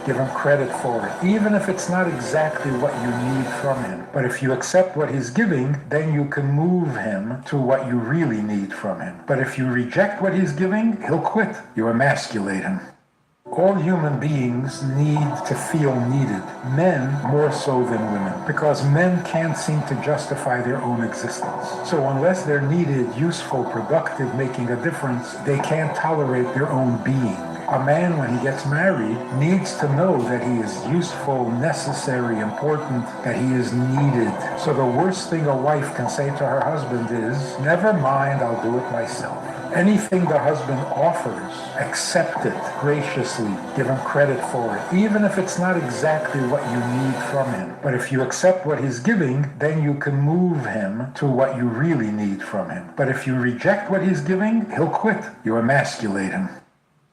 give him credit for it, even if it's not exactly what you need from him. But if you accept what he's giving, then you can move him to what you really need from him. But if you reject what he's giving, he'll quit. You emasculate him. All human beings need to feel needed, men more so than women, because men can't seem to justify their own existence. So unless they're needed, useful, productive, making a difference, they can't tolerate their own being. A man, when he gets married, needs to know that he is useful, necessary, important, that he is needed. So the worst thing a wife can say to her husband is, never mind, I'll do it myself. Anything the husband offers, accept it graciously, give him credit for it, even if it's not exactly what you need from him. But if you accept what he's giving, then you can move him to what you really need from him. But if you reject what he's giving, he'll quit. You emasculate him.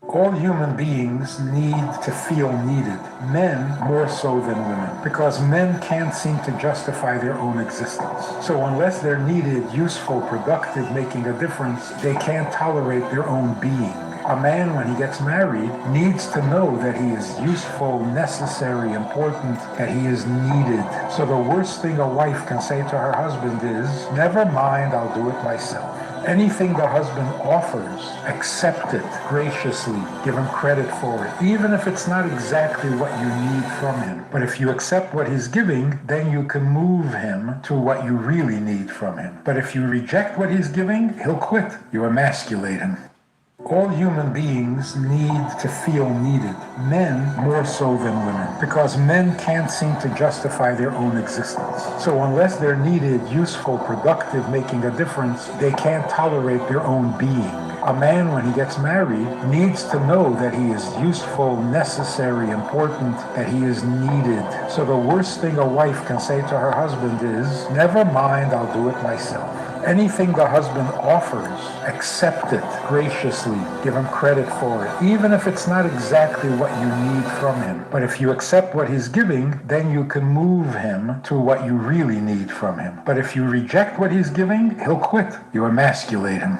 All human beings need to feel needed, men more so than women, because men can't seem to justify their own existence. So unless they're needed, useful, productive, making a difference, they can't tolerate their own being. A man, when he gets married, needs to know that he is useful, necessary, important, that he is needed. So the worst thing a wife can say to her husband is, never mind, I'll do it myself. Anything the husband offers, accept it graciously, give him credit for it, even if it's not exactly what you need from him. But if you accept what he's giving, then you can move him to what you really need from him. But if you reject what he's giving, he'll quit. You emasculate him. All human beings need to feel needed, men more so than women, because men can't seem to justify their own existence. So unless they're needed, useful, productive, making a difference, they can't tolerate their own being. A man, when he gets married, needs to know that he is useful, necessary, important, that he is needed. So the worst thing a wife can say to her husband is, never mind, I'll do it myself. Anything the husband offers, accept it graciously, give him credit for it, even if it's not exactly what you need from him. But if you accept what he's giving, then you can move him to what you really need from him. But if you reject what he's giving, he'll quit. You emasculate him.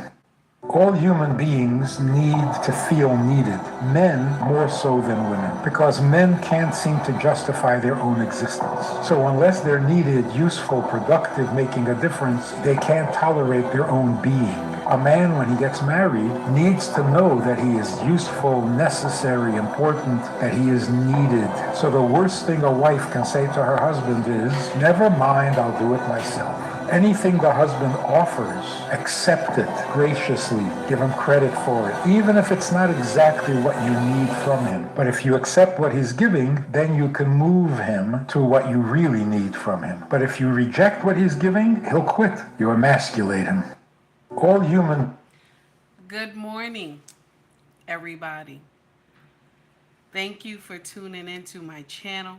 All human beings need to feel needed, men more so than women, because men can't seem to justify their own existence. So unless they're needed, useful, productive, making a difference, they can't tolerate their own being. A man, when he gets married, needs to know that he is useful, necessary, important, that he is needed. So the worst thing a wife can say to her husband is, never mind, I'll do it myself. Anything the husband offers, accept it graciously, give him credit for it, even if it's not exactly what you need from him. But if you accept what he's giving, then you can move him to what you really need from him. But if you reject what he's giving, he'll quit. You emasculate him. All human... Good morning, everybody. Thank you for tuning into my channel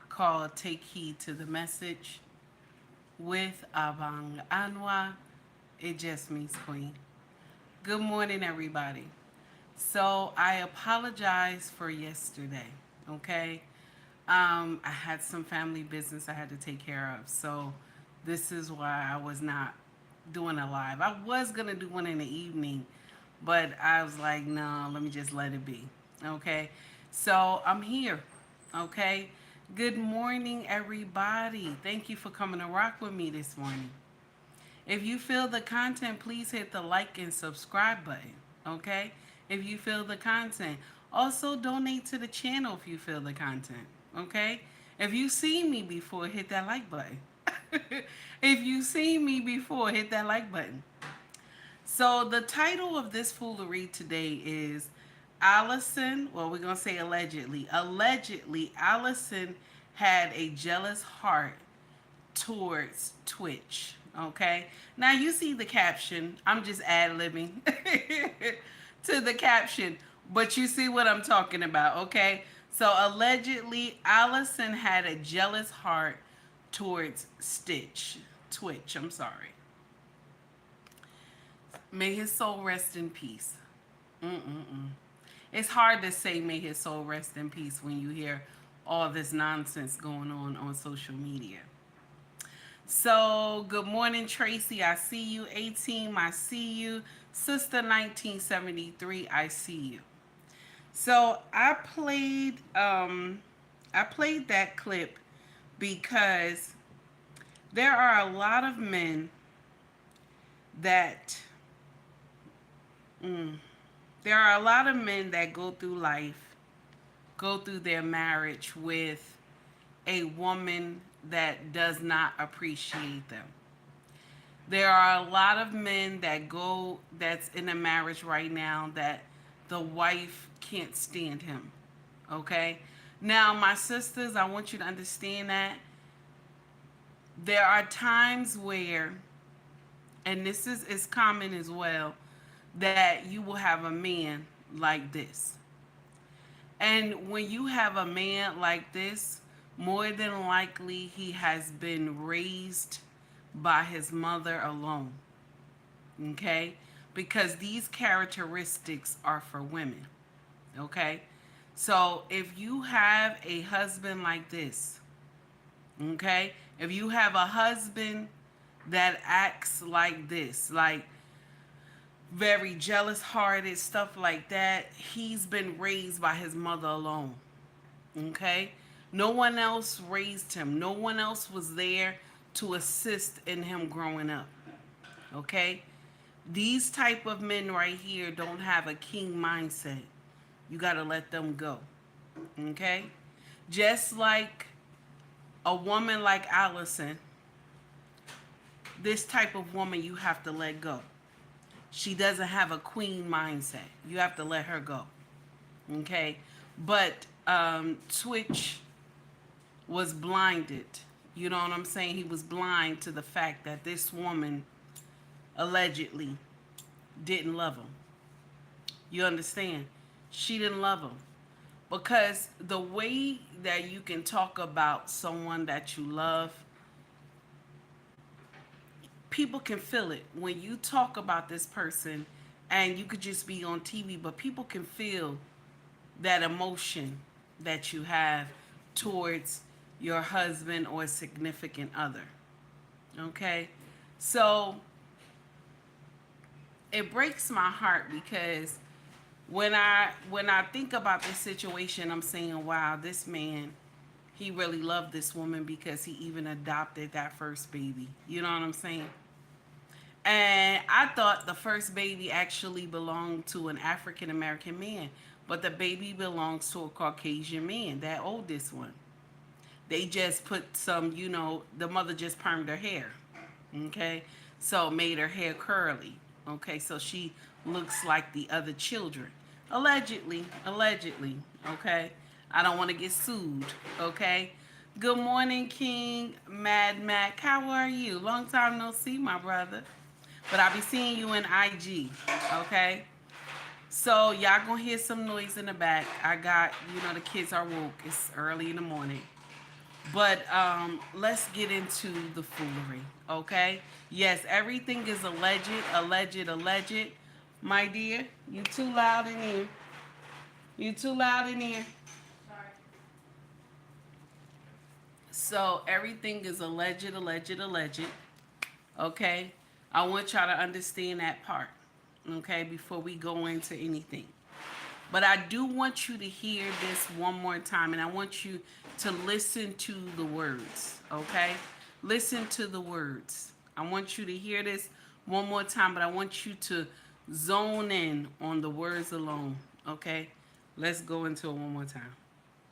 called Take Heed to the Message with Abang Anwa. It just means Queen. Good morning, everybody. So I apologize for yesterday, okay? I had some family business I had to take care of, so this is why I was not doing a live. I was gonna do one in the evening, but I was like, no, let me just let it be, okay? So I'm here, okay? Good morning, everybody. Thank you for coming to rock with me this morning. If you feel the content, please hit the like and subscribe button, okay? If you feel the content. Also, donate to the channel if you feel the content, okay? If you've seen me before, hit that like button. If you've seen me before, hit that like button. So the title of this foolery today is Allison, well, we're going to say allegedly. Allegedly, Allison had a jealous heart towards Twitch. Okay? Now, you see the caption. I'm just ad-libbing to the caption. But you see what I'm talking about, okay? So, allegedly, Allison had a jealous heart towards Twitch, I'm sorry. May his soul rest in peace. It's hard to say may his soul rest in peace when you hear all this nonsense going on social media. So, good morning, Tracy. I see you. 18, I see you. Sister 1973, I see you. So I played that clip because there are a lot of men that there are a lot of men that go through life, go through their marriage with a woman that does not appreciate them. There are a lot of men that's in a marriage right now that the wife can't stand him. Okay? Now, my sisters, I want you to understand that there are times where, and this is common as well, that you will have a man like this. And when you have a man like this, more than likely he has been raised by his mother alone. Okay? Because these characteristics are for women. Okay? So if you have a husband like this, okay? If you have a husband that acts like this, like very jealous hearted, stuff like that, he's been raised by his mother alone. Okay? No one else raised him. No one else was there to assist in him growing up. Okay? These type of men right here don't have a king mindset. You got to let them go. Okay? Just like a woman like Allison, this type of woman you have to let go. She doesn't have a queen mindset. You have to let her go. Okay? But Twitch was blinded. You know what I'm saying? He was blind to the fact that this woman allegedly didn't love him. You understand? She didn't love him. Because the way that you can talk about someone that you love, people can feel it. When you talk about this person, and you could just be on TV, but people can feel that emotion that you have towards your husband or significant other. Okay? So it breaks my heart because when I think about this situation, I'm saying, wow, this man, he really loved this woman because he even adopted that first baby. You know what I'm saying? And I thought the first baby actually belonged to an African American man, but the baby belongs to a Caucasian man, that oldest one. They just put some, the mother just permed her hair. Okay? So made her hair curly. Okay? So she looks like the other children. Allegedly. Okay? I don't want to get sued. Okay? Good morning, King Mad Mac. How are you? Long time no see, my brother. But I'll be seeing you in IG. Okay? So y'all gonna hear some noise in the back. I got, the kids are woke. It's early in the morning. But let's get into the foolery, okay? Yes, everything is alleged. My dear, you too loud in here. You too loud in here. So everything is alleged. Okay? I want y'all to understand that part, okay, before we go into anything. But I do want you to hear this one more time, and I want you to listen to the words, okay? Listen to the words. I want you to hear this one more time, but I want you to zone in on the words alone, okay? Let's go into it one more time.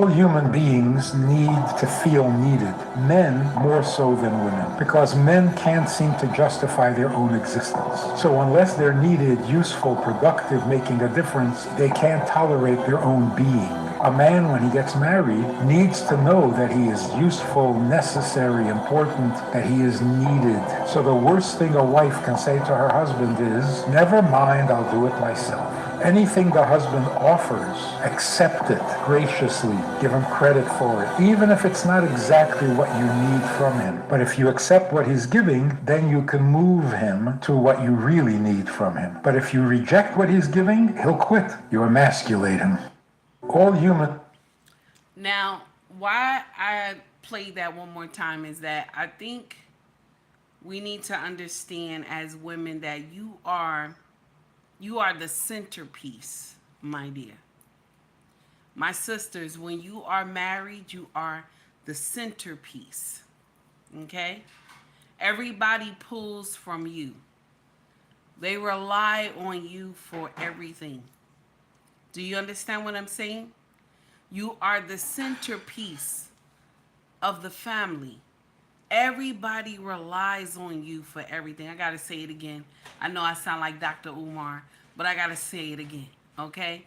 All human beings need to feel needed, men more so than women, because men can't seem to justify their own existence. So unless they're needed, useful, productive, making a difference, they can't tolerate their own being. A man, when he gets married, needs to know that he is useful, necessary, important, that he is needed. So the worst thing a wife can say to her husband is, never mind, I'll do it myself. Anything the husband offers, accept it graciously, give him credit for it, even if it's not exactly what you need from him. But if you accept what he's giving, then you can move him to what you really need from him. But if you reject what he's giving, he'll quit. You emasculate him. All human. Now, why I played that one more time is that I think we need to understand as women that you are the centerpiece, my dear. My sisters, when you are married, you are the centerpiece. Okay? Everybody pulls from you. They rely on you for everything. Do you understand what I'm saying? You are the centerpiece of the family. Everybody relies on you for everything. I got to say it again. I know I sound like Dr. Umar, but I got to say it again. Okay?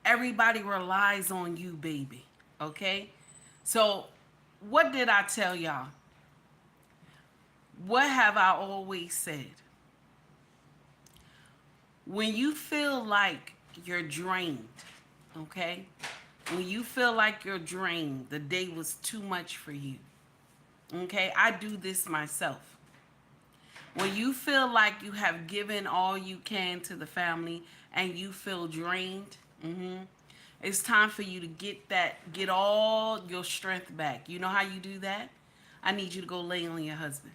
Everybody relies on you, baby. Okay? So, what did I tell y'all? What have I always said? When you feel like you're drained, okay? When you feel like you're drained, the day was too much for you. Okay? I do this myself. When you feel like you have given all you can to the family and you feel drained, it's time for you to get all your strength back. You know how you do that? I need you to go lay on your husband.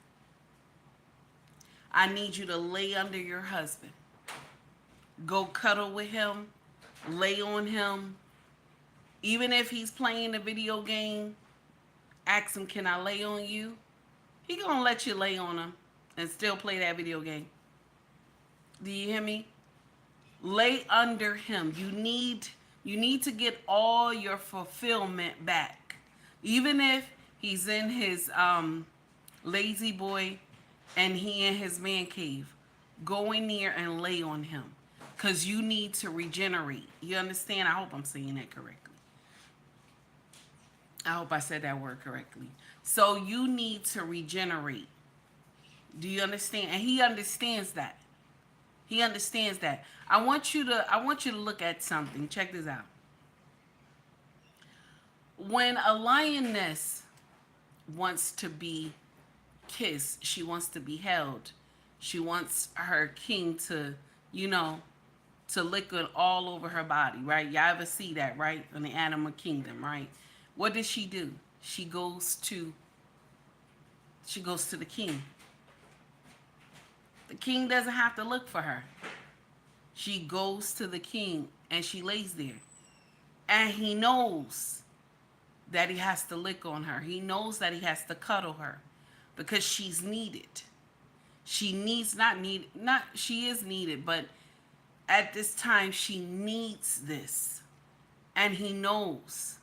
I need you to lay under your husband. Go cuddle with him, lay on him. Even if he's playing a video game, ask him, can I lay on you? He gonna let you lay on him and still play that video game. Do you hear me? Lay under him. You need to get all your fulfillment back. Even if he's in his lazy boy and he in his man cave, go in there and lay on him. Because you need to regenerate. You understand? I hope I'm saying that correctly. I hope I said that word correctly. So you need to regenerate. Do you understand? And he understands that. He understands that. I want you to look at something. Check this out. When a lioness wants to be kissed, she wants to be held. She wants her king to, to lick it all over her body, right? Y'all ever see that, right? In the animal kingdom, right? What does she do? She goes to the king. The king doesn't have to look for her. She goes to the king and she lays there. And he knows that he has to lick on her. He knows that he has to cuddle her because she's needed. She is needed, but at this time she needs this. And he knows.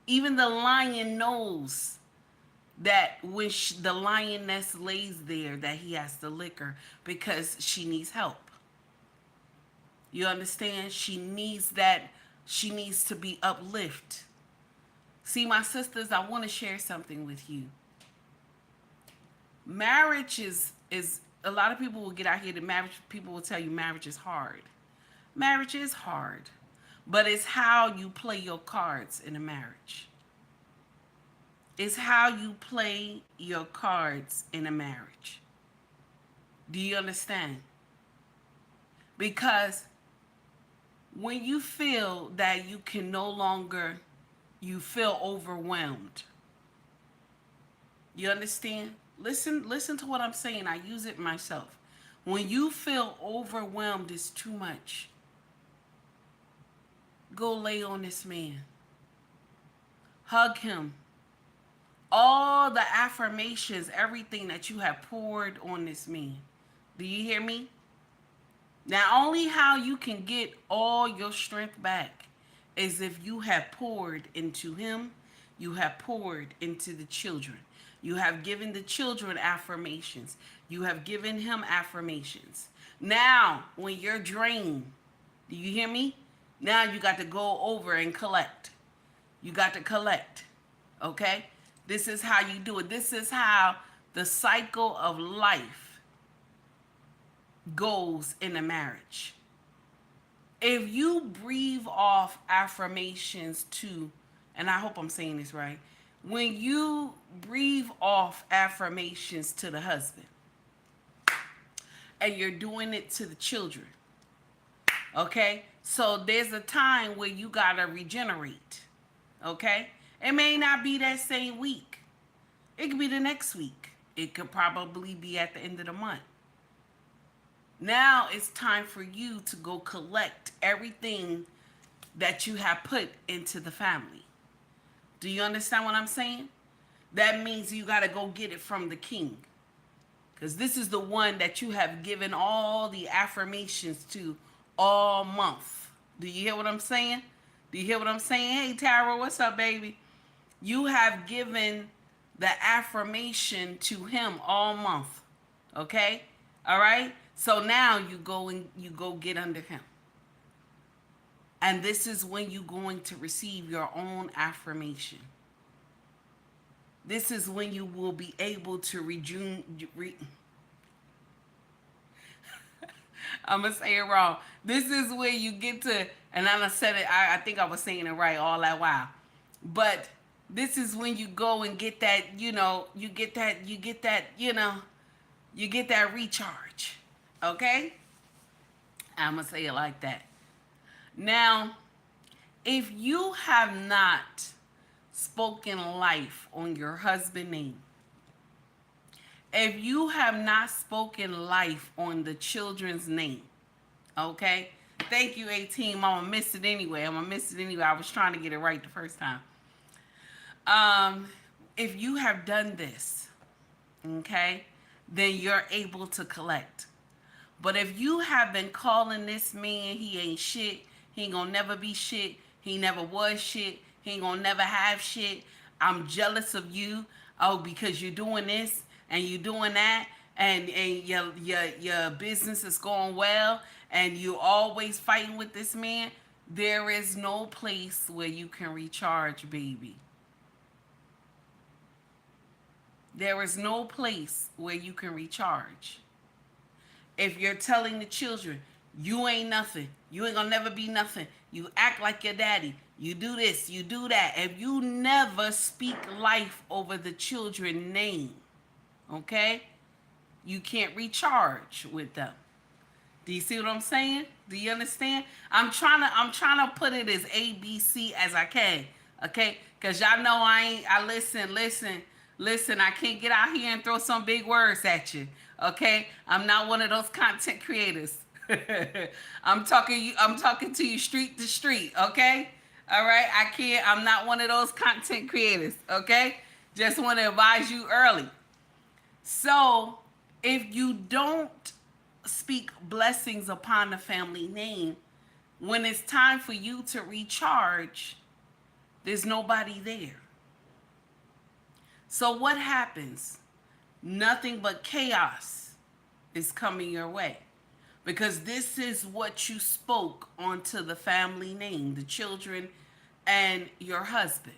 Even the lion knows that when the lioness lays there that he has to lick her because she needs help. You understand? She needs to be uplifted. See, my sisters, I want to share something with you. Marriage is a lot of people will get out here people will tell you marriage is hard. Marriage is hard, but it's how you play your cards in a marriage. It's how you play your cards in a marriage. Do you understand? Because when you feel that you can no longer, you feel overwhelmed. You understand? Listen to what I'm saying. I use it myself. When you feel overwhelmed, it's too much. Go lay on this man. Hug him. All the affirmations, everything that you have poured on this man. Do you hear me? Now, only how you can get all your strength back is if you have poured into him, you have poured into the children. You have given the children affirmations. You have given him affirmations. Now, when you're drained, do you hear me? Now you got to go over and collect. You got to collect, okay? This is how you do it. This is how the cycle of life goes in a marriage. If you breathe off affirmations to, and I hope I'm saying this right, when you breathe off affirmations to the husband, and you're doing it to the children, okay? So there's a time where you gotta regenerate, okay? It may not be that same week. It could be the next week. It could probably be at the end of the month. Now it's time for you to go collect everything that you have put into the family. Do you understand what I'm saying? That means you got to go get it from the king. Because this is the one that you have given all the affirmations to all month. Do you hear what I'm saying? Do you hear what I'm saying? Hey, Tara, what's up, baby? You have given the affirmation to him all month. Okay? All right? So now you go get under him. And this is when you're going to receive your own affirmation. This is when you will be able to I'm going to say it wrong. This is where you get to, and I said it, I think I was saying it right all that while. But this is when you go and get that, you get that recharge. Okay? I'm going to say it like that. Now, if you have not spoken life on your husband's name, if you have not spoken life on the children's name, okay? Thank you, 18. I'm going to miss it anyway. I was trying to get it right the first time. If you have done this, okay, then you're able to collect. But if you have been calling this man, he ain't shit, he ain't gonna never be shit, he never was shit, he ain't gonna never have shit, I'm jealous of you, oh, because you're doing this and you're doing that, and your business is going well, and you're always fighting with this man, there is no place where you can recharge, baby. There is no place where you can recharge. If you're telling the children, you ain't nothing, you ain't gonna never be nothing, you act like your daddy, you do this, you do that, if you never speak life over the children's name, okay, you can't recharge with them. Do you see what I'm saying? Do you understand? I'm trying to put it as ABC as I can, okay? Because y'all know listen, I can't get out here and throw some big words at you, okay? I'm not one of those content creators. I'm talking to you street to street, okay? All right? I'm not one of those content creators, okay? Just want to advise you early. So, if you don't speak blessings upon the family name, when it's time for you to recharge, there's nobody there. So what happens? Nothing but chaos is coming your way. Because this is what you spoke onto the family name, the children and your husband.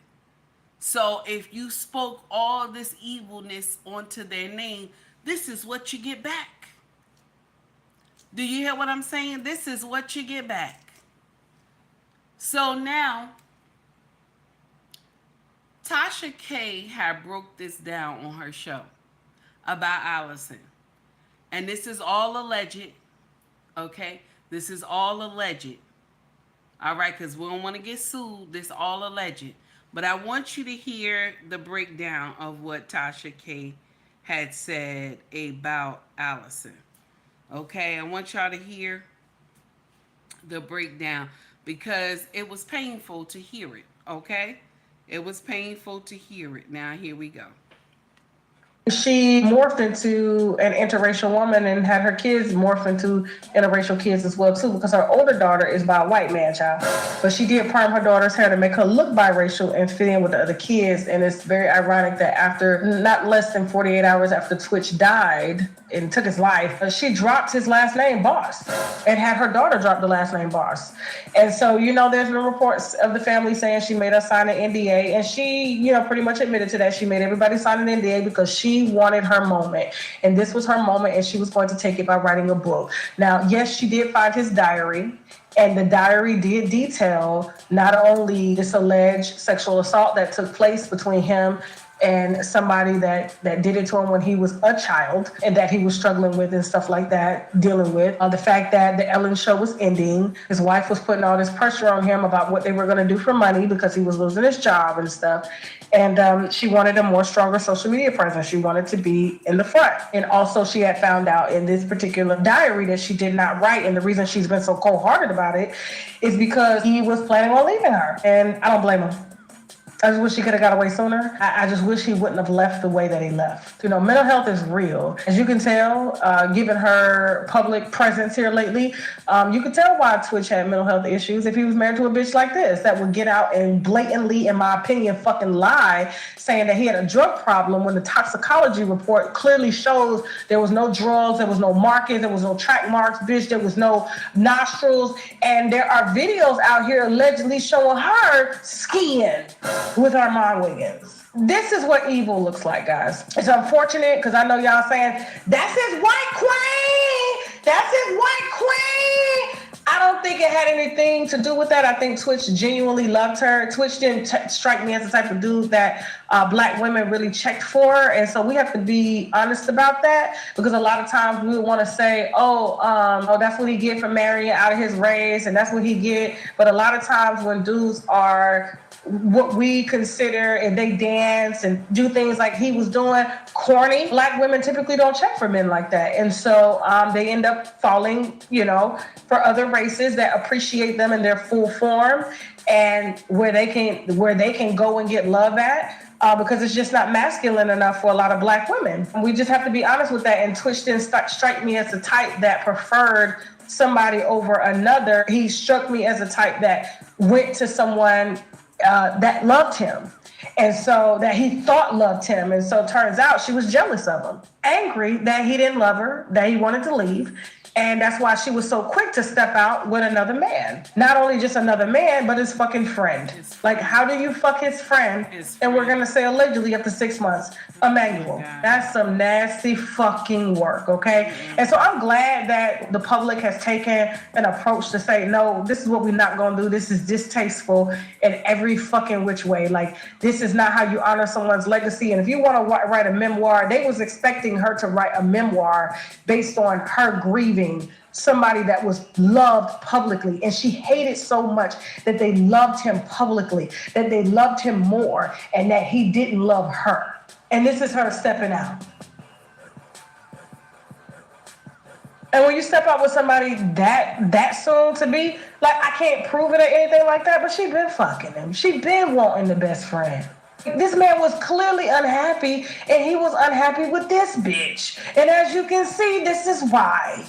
So if you spoke all this evilness onto their name, this is what you get back. Do you hear what I'm saying? This is what you get back. So now, Tasha K had broke this down on her show about Allison. And this is all alleged, okay? This is all alleged. All right, because we don't want to get sued. This all alleged. But I want you to hear the breakdown of what Tasha K had said about Allison. Okay, I want y'all to hear the breakdown because it was painful to hear it, okay? It was painful to hear it. Now, here we go. She morphed into an interracial woman and had her kids morph into interracial kids as well too, because her older daughter is by a white man child, but she did perm her daughter's hair to make her look biracial and fit in with the other kids. And it's very ironic that after not less than 48 hours after Twitch died and took his life, she dropped his last name Boss and had her daughter drop the last name Boss. And so, there's been reports of the family saying she made us sign an NDA, and she, pretty much admitted to that. She made everybody sign an NDA because she wanted her moment, and this was her moment, and she was going to take it by writing a book. Now, yes, she did find his diary, and the diary did detail not only this alleged sexual assault that took place between him and somebody that did it to him when he was a child and that he was struggling with and stuff like that, dealing with. The fact that the Ellen show was ending, his wife was putting all this pressure on him about what they were going to do for money because he was losing his job and stuff. And she wanted a more stronger social media presence. She wanted to be in the front. And also she had found out in this particular diary that she did not write. And the reason she's been so cold-hearted about it is because he was planning on leaving her. And I don't blame him. I just wish he could have got away sooner. I just wish he wouldn't have left the way that he left. You know, mental health is real. As you can tell, given her public presence here lately, you can tell why Twitch had mental health issues if he was married to a bitch like this that would get out and blatantly, in my opinion, fucking lie, saying that he had a drug problem when the toxicology report clearly shows there was no drugs, there was no markings, there was no track marks, bitch, there was no nostrils. And there are videos out here allegedly showing her skiing with Armand Wiggins. This is what evil looks like, guys. It's unfortunate because I know y'all saying, that's his white queen! That's his white queen! I don't think it had anything to do with that. I think Twitch genuinely loved her. Twitch didn't strike me as the type of dude that black women really checked for. And so we have to be honest about that, because a lot of times we want to say, oh, that's what he get for marrying out of his race, and that's what he get. But a lot of times when dudes are what we consider, if they dance and do things like he was doing, corny, black women typically don't check for men like that. And so they end up falling, you know, for other races that appreciate them in their full form and where they can go and get love at. Because it's just not masculine enough for a lot of black women. We just have to be honest with that. And Twitch didn't strike me as the type that preferred somebody over another. He struck me as a type that went to someone that loved him, and so that he thought loved him. And so it turns out she was jealous of him, angry that he didn't love her, that he wanted to leave. And that's why she was so quick to step out with another man. Not only just another man, but his fucking friend. Like, how do you fuck his friend? And we're gonna say allegedly after 6 months, Emmanuel. That's some nasty fucking work, okay? And so I'm glad that the public has taken an approach to say, no, this is what we're not gonna do. This is distasteful in every fucking which way. Like, this is not how you honor someone's legacy. And if you wanna write a memoir, they was expecting her to write a memoir based on her grieving somebody that was loved publicly, and she hated so much that they loved him publicly, that they loved him more, and that he didn't love her. And this is her stepping out. And when you step out with somebody that soon to be, like, I can't prove it or anything like that, but she been fucking him. She been wanting the best friend. This man was clearly unhappy, and he was unhappy with this bitch. And as you can see, this is why.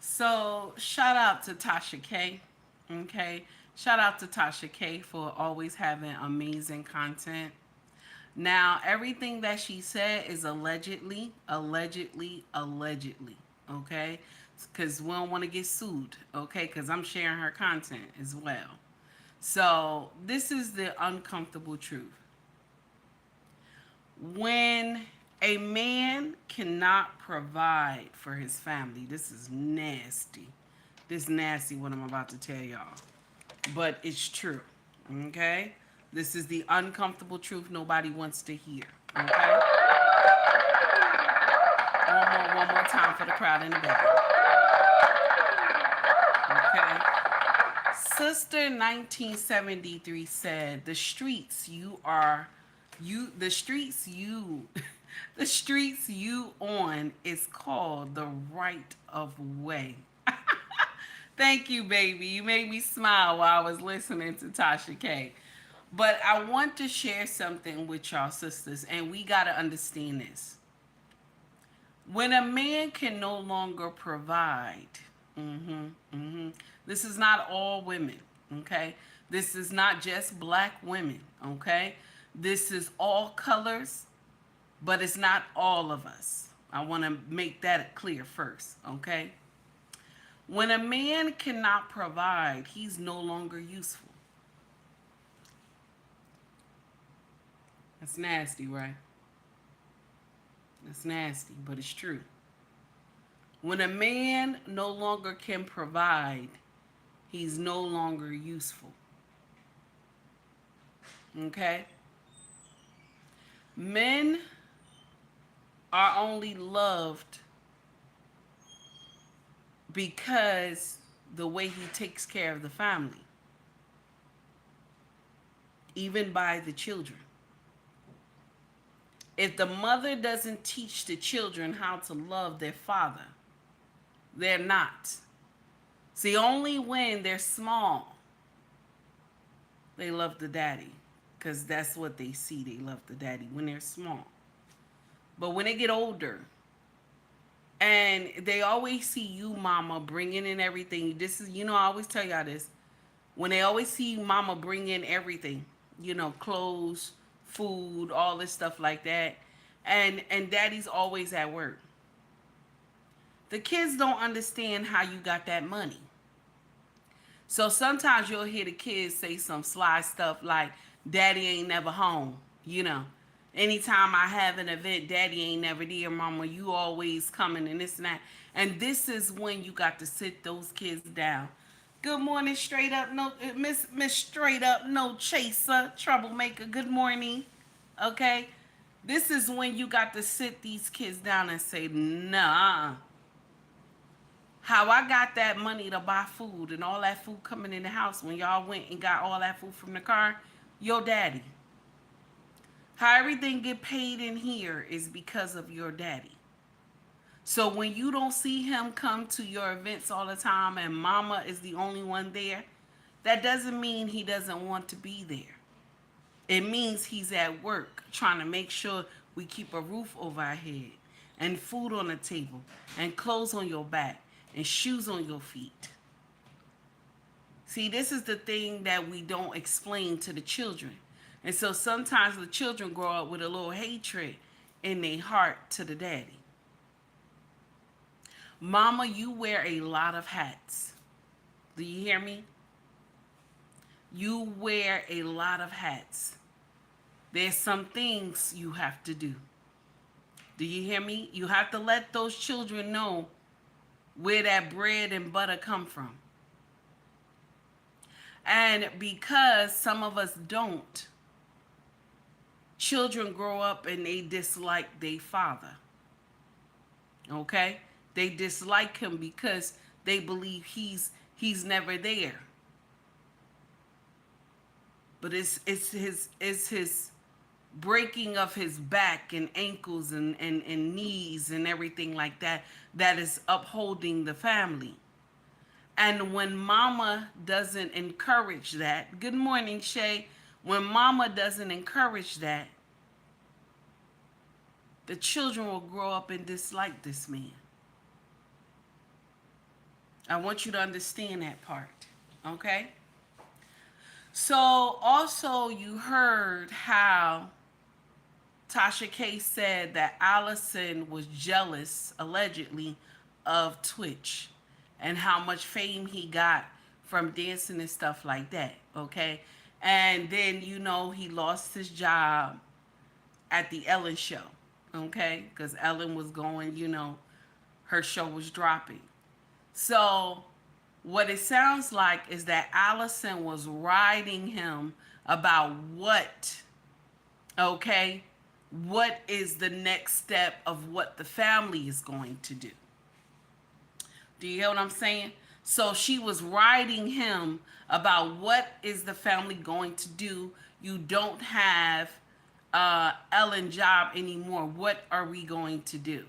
So shout out to Tasha K. Okay. Shout out to Tasha K for always having amazing content. Now, everything that she said is allegedly. Okay. Because we don't want to get sued. Okay. Because I'm sharing her content as well. So this is the uncomfortable truth. When a man cannot provide for his family, this is nasty. This is nasty what I'm about to tell y'all. But it's true. Okay? This is the uncomfortable truth nobody wants to hear. Okay? One more time for the crowd in the back. Okay? Sister 1973 said, the streets you on is called the right of way. Thank you, baby. You made me smile while I was listening to Tasha K. But I want to share something with y'all sisters, and we got to understand this. When a man can no longer provide, this is not all women, okay? This is not just black women, okay? This is all colors, but it's not all of us. I want to make that clear first, okay? When a man cannot provide, he's no longer useful. That's nasty, right? That's nasty, but it's true. When a man no longer can provide, he's no longer useful. Okay? Men are only loved because the way he takes care of the family, even by the children. If the mother doesn't teach the children how to love their father, they're not. See, only when they're small, they love the daddy, because that's what they see. They love the daddy when they're small. But when they get older, and they always see you, mama, bringing in everything. This is, I always tell y'all this. When they always see mama bring in everything, clothes, food, all this stuff like that, and daddy's always at work. The kids don't understand how you got that money. So sometimes you'll hear the kids say some sly stuff like, daddy ain't never home, Anytime I have an event, daddy ain't never there, mama, you always coming and this and that. And this is when you got to sit those kids down. Good morning, straight up, no, Miss Straight Up, no chaser, troublemaker, good morning, okay? This is when you got to sit these kids down and say, nah. How I got that money to buy food and all that food coming in the house when y'all went and got all that food from the car, your daddy. How everything get paid in here is because of your daddy. So when you don't see him come to your events all the time and mama is the only one there, that doesn't mean he doesn't want to be there. It means he's at work trying to make sure we keep a roof over our head and food on the table and clothes on your back and shoes on your feet. See, this is the thing that we don't explain to the children. And so sometimes the children grow up with a little hatred in their heart to the daddy. Mama, you wear a lot of hats. Do you hear me? You wear a lot of hats. There's some things you have to do. Do you hear me? You have to let those children know where that bread and butter come from. And because some of us don't, children grow up and they dislike their father. Okay? They dislike him because they believe he's never there. But it's his breaking of his back and ankles and knees and everything like that that is upholding the family. And when mama doesn't encourage that, good morning, Shay. When mama doesn't encourage that, the children will grow up and dislike this man. I want you to understand that part, okay? So also you heard how Tasha K said that Allison was jealous, allegedly, of Twitch and how much fame he got from dancing and stuff like that, okay? And then, he lost his job at the Ellen show, okay? Because Ellen was going, her show was dropping. So what it sounds like is that Allison was riding him about what, okay? What is the next step of what the family is going to do? Do you hear what I'm saying? So she was riding him about what is the family going to do. You don't have Ellen job anymore. What are we going to do?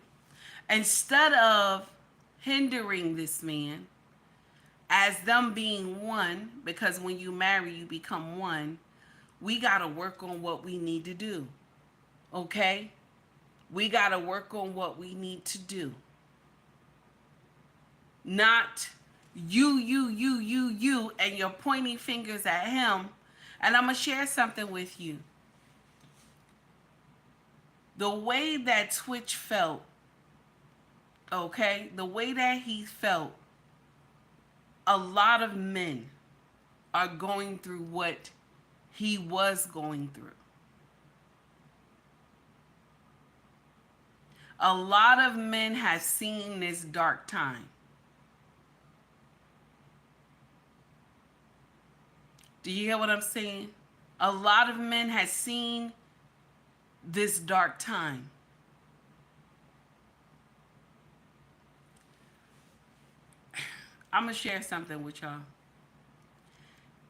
Instead of hindering this man as them being one, because when you marry, you become one, we got to work on what we need to do. Okay? We got to work on what we need to do. Not you, and you're pointing fingers at him. And I'm going to share something with you. The way that Twitch felt, okay, the way that he felt, a lot of men are going through what he was going through. A lot of men have seen this dark time. Do you hear what I'm saying? A lot of men have seen this dark time. I'm going to share something with y'all.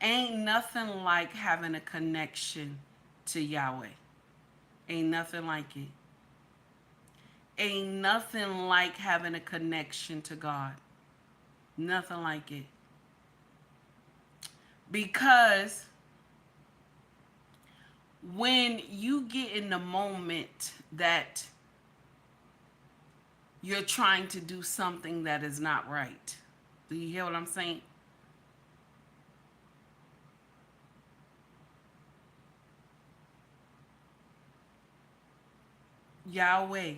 Ain't nothing like having a connection to Yahweh. Ain't nothing like it. Ain't nothing like having a connection to God. Nothing like it. Because when you get in the moment that you're trying to do something that is not right, do you hear what I'm saying? Yahweh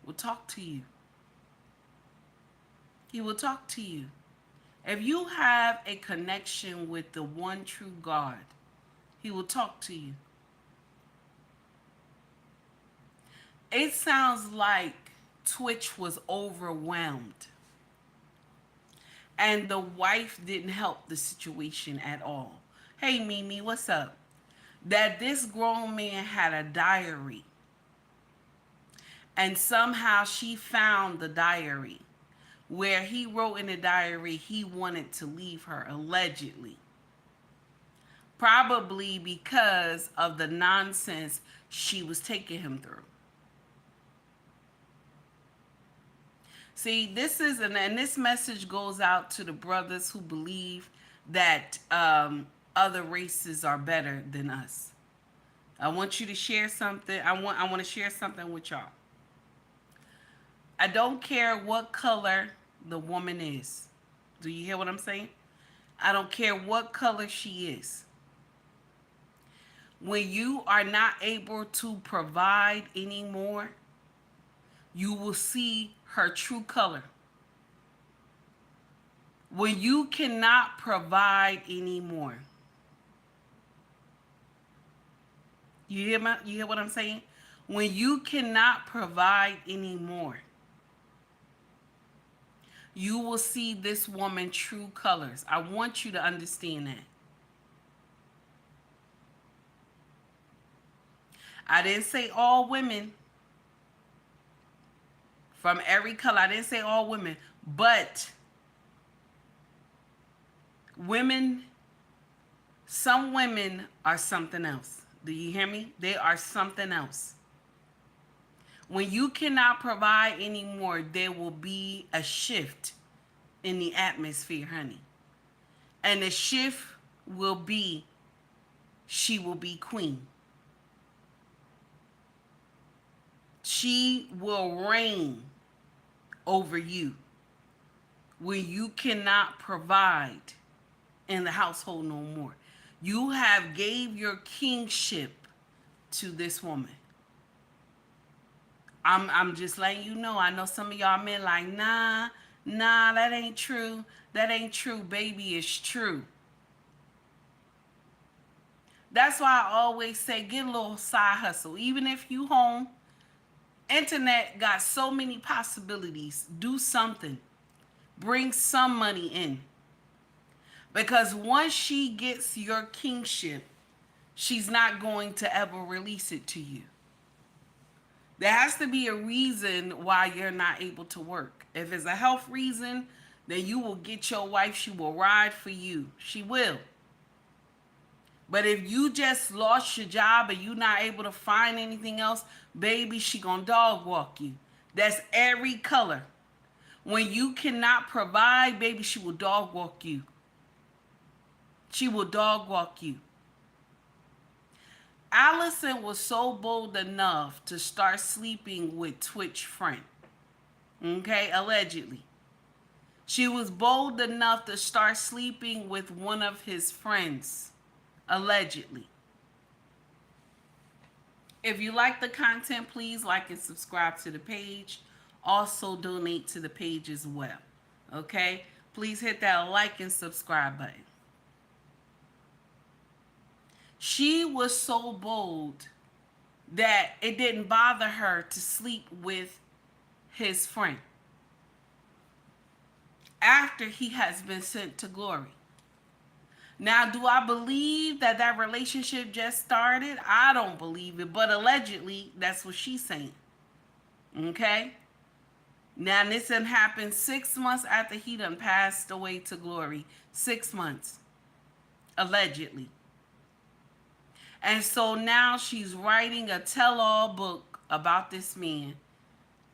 will talk to you. He will talk to you. If you have a connection with the one true God, he will talk to you. It sounds like Twitch was overwhelmed. And the wife didn't help the situation at all. Hey, Mimi, what's up? That this grown man had a diary. And somehow she found the diary where he wrote in the diary he wanted to leave her, allegedly. Probably because of the nonsense she was taking him through. See, this is, and this message goes out to the brothers who believe that other races are better than us. I want you to share something. I want to share something with y'all. I don't care what color the woman is. Do you hear what I'm saying? I don't care what color she is. When you are not able to provide anymore, you will see her true color. When you cannot provide anymore. You hear what I'm saying? When you cannot provide anymore, you will see this woman true colors. I want you to understand that. I didn't say all women from every color. I didn't say all women, but women, some women are something else. Do you hear me? They are something else. When you cannot provide anymore, there will be a shift in the atmosphere, honey. And the shift will be, she will be queen. She will reign over you when you cannot provide in the household no more. You have gave your kingship to this woman. I'm just letting you know. I know some of y'all men like, nah, that ain't true. That ain't true, baby. It's true. That's why I always say get a little side hustle. Even if you home, internet got so many possibilities. Do something. Bring some money in. Because once she gets your kingship, she's not going to ever release it to you. There has to be a reason why you're not able to work. If it's a health reason, then you will get your wife. She will ride for you. She will. But if you just lost your job and you're not able to find anything else, baby, she gonna dog walk you. That's every color. When you cannot provide, baby, she will dog walk you. She will dog walk you. Allison was so bold enough to start sleeping with Twitch friend. Okay, allegedly. She was bold enough to start sleeping with one of his friends. Allegedly. If you like the content, please like and subscribe to the page. Also donate to the page as well. Okay? Please hit that like and subscribe button. She was so bold that it didn't bother her to sleep with his friend after he has been sent to glory. Now, do I believe that that relationship just started? I don't believe it, but allegedly, that's what she's saying. Okay? Now, this done happened 6 months after he done passed away to glory. 6 months, allegedly. And so now she's writing a tell-all book about this man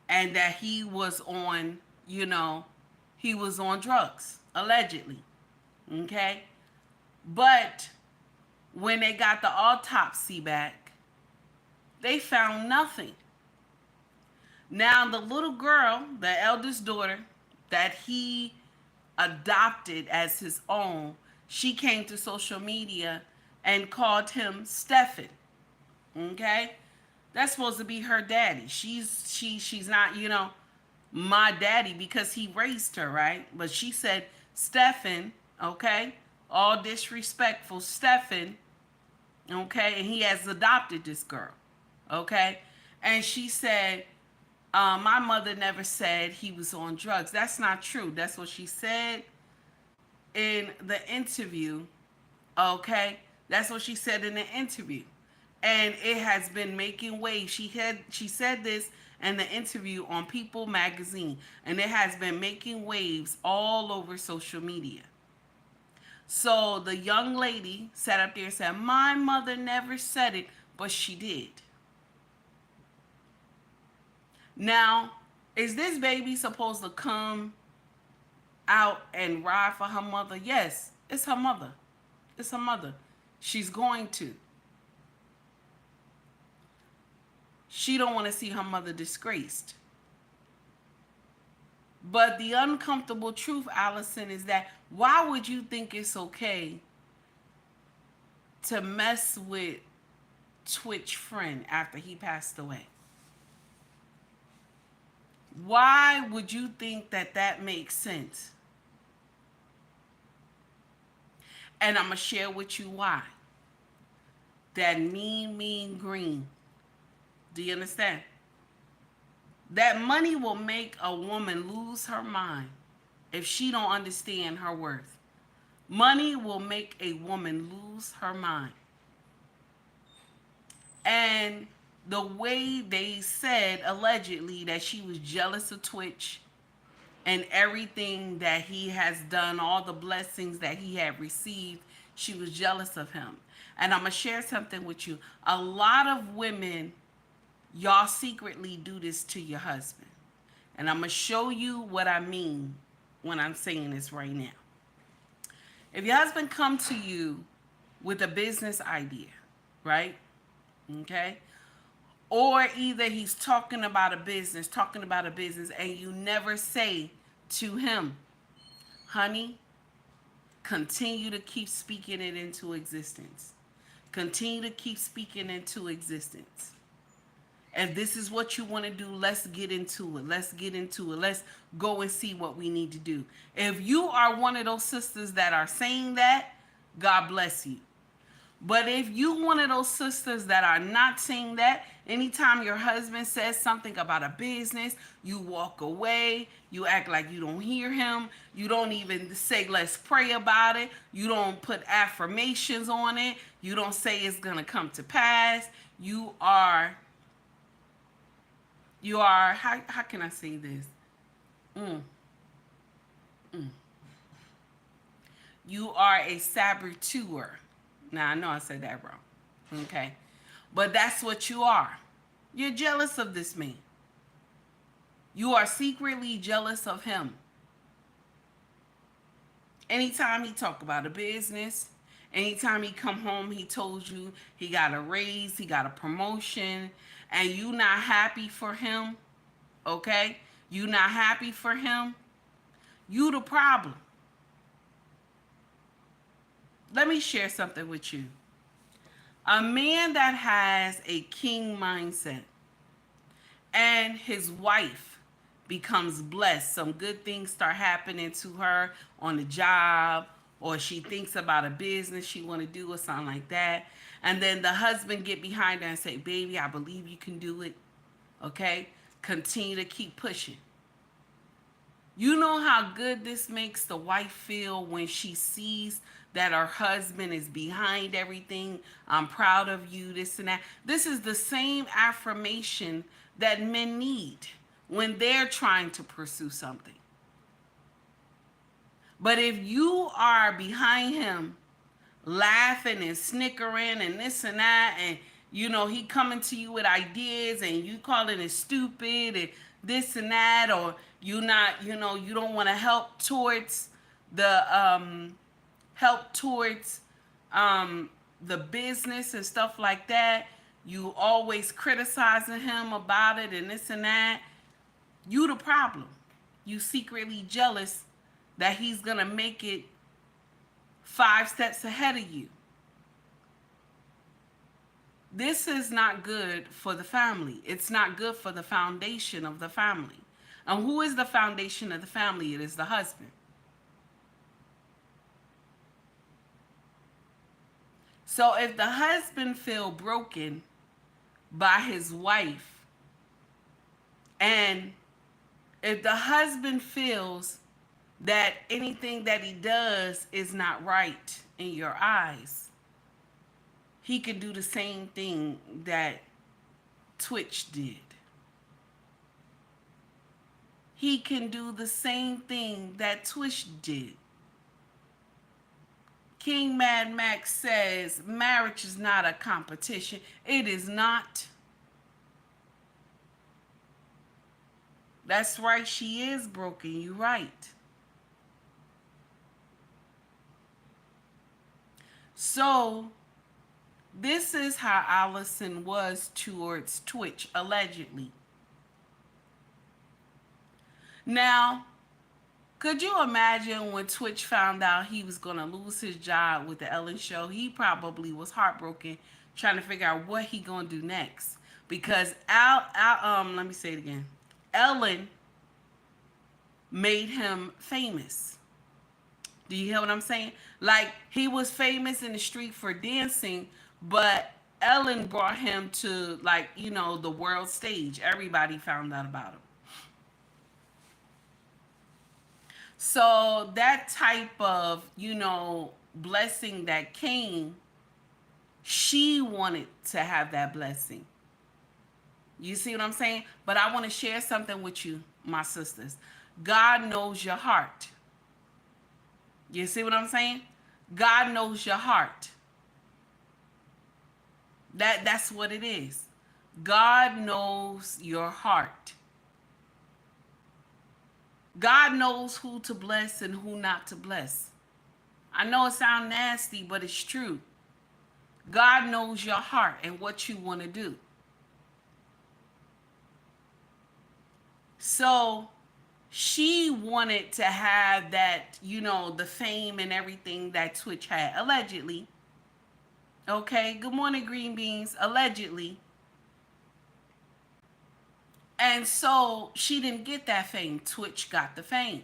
and that he was on, he was on drugs, allegedly. Okay? But when they got the autopsy back, they found nothing. Now, the little girl, the eldest daughter that he adopted as his own, she came to social media and called him Stephen. Okay? That's supposed to be her daddy. She's not, my daddy because he raised her, right? But she said Stephen, okay? All disrespectful Stephen, okay? And he has adopted this girl, okay? And she said, my mother never said he was on drugs. That's not true. That's what she said in the interview, okay? That's what she said in the interview. And it has been making waves. She said this in the interview on People magazine, and it has been making waves all over social media. So the young lady sat up there and said, my mother never said it, but she did. Now, is this baby supposed to come out and ride for her mother? Yes, it's her mother. It's her mother. She's going to. She don't want to see her mother disgraced. But the uncomfortable truth, Allison, is that why would you think it's okay to mess with Twitch friend after he passed away? Why would you think that that makes sense? And I'm going to share with you why. That mean green. Do you understand? That money will make a woman lose her mind if she don't understand her worth. Money will make a woman lose her mind. And the way they said, allegedly, that she was jealous of Twitch and everything that he has done, all the blessings that he had received, she was jealous of him. And I'm going to share something with you. A lot of women, y'all secretly do this to your husband. And I'm going to show you what I mean when I'm saying this right now. If your husband comes to you with a business idea, right? Okay? Or either he's talking about a business, and you never say to him, honey, continue to keep speaking it into existence. Continue to keep speaking into existence. If this is what you want to do, let's get into it. Let's go and see what we need to do. If you are one of those sisters that are saying that, God bless you. But if you one of those sisters that are not saying that, anytime your husband says something about a business, you walk away, you act like you don't hear him, you don't even say let's pray about it, you don't put affirmations on it, you don't say it's gonna come to pass, you are how can I say this? You are a saboteur. Now, I know I said that wrong. Okay. But that's what you are. You're jealous of this man. You are secretly jealous of him. Anytime he talk about a business, anytime he come home, he told you he got a raise, he got a promotion, and you not happy for him, okay? You not happy for him, you the problem. Let me share something with you. A man that has a king mindset and his wife becomes blessed, some good things start happening to her on the job, or she thinks about a business she want to do or something like that, and then the husband get behind her and say, baby, I believe you can do it, okay? Continue to keep pushing. You know how good this makes the wife feel when she sees that her husband is behind everything. I'm proud of you, this and that. This is the same affirmation that men need when they're trying to pursue something. But if you are behind him laughing and snickering and this and that, and you know he coming to you with ideas and you calling it stupid and this and that, or you not, you know, you don't want to help towards the business and stuff like that, you always criticizing him about it and this and that, you the problem. You secretly jealous that he's gonna make it 5 steps ahead of you. This is not good for the family. It's not good for the foundation of the family. And who is the foundation of the family? It is the husband. So if the husband feel broken by his wife, and if the husband feels that anything that he does is not right in your eyes, he can do the same thing that Twitch did. He can do the same thing that Twitch did. King Mad Max says marriage is not a competition. It is not. That's right, she is broken. You're right. So, this is how Allison was towards Twitch, allegedly. Now, could you imagine when Twitch found out he was going to lose his job with the Ellen show? He probably was heartbroken, trying to figure out what he going to do next. Because let me say it again. Ellen made him famous. Do you hear what I'm saying? Like, he was famous in the street for dancing, but Ellen brought him to, like, you know, the world stage. Everybody found out about him. So that type of, you know, blessing that came, she wanted to have that blessing. You see what I'm saying? But I want to share something with you, my sisters. God knows your heart. You see what I'm saying? God knows your heart. That's what it is. God knows your heart. God knows who to bless and who not to bless. I know it sounds nasty, but it's true. God knows your heart and what you want to do. So she wanted to have that, you know, the fame and everything that Twitch had, allegedly. Okay, good morning, green beans, allegedly. And so she didn't get that fame. Twitch got the fame.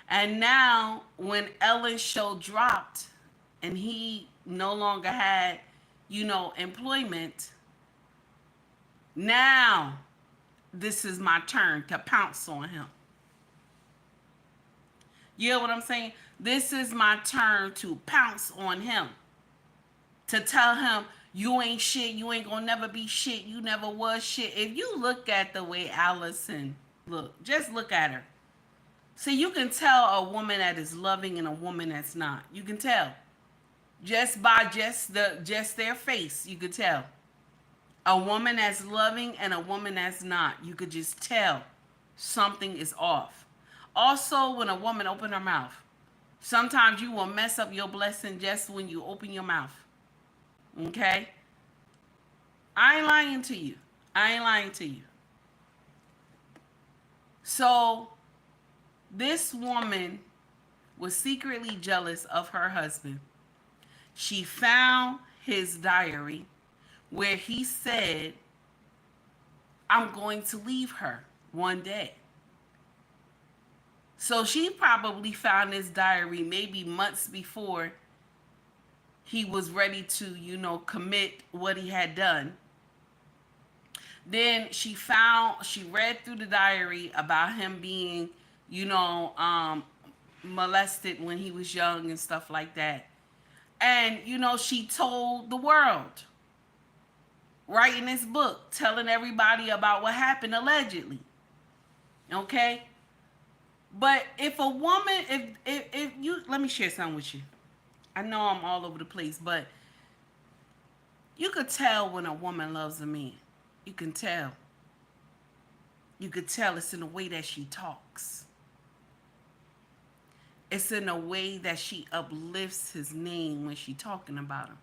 And now when Ellen's show dropped and he no longer had, you know, employment, now this is my turn to pounce on him. You know what I'm saying? This is my turn to pounce on him. To tell him, you ain't shit, you ain't gonna never be shit, you never was shit. If you look at the way Allison look, just look at her. See, you can tell a woman that is loving and a woman that's not. You can tell. Just by just their face, you could tell. A woman that's loving and a woman that's not. You could just tell something is off. Also, when a woman opens her mouth, sometimes you will mess up your blessing just when you open your mouth. Okay? I ain't lying to you. I ain't lying to you. So, this woman was secretly jealous of her husband. She found his diary where he said, I'm going to leave her one day. So she probably found his diary maybe months before he was ready to, you know, commit what he had done. Then she read through the diary about him being, you know, molested when he was young and stuff like that. And, you know, she told the world, writing this book, telling everybody about what happened allegedly. Okay? But if a woman, if you, let me share something with you. I know I'm all over the place, but you could tell when a woman loves a man. You can tell. You could tell it's in the way that she talks. It's in the way that she uplifts his name when she's talking about him.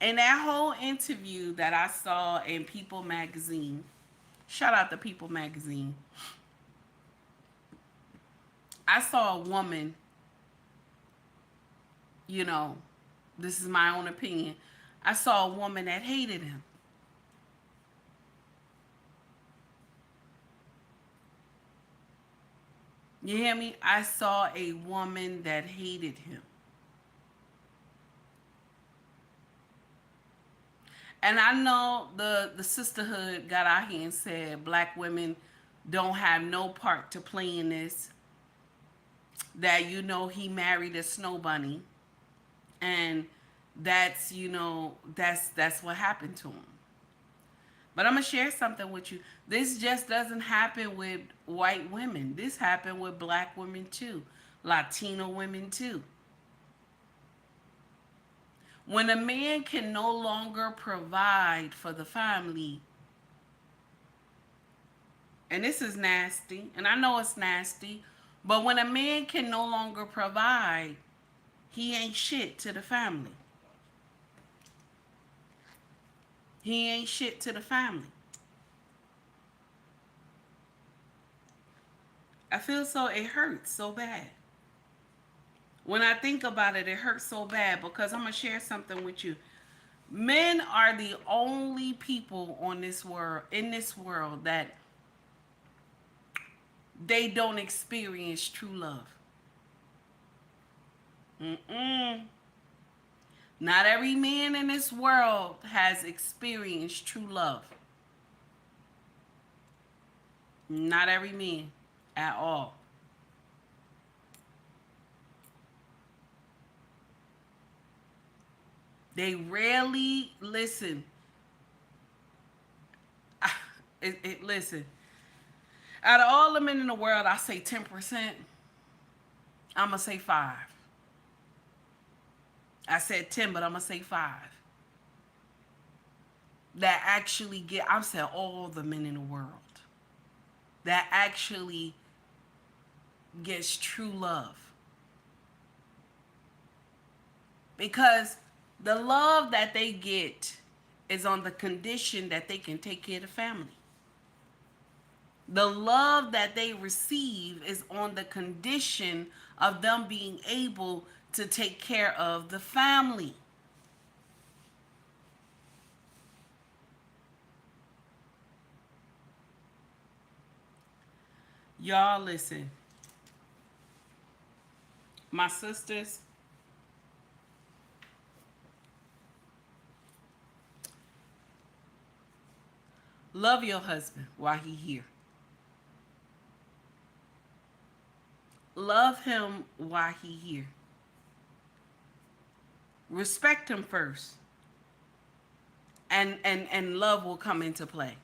In that whole interview that I saw in People magazine, shout out to People magazine, I saw a woman, you know, this is my own opinion. I saw a woman that hated him. You hear me? I saw a woman that hated him. And I know the sisterhood got out here and said black women don't have no part to play in this. That, you know, he married a snow bunny. And that's, you know, that's what happened to him. But I'm going to share something with you. This just doesn't happen with white women. This happened with black women too. Latino women too. When a man can no longer provide for the family, and this is nasty, and I know it's nasty, but when a man can no longer provide, he ain't shit to the family. He ain't shit to the family. I feel so, it hurts so bad. When I think about it, it hurts so bad because I'm going to share something with you. Men are the only people on this world, in this world, that they don't experience true love. Not every man in this world has experienced true love. Not every man at all. They rarely listen. Listen. Out of all the men in the world, I say 10%. I'm going to say 5. I said 10, but I'm going to say 5. That actually get, I'm saying all the men in the world, that actually gets true love. Because the love that they get is on the condition that they can take care of the family. The love that they receive is on the condition of them being able to take care of the family. Y'all listen. My sisters, love your husband while he's here. Love him while he's here. Respect him first. And love will come into play.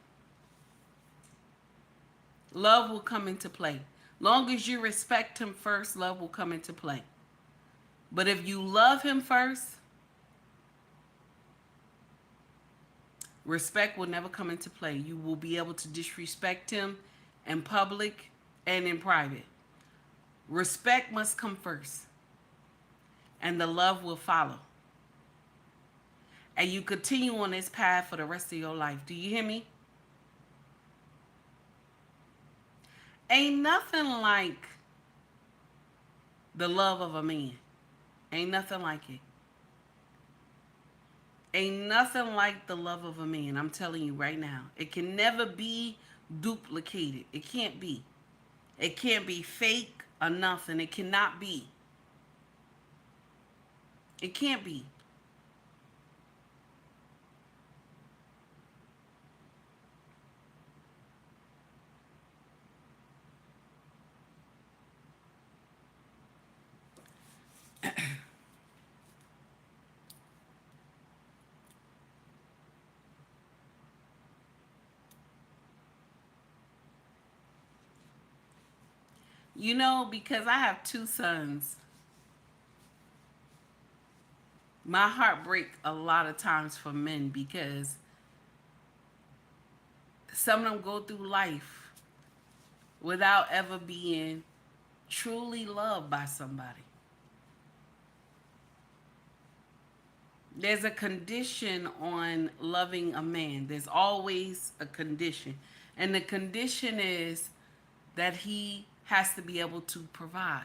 Love will come into play. Long as you respect him first, love will come into play. But if you love him first, respect will never come into play. You will be able to disrespect him in public and in private. Respect must come first, and the love will follow. And you continue on this path for the rest of your life. Do you hear me? Ain't nothing like the love of a man. Ain't nothing like it. Ain't nothing like the love of a man. I'm telling you right now. It can never be duplicated. It can't be. It can't be fake or nothing. It cannot be. It can't be. You know, because I have two sons, my heart breaks a lot of times for men because some of them go through life without ever being truly loved by somebody. There's a condition on loving a man. There's always a condition. And the condition is that he has to be able to provide.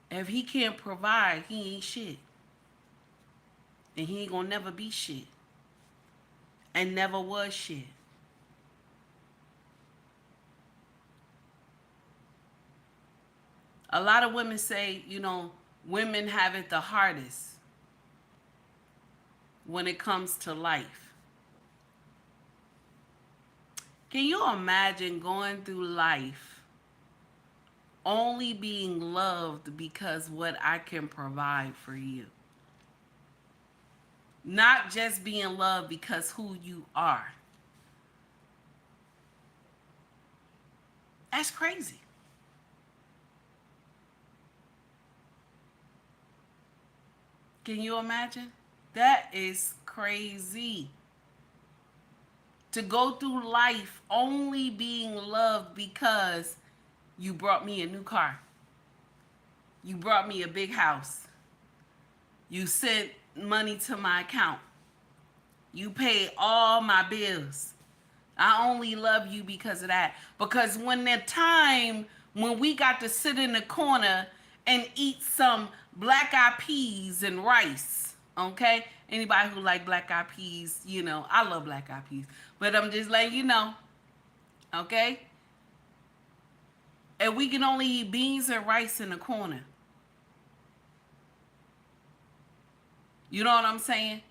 If he can't provide, he ain't shit. And he ain't gonna never be shit. And never was shit. A lot of women say, you know, women have it the hardest when it comes to life. Can you imagine going through life only being loved because what I can provide for you? Not just being loved because who you are. That's crazy. Can you imagine? That is crazy. To go through life only being loved because you brought me a new car. You brought me a big house. You sent money to my account. You paid all my bills. I only love you because of that. Because when we got to sit in the corner and eat some black eyed peas and rice, okay? Anybody who like black eyed peas, you know, I love black eyed peas. But I'm just letting you know, okay? And we can only eat beans and rice in the corner. You know what I'm saying?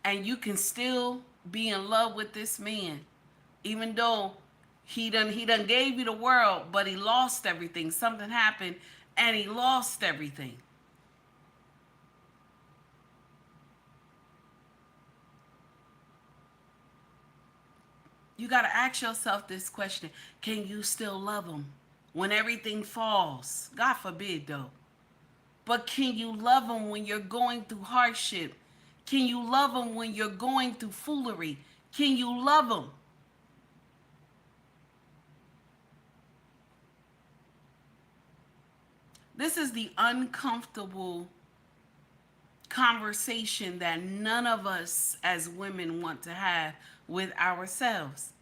And you can still be in love with this man, even though he done gave you the world, but he lost everything. Something happened and he lost everything. You got to ask yourself this question. Can you still love him when everything falls? God forbid, though. But can you love him when you're going through hardship? Can you love him when you're going through foolery? Can you love him? This is the uncomfortable conversation that none of us as women want to have with ourselves.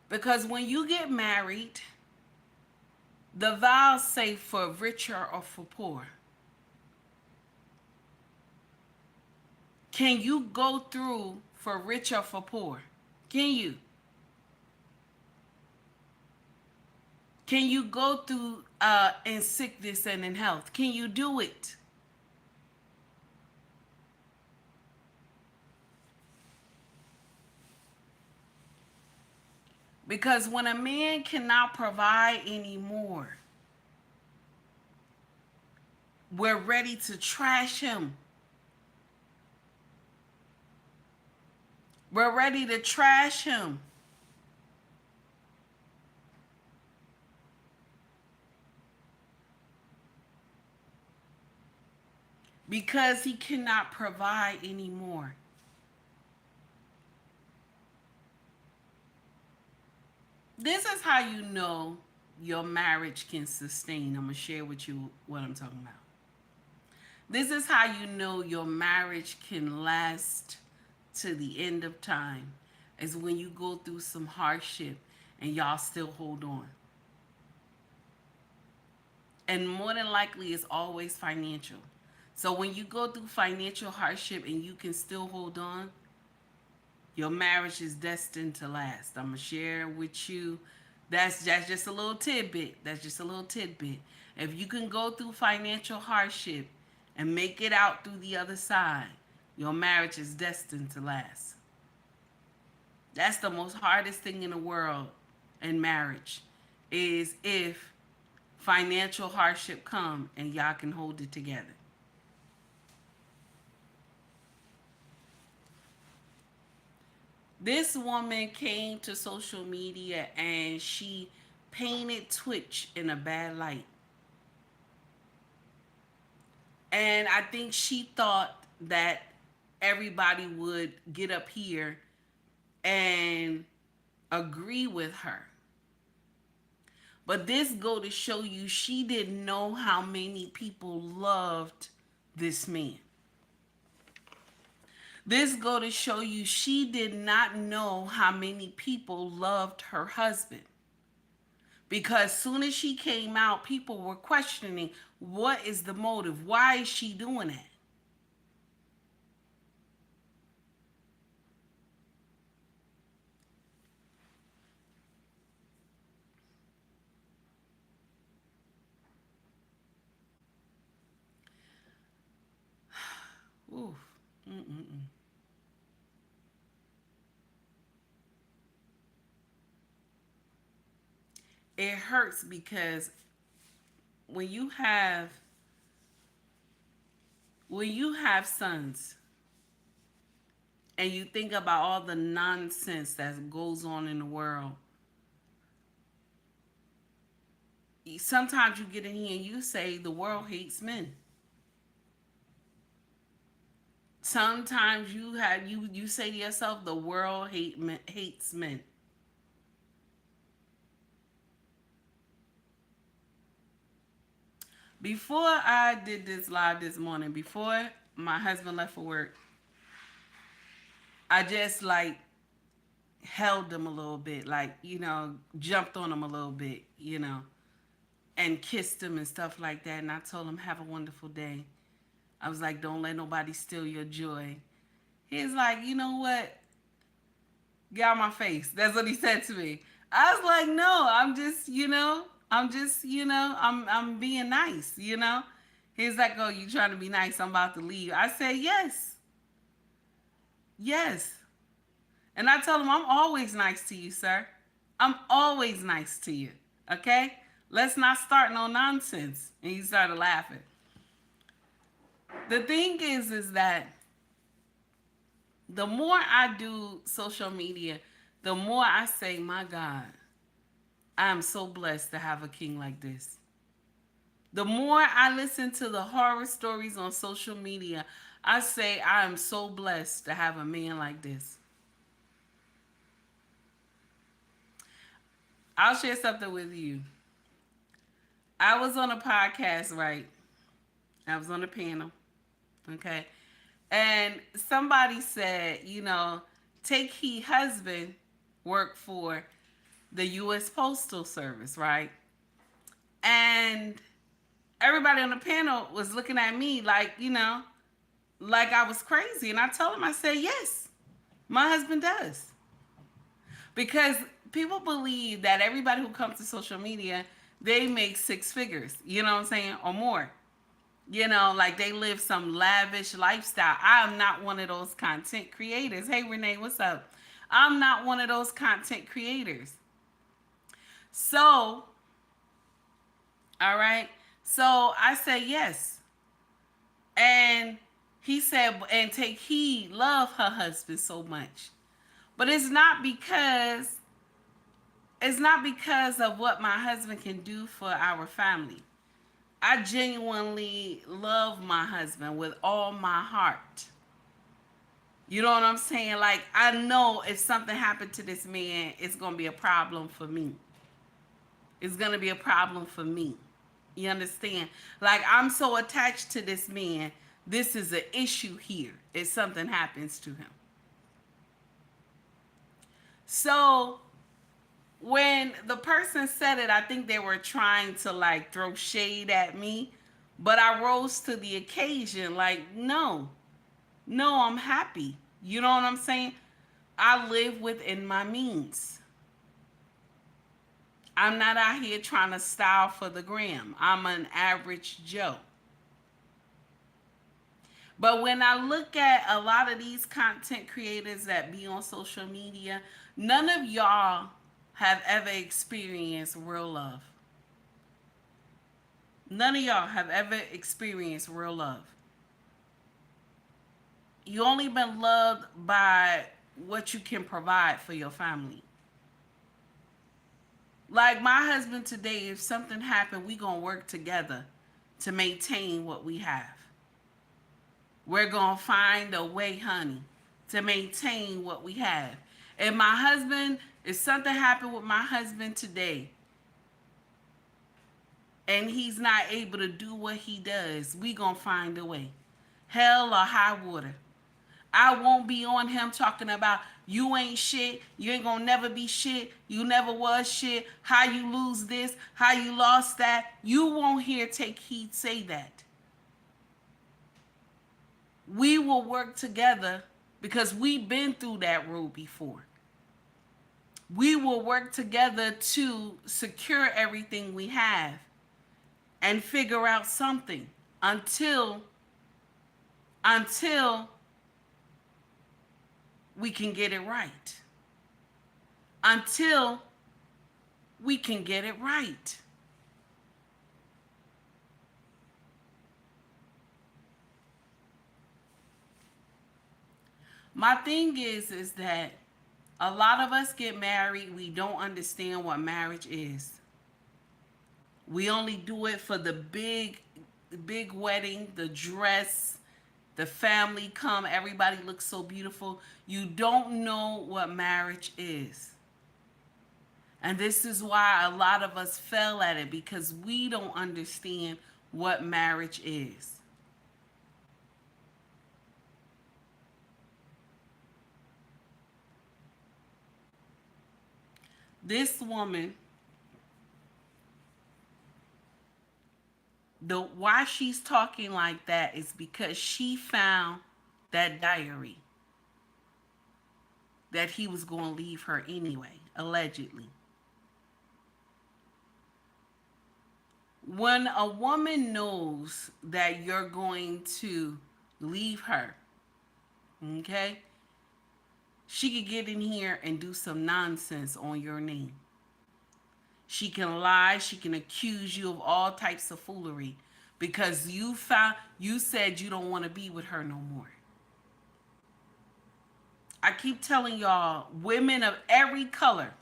Because when you get married, the vows say for richer or for poor. Can you go through for rich or for poor? Can you? Can you go through in sickness and in health? Can you do it? Because when a man cannot provide anymore, we're ready to trash him. We're ready to trash him. Because he cannot provide anymore. This is how you know your marriage can sustain. I'm going to share with you what I'm talking about. This is how you know your marriage can last to the end of time, is when you go through some hardship and y'all still hold on. And more than likely, it's always financial. So when you go through financial hardship and you can still hold on, Your marriage is destined to last. I'm going to share with you. That's just a little tidbit. That's just a little tidbit. If you can go through financial hardship and make it out through the other side, your marriage is destined to last. That's the most hardest thing in the world in marriage, is if financial hardship come and y'all can hold it together. This woman came to social media and she painted Twitch in a bad light. And I think she thought that everybody would get up here and agree with her. But this go to show you she didn't know how many people loved this man. This go to show you she did not know how many people loved her husband. Because soon as she came out, people were questioning, what is the motive? Why is she doing that? Oof. Mm-mm-mm. It hurts because when you have sons and you think about all the nonsense that goes on in the world, sometimes you get in here and you say the world hates men. Sometimes you say to yourself the world hates men. Before I did this live this morning, before my husband left for work, I just like held him a little bit, like, jumped on him a little bit, and kissed him and stuff like that. And I told him, have a wonderful day. I was like, don't let nobody steal your joy. He's like, you know what? Get out my face. That's what he said to me. I was like, no, I'm just, I'm being nice, He's like, oh, you trying to be nice? I'm about to leave. I said, yes. Yes. And I told him, I'm always nice to you, sir. I'm always nice to you. Okay? Let's not start no nonsense. And he started laughing. The thing is that the more I do social media, the more I say, my God, I am so blessed to have a king like this. The more I listen to the horror stories on social media, I say I am so blessed to have a man like this. I'll share something with you. I was on a podcast, right? I was on a panel, okay? And somebody said, Take Heed husband worked for the U.S. Postal Service, right? And everybody on the panel was looking at me like, like I was crazy. And I told him, I said, yes, my husband does. Because people believe that everybody who comes to social media, they make six figures, you know what I'm saying, or more. Like they live some lavish lifestyle. I'm not one of those content creators. Hey, Renee, what's up? I'm not one of those content creators. So, all right. So I said yes. And he said, and Take Heed love her husband so much. But it's not because of what my husband can do for our family. I genuinely love my husband with all my heart. You know what I'm saying? Like, I know if something happened to this man, it's going to be a problem for me. It's going to be a problem for me. You understand? Like, I'm so attached to this man. This is an issue here if something happens to him. So when the person said it, I think they were trying to like throw shade at me, but I rose to the occasion. Like, no, I'm happy. You know what I'm saying? I live within my means. I'm not out here trying to style for the gram. I'm an average Joe. But when I look at a lot of these content creators that be on social media, none of y'all have ever experienced real love. None of y'all have ever experienced real love. You only been loved by what you can provide for your family. Like my husband today, if something happened, we gonna work together to maintain what we have. We're gonna find a way, honey, to maintain what we have. And my husband, if something happened with my husband today, and he's not able to do what he does, we gonna find a way. Hell or high water. I won't be on him talking about you ain't shit, you ain't gonna never be shit, you never was shit, how you lose this, how you lost that. You won't hear Take Heed say that. We will work together because we've been through that road before. We will work together to secure everything we have and figure out something until we can get it right. Until we can get it right. My thing is that a lot of us get married, we don't understand what marriage is. We only do it for the big wedding, the dress, the family come, everybody looks so beautiful. You don't know what marriage is. And this is why a lot of us fell at it, because we don't understand what marriage is. This woman, why she's talking like that is because she found that diary that he was going to leave her anyway, allegedly. When a woman knows that you're going to leave her, okay, she could get in here and do some nonsense on your name. She can lie, she can accuse you of all types of foolery because you said you don't want to be with her no more. I keep telling y'all, women of every color,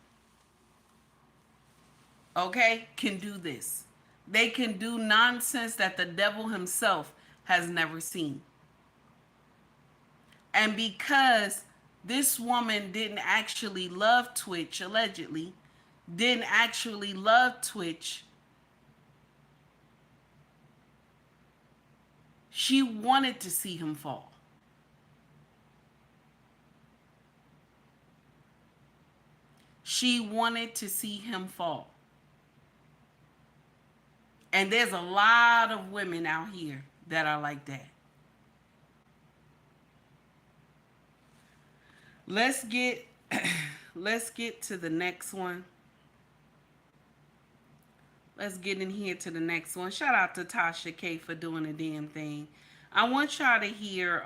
okay, can do this. They can do nonsense that the devil himself has never seen. And because this woman didn't actually love Twitch, allegedly, didn't actually love Twitch, she wanted to see him fall. She wanted to see him fall. And there's a lot of women out here that are like that. Let's get to the next one. Let's get in here to the next one. Shout out to Tasha K for doing the damn thing. I want y'all to hear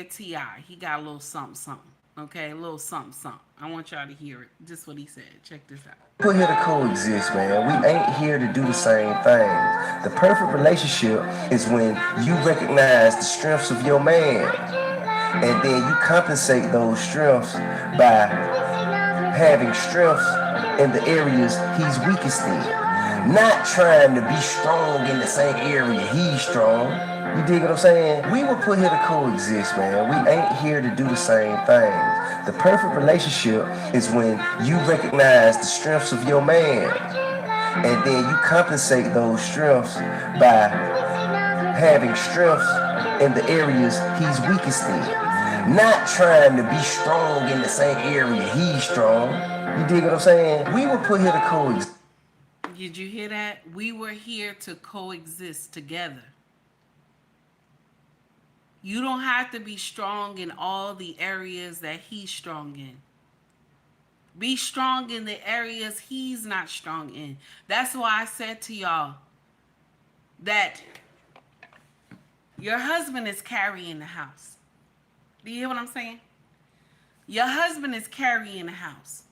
T.I. He got a little something. Okay, a little something. I want y'all to hear it. Just what he said. Check this out. We're here to coexist, man. We ain't here to do the same things. The perfect relationship is when you recognize the strengths of your man, and then you compensate those strengths by having strengths in the areas he's weakest in. Not trying to be strong in the same area he's strong. You dig what I'm saying? We were put here to coexist, man. We ain't here to do the same things. The perfect relationship is when you recognize the strengths of your man, and then you compensate those strengths by having strengths in the areas he's weakest in. Not trying to be strong in the same area he's strong. You dig what I'm saying? We were put here to coexist. Did you hear that? We were here to coexist together. You don't have to be strong in all the areas that he's strong in. Be strong in the areas he's not strong in. That's why I said to y'all that your husband is carrying the house. Do you hear what I'm saying? Your husband is carrying the house.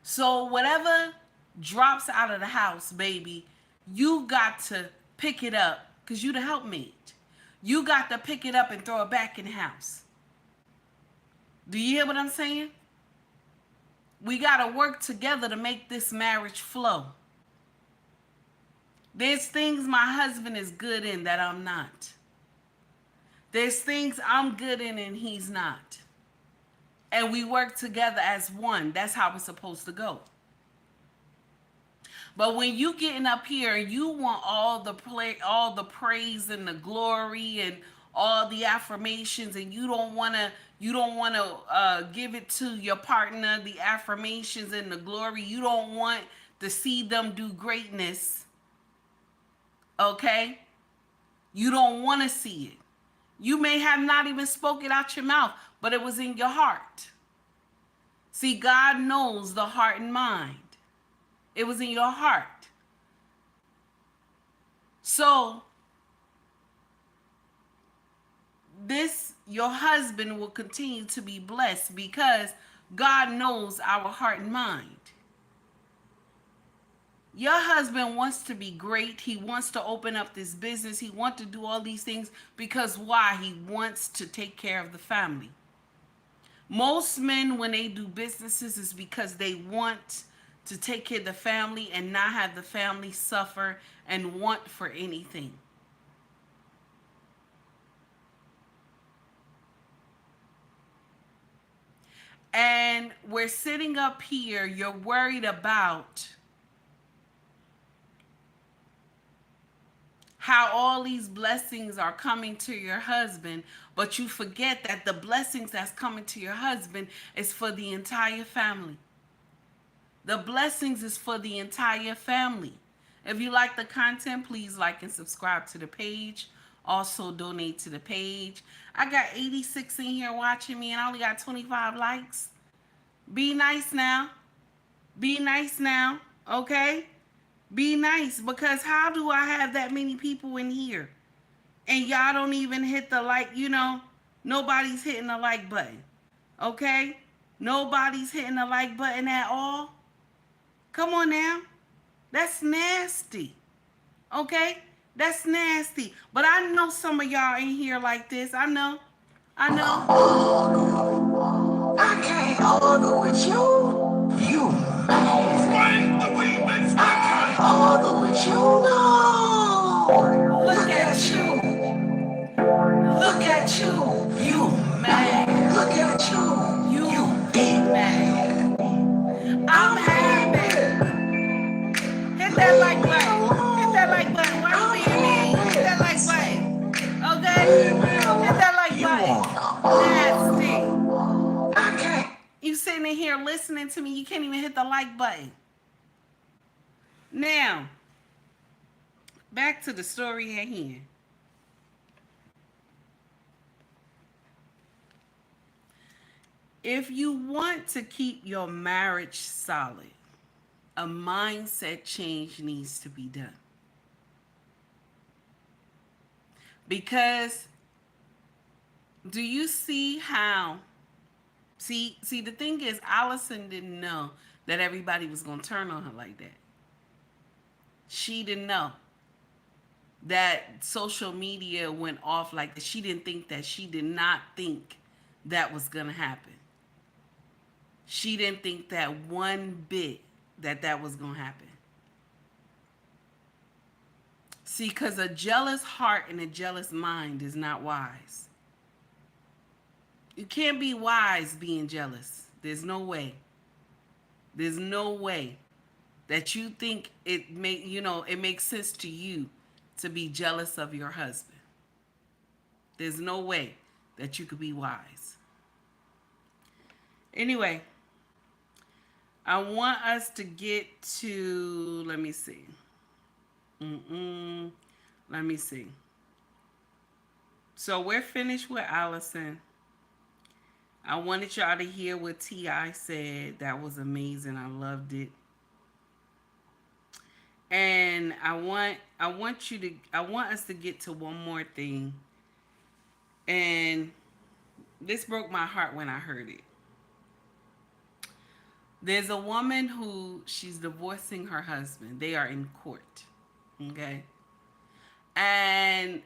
So whatever drops out of the house, baby, you got to pick it up because you the helpmate. You got to pick it up and throw it back in the house. Do you hear what I'm saying? We got to work together to make this marriage flow. There's things my husband is good in that I'm not. There's things I'm good in and he's not. And we work together as one. That's how it's supposed to go. But when you getting up here and you want all the praise and the glory and all the affirmations, and you don't want to give it to your partner, the affirmations and the glory. You don't want to see them do greatness. Okay? You don't want to see it. You may have not even spoke it out your mouth, but it was in your heart. See, God knows the heart and mind. It was in your heart. So, your husband will continue to be blessed because God knows our heart and mind. Your husband wants to be great. He wants to open up this business. He wants to do all these things because why? He wants to take care of the family. Most men, when they do businesses, is because they want to take care of the family and not have the family suffer and want for anything. And we're sitting up here, you're worried about how all these blessings are coming to your husband, but you forget that the blessings that's coming to your husband is for the entire family. The blessings is for the entire family. If you like the content, please like and subscribe to the page. Also donate to the page. I got 86 in here watching me and I only got 25 likes. Be nice now. Be nice now, okay? Be nice, because how do I have that many people in here and y'all don't even hit the like, nobody's hitting the like button, okay? Nobody's hitting the like button at all. Come on now. That's nasty, okay? That's nasty. But I know some of y'all in here like this. I know. I can't argue with you. You mad. I can't argue with you. No. Look at you. Look at you. You mad. Look at you. You big mad. I'm happy. Hit that like button. Hit that like button. Why you being mean? Hit that like button. Okay? Hit that like button. Nasty. You sitting in here listening to me, you can't even hit the like button. Now, back to the story at hand. If you want to keep your marriage solid, a mindset change needs to be done. Because do you see how... See, the thing is, Allison didn't know that everybody was going to turn on her like that. She didn't know that social media went off like that. She did not think that was going to happen. She didn't think that one bit that was going to happen. See, because a jealous heart and a jealous mind is not wise. You can't be wise being jealous. There's no way. There's no way that you think it makes sense to you to be jealous of your husband. There's no way that you could be wise. Anyway, I want us to get to, let me see. Let me see. So we're finished with Allison. I wanted y'all to hear what T.I. said. That was amazing. I loved it. And I want us to get to one more thing. And this broke my heart when I heard it. There's a woman who she's divorcing her husband. They are in court. Okay? And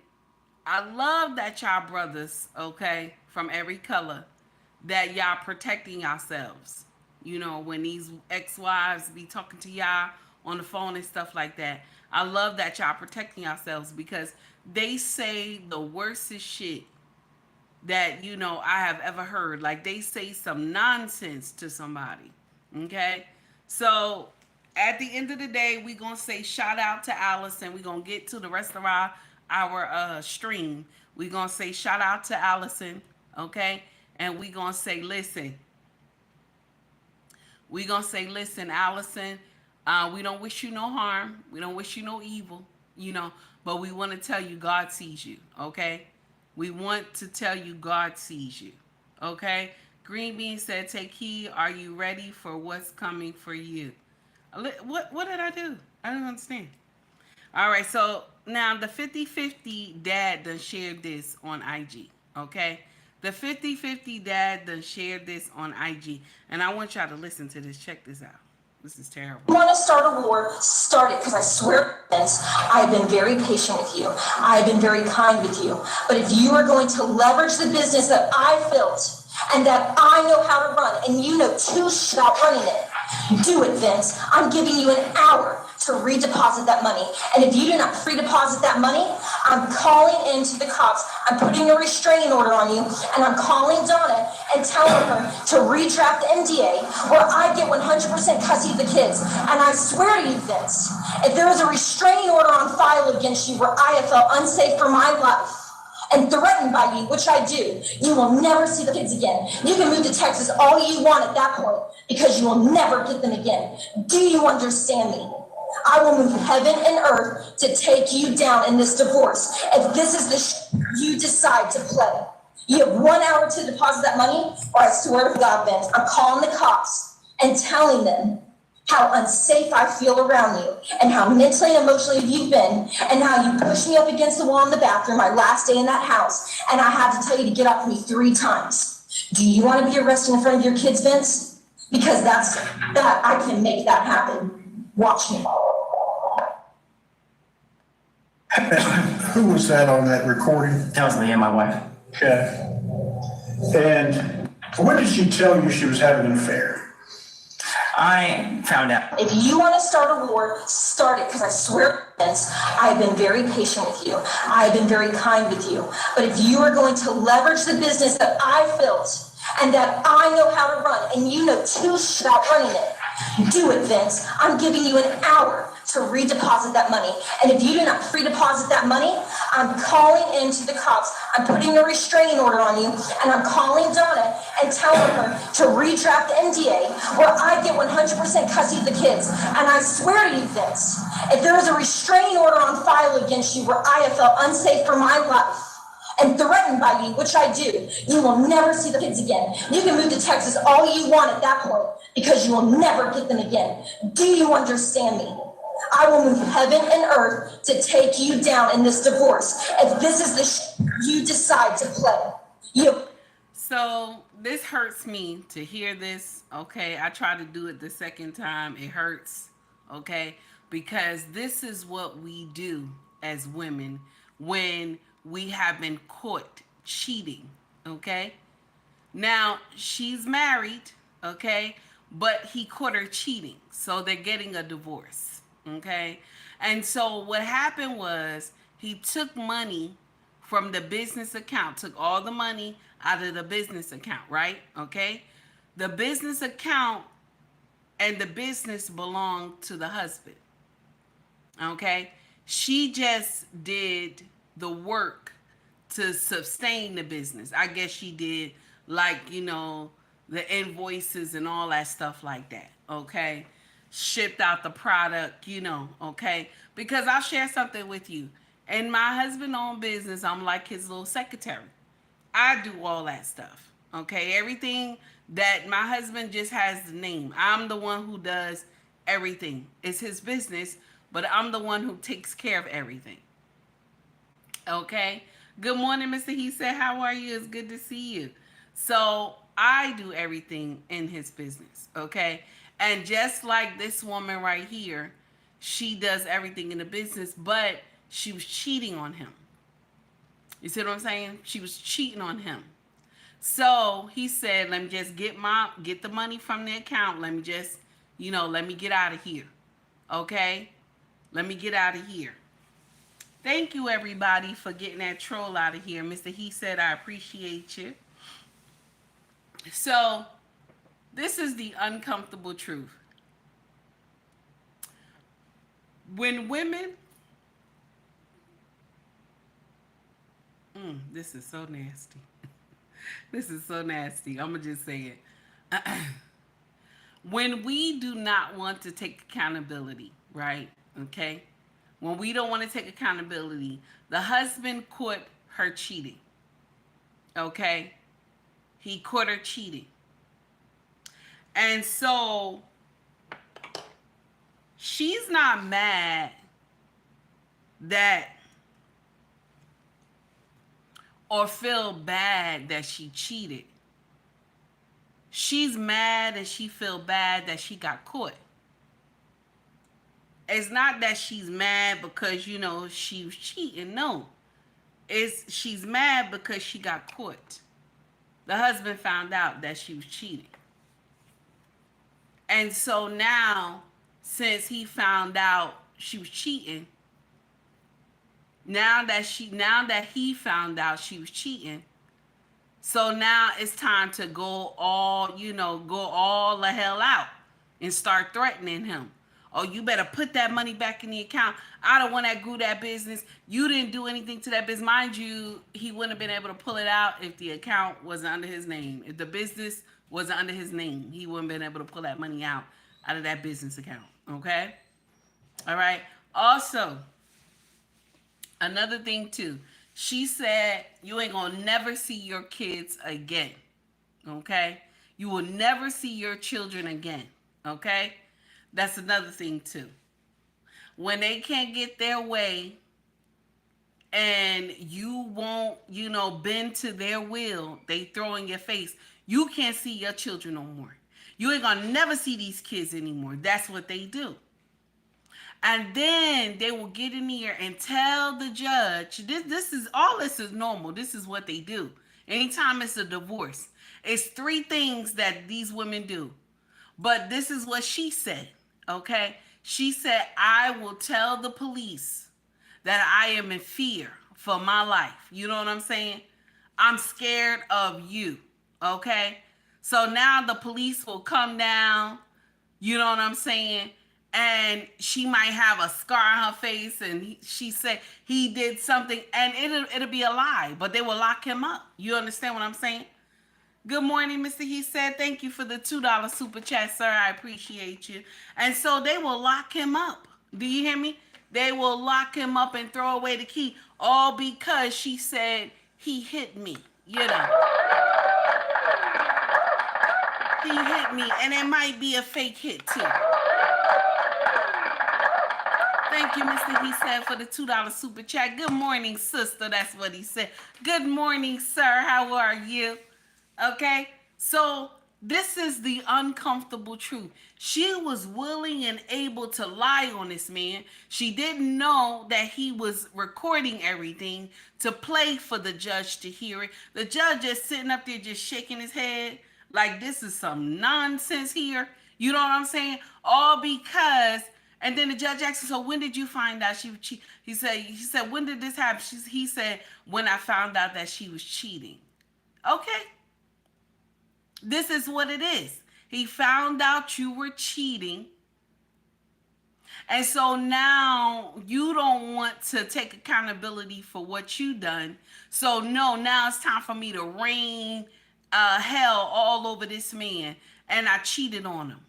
I love that y'all brothers, okay, from every color, that y'all protecting yourselves. You know, when these ex-wives be talking to y'all on the phone and stuff like that. I love that y'all protecting yourselves because they say the worstest shit that, you know, I have ever heard. Like, they say some nonsense to somebody. Okay? So, at the end of the day, we going to say shout out to Allison. we going to get to the rest of our stream. we going to say shout out to Allison. Okay? And we going to say, listen. we going to say, listen, Allison, we don't wish you no harm. We don't wish you no evil, you know, but we want to tell you God sees you, okay? We want to tell you God sees you, okay? Green Bean said, take heed. Are you ready for what's coming for you? What did I do? I don't understand. All right, so now the 50-50 dad done shared this on IG, okay? The 50-50 dad done shared this on IG, and I want y'all to listen to this. Check this out. This is terrible. You want to start a war, start it, because I swear, Vince, I've been very patient with you. I've been very kind with you. But if you are going to leverage the business that I built and that I know how to run, and you know too shit about running it, do it, Vince. I'm giving you an hour to redeposit that money. And if you do not free deposit that money, I'm calling into the cops. I'm putting a restraining order on you, and I'm calling Donna and telling her to redraft the NDA where I get 100% custody of the kids. And I swear to you, Vince, if there is a restraining order on file against you where I have felt unsafe for my life and threatened by you, which I do, you will never see the kids again. You can move to Texas all you want at that point because you will never get them again. Do you understand me? I will move heaven and earth to take you down in this divorce. If this is the you decide to play, you have 1 hour to deposit that money, or I swear to God, Vince, I'm calling the cops and telling them how unsafe I feel around you and how mentally and emotionally you've been and how you pushed me up against the wall in the bathroom my last day in that house, and I had to tell you to get off me 3 times. Do you want to be arrested in front of your kids, Vince? Because that I can make that happen. Watch me. Who was that on that recording? That was me and my wife. Okay. And when did she tell you she was having an affair? I found out. If you want to start a war, start it, because I swear, Vince, I've been very patient with you. I've been very kind with you. But if you are going to leverage the business that I built and that I know how to run, and you know too shit about running it, do it, Vince. I'm giving you an hour to redeposit that money. And if you do not free deposit that money, I'm calling into the cops. I'm putting a restraining order on you, and I'm calling Donna and telling her to redraft the NDA where I get 100% custody of the kids. And I swear to you, Vince, if there is a restraining order on file against you where I have felt unsafe for my life and threatened by you, which I do, you will never see the kids again. You can move to Texas all you want at that point because you will never get them again. Do you understand me? I will move heaven and earth to take you down in this divorce. If this is the you decide to play. So this hurts me to hear this, okay? I tried to do it the second time. It hurts, okay? Because this is what we do as women when we have been caught cheating, okay? Now, she's married, okay? But he caught her cheating. So they're getting a divorce, okay? And so what happened was he took money from the business account, took all the money out of the business account, right? Okay? The business account and the business belonged to the husband, okay? She just did the work to sustain the business. I guess she did, like, you know, the invoices and all that stuff like that, okay? Shipped out the product, you know, okay? Because I'll share something with you. In my husband-owned business, I'm like his little secretary. I do all that stuff. Okay, everything that my husband just has the name. I'm the one who does everything. It's his business, but I'm the one who takes care of everything. Okay. Good morning, Mr. He said, how are you? It's good to see you. So I do everything in his business. Okay. And just like this woman right here, she does everything in the business, but she was cheating on him. You see what I'm saying? She was cheating on him. So he said, let me just get the money from the account. Let me just, let me get out of here. Okay? Let me get out of here. Thank you, everybody, for getting that troll out of here. Mr. He said, I appreciate you. So this is the uncomfortable truth. When women, this is so nasty. This is so nasty. I'm going to just say it. When we do not want to take accountability, right? Okay? When we don't want to take accountability, the husband caught her cheating. Okay? He caught her cheating. And so she's not mad that or feel bad that she cheated. She's mad and she feel bad that she got caught. It's not that she's mad because, she was cheating. No. She's mad because she got caught. The husband found out that she was cheating. And so now, since he found out she was cheating, now that he found out she was cheating, so now it's time to go all the hell out and start threatening him. Oh, you better put that money back in the account. I the one that grew that business. You didn't do anything to that business. Mind you, he wouldn't have been able to pull it out if the account wasn't under his name. If the business wasn't under his name, he wouldn't have been able to pull that money out of that business account. Okay? All right? Also, another thing too. She said, you ain't gonna never see your kids again. Okay? You will never see your children again. Okay? That's another thing too. When they can't get their way and you won't, bend to their will, they throw in your face, you can't see your children no more. You ain't gonna never see these kids anymore. That's what they do. And then they will get in here and tell the judge, this is normal. This is what they do. Anytime it's a divorce, it's 3 things that these women do. But this is what she said, okay? She said, I will tell the police that I am in fear for my life. You know what I'm saying? I'm scared of you, okay? So now the police will come down, you know what I'm saying? And she might have a scar on her face, and she said he did something, and it'll be a lie, but they will lock him up. You understand what I'm saying? Good morning, Mr. He said, thank you for the $2 super chat, sir. I appreciate you. And so they will lock him up. Do you hear me? They will lock him up and throw away the key, all because she said he hit me, He hit me, and it might be a fake hit, too. Thank you, Mr. He said, for the $2 super chat. Good morning, sister. That's what he said. Good morning, sir. How are you? Okay? So this is the uncomfortable truth. She was willing and able to lie on this man. She didn't know that he was recording everything to play for the judge to hear it. The judge is sitting up there just shaking his head like this is some nonsense here. You know what I'm saying? All because... And then the judge asked him, so when did you find out she was cheating? He said, when did this happen? He said, when I found out that she was cheating. Okay. This is what it is. He found out you were cheating. And so now you don't want to take accountability for what you done. So no, now it's time for me to rain hell all over this man. And I cheated on him.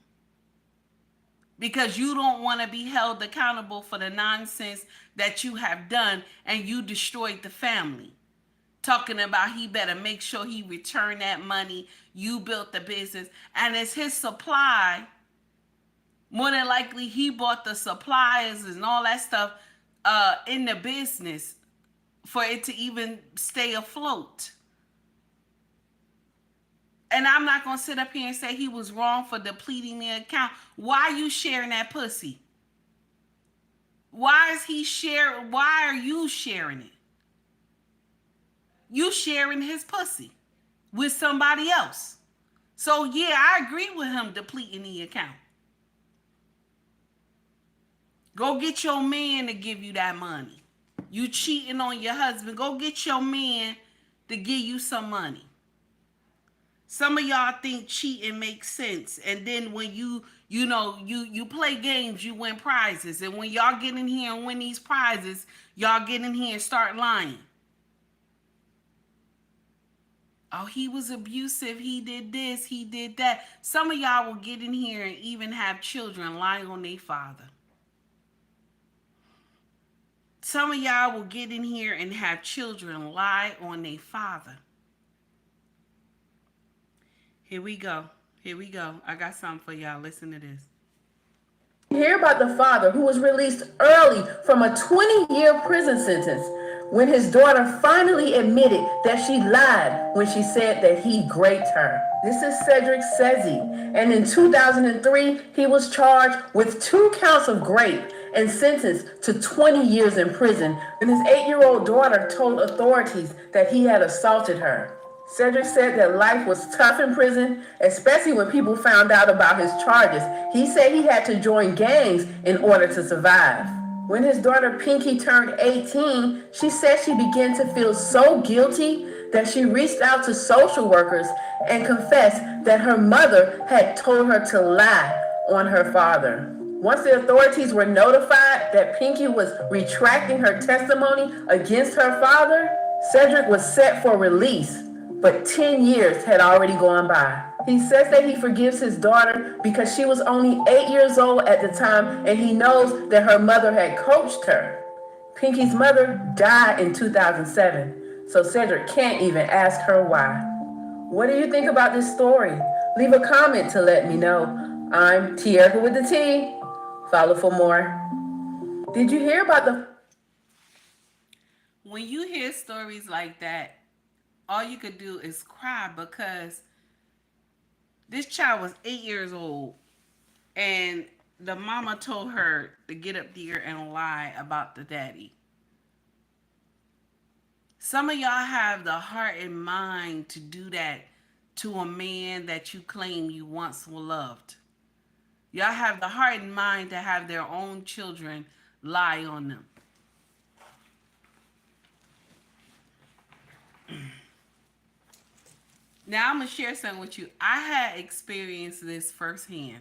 because you don't want to be held accountable for the nonsense that you have done, and you destroyed the family. Talking about he better make sure he return that money. You built the business, and it's his supply. More than likely, he bought the suppliers and all that stuff in the business for it to even stay afloat. And I'm not going to sit up here and say he was wrong for depleting the account. Why are you sharing that pussy? Why are you sharing it? You sharing his pussy with somebody else. So yeah, I agree with him depleting the account. Go get your man to give you that money. You cheating on your husband. Go get your man to give you some money. Some of y'all think cheating makes sense. And then when you play games, you win prizes. And when y'all get in here and win these prizes, y'all get in here and start lying. Oh, he was abusive. He did this. He did that. Some of y'all will get in here and even have children lie on their father. Some of y'all will get in here and have children lie on their father. Here we go. I got something for y'all. Listen to this. Hear about the father who was released early from a 20-year prison sentence when his daughter finally admitted that she lied when she said that he raped her. This is Cedric Sezzi, and in 2003, he was charged with 2 counts of rape and sentenced to 20 years in prison when his 8-year-old daughter told authorities that he had assaulted her. Cedric said that life was tough in prison, especially when people found out about his charges. He said he had to join gangs in order to survive. When his daughter Pinky turned 18, she said she began to feel so guilty that she reached out to social workers and confessed that her mother had told her to lie on her father. Once the authorities were notified that Pinky was retracting her testimony against her father, Cedric was set for release, but 10 years had already gone by. He says that he forgives his daughter because she was only 8 years old at the time, and he knows that her mother had coached her. Pinky's mother died in 2007, so Cedric can't even ask her why. What do you think about this story? Leave a comment to let me know. I'm Tierra with the T. Follow for more. Did you hear about the... When you hear stories like that, all you could do is cry, because this child was 8 years old and the mama told her to get up there and lie about the daddy. Some of y'all have the heart and mind to do that to a man that you claim you once loved. Y'all have the heart and mind to have their own children lie on them. Now I'm going to share something with you. I had experienced this firsthand.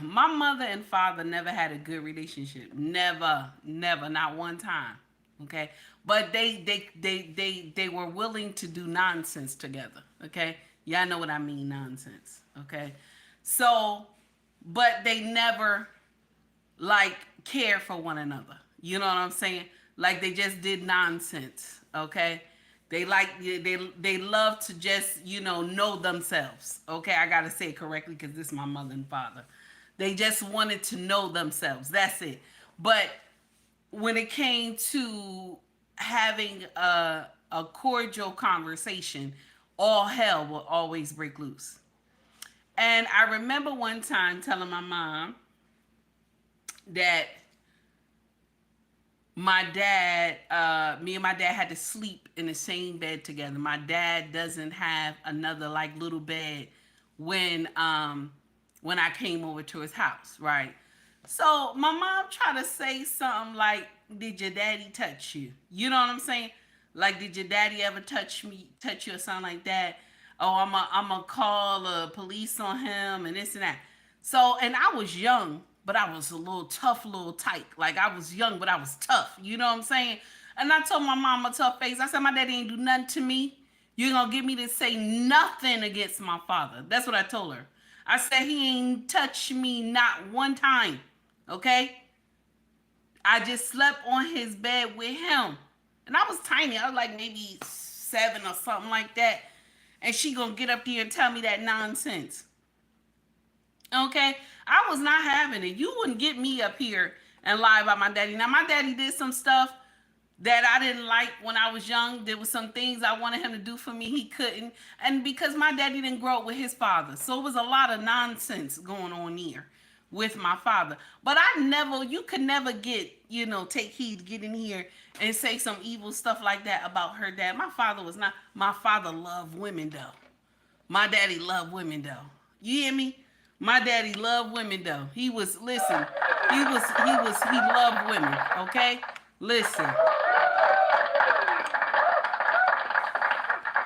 My mother and father never had a good relationship. Never, not one time. Okay? But they were willing to do nonsense together. Okay? Y'all know what I mean, nonsense. Okay? So, but they never cared for one another. You know what I'm saying? Like they just did nonsense, okay? They love to just, know themselves. Okay, I gotta say it correctly because this is my mother and father. They just wanted to know themselves. That's it. But when it came to having a cordial conversation, all hell will always break loose. And I remember one time telling my mom that my dad, me and my dad had to sleep in the same bed together. My dad doesn't have another little bed when I came over to his house, right? So my mom tried to say something like, "Did your daddy touch you?" You know what I'm saying? Like, did your daddy ever touch you or something like that? Oh, I'm gonna call the police on him and this and that. So, and I was young, but I was a little tough, a little tight. Like, I was young, but I was tough. You know what I'm saying? And I told my mom a tough face. I said, my daddy ain't do nothing to me. You ain't gonna get me to say nothing against my father. That's what I told her. I said he ain't touched me not one time. Okay? I just slept on his bed with him. And I was tiny. I was like maybe 7 or something like that. And she gonna get up there and tell me that nonsense. Okay? I was not having it. You wouldn't get me up here and lie about my daddy. Now, my daddy did some stuff that I didn't like when I was young. There was some things I wanted him to do for me. He couldn't. And because my daddy didn't grow up with his father. So it was a lot of nonsense going on here with my father. But you could never get, take heed, get in here and say some evil stuff like that about her dad. My father loved women though. My daddy loved women though. You hear me? My daddy loved women though. He loved women, okay? Listen.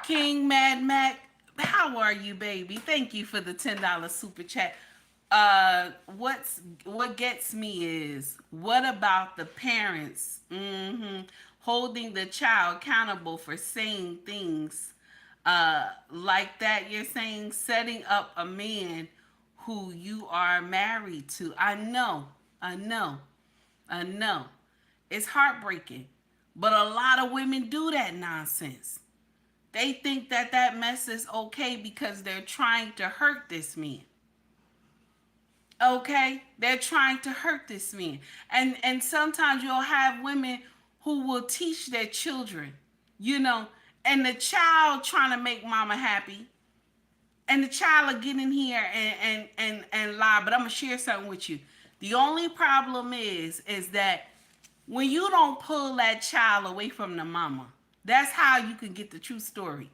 King Mad Mac, how are you, baby? Thank you for the $10 super chat. What gets me is, what about the parents holding the child accountable for saying things like that? You're saying setting up a man who you are married to. I know. It's heartbreaking, but a lot of women do that nonsense. They think that mess is okay because they're trying to hurt this man. Okay? They're trying to hurt this man. And sometimes you'll have women who will teach their children, and the child trying to make mama happy. And the child will get in here and lie. But I'm going to share something with you. The only problem is that when you don't pull that child away from the mama, that's how you can get the true story.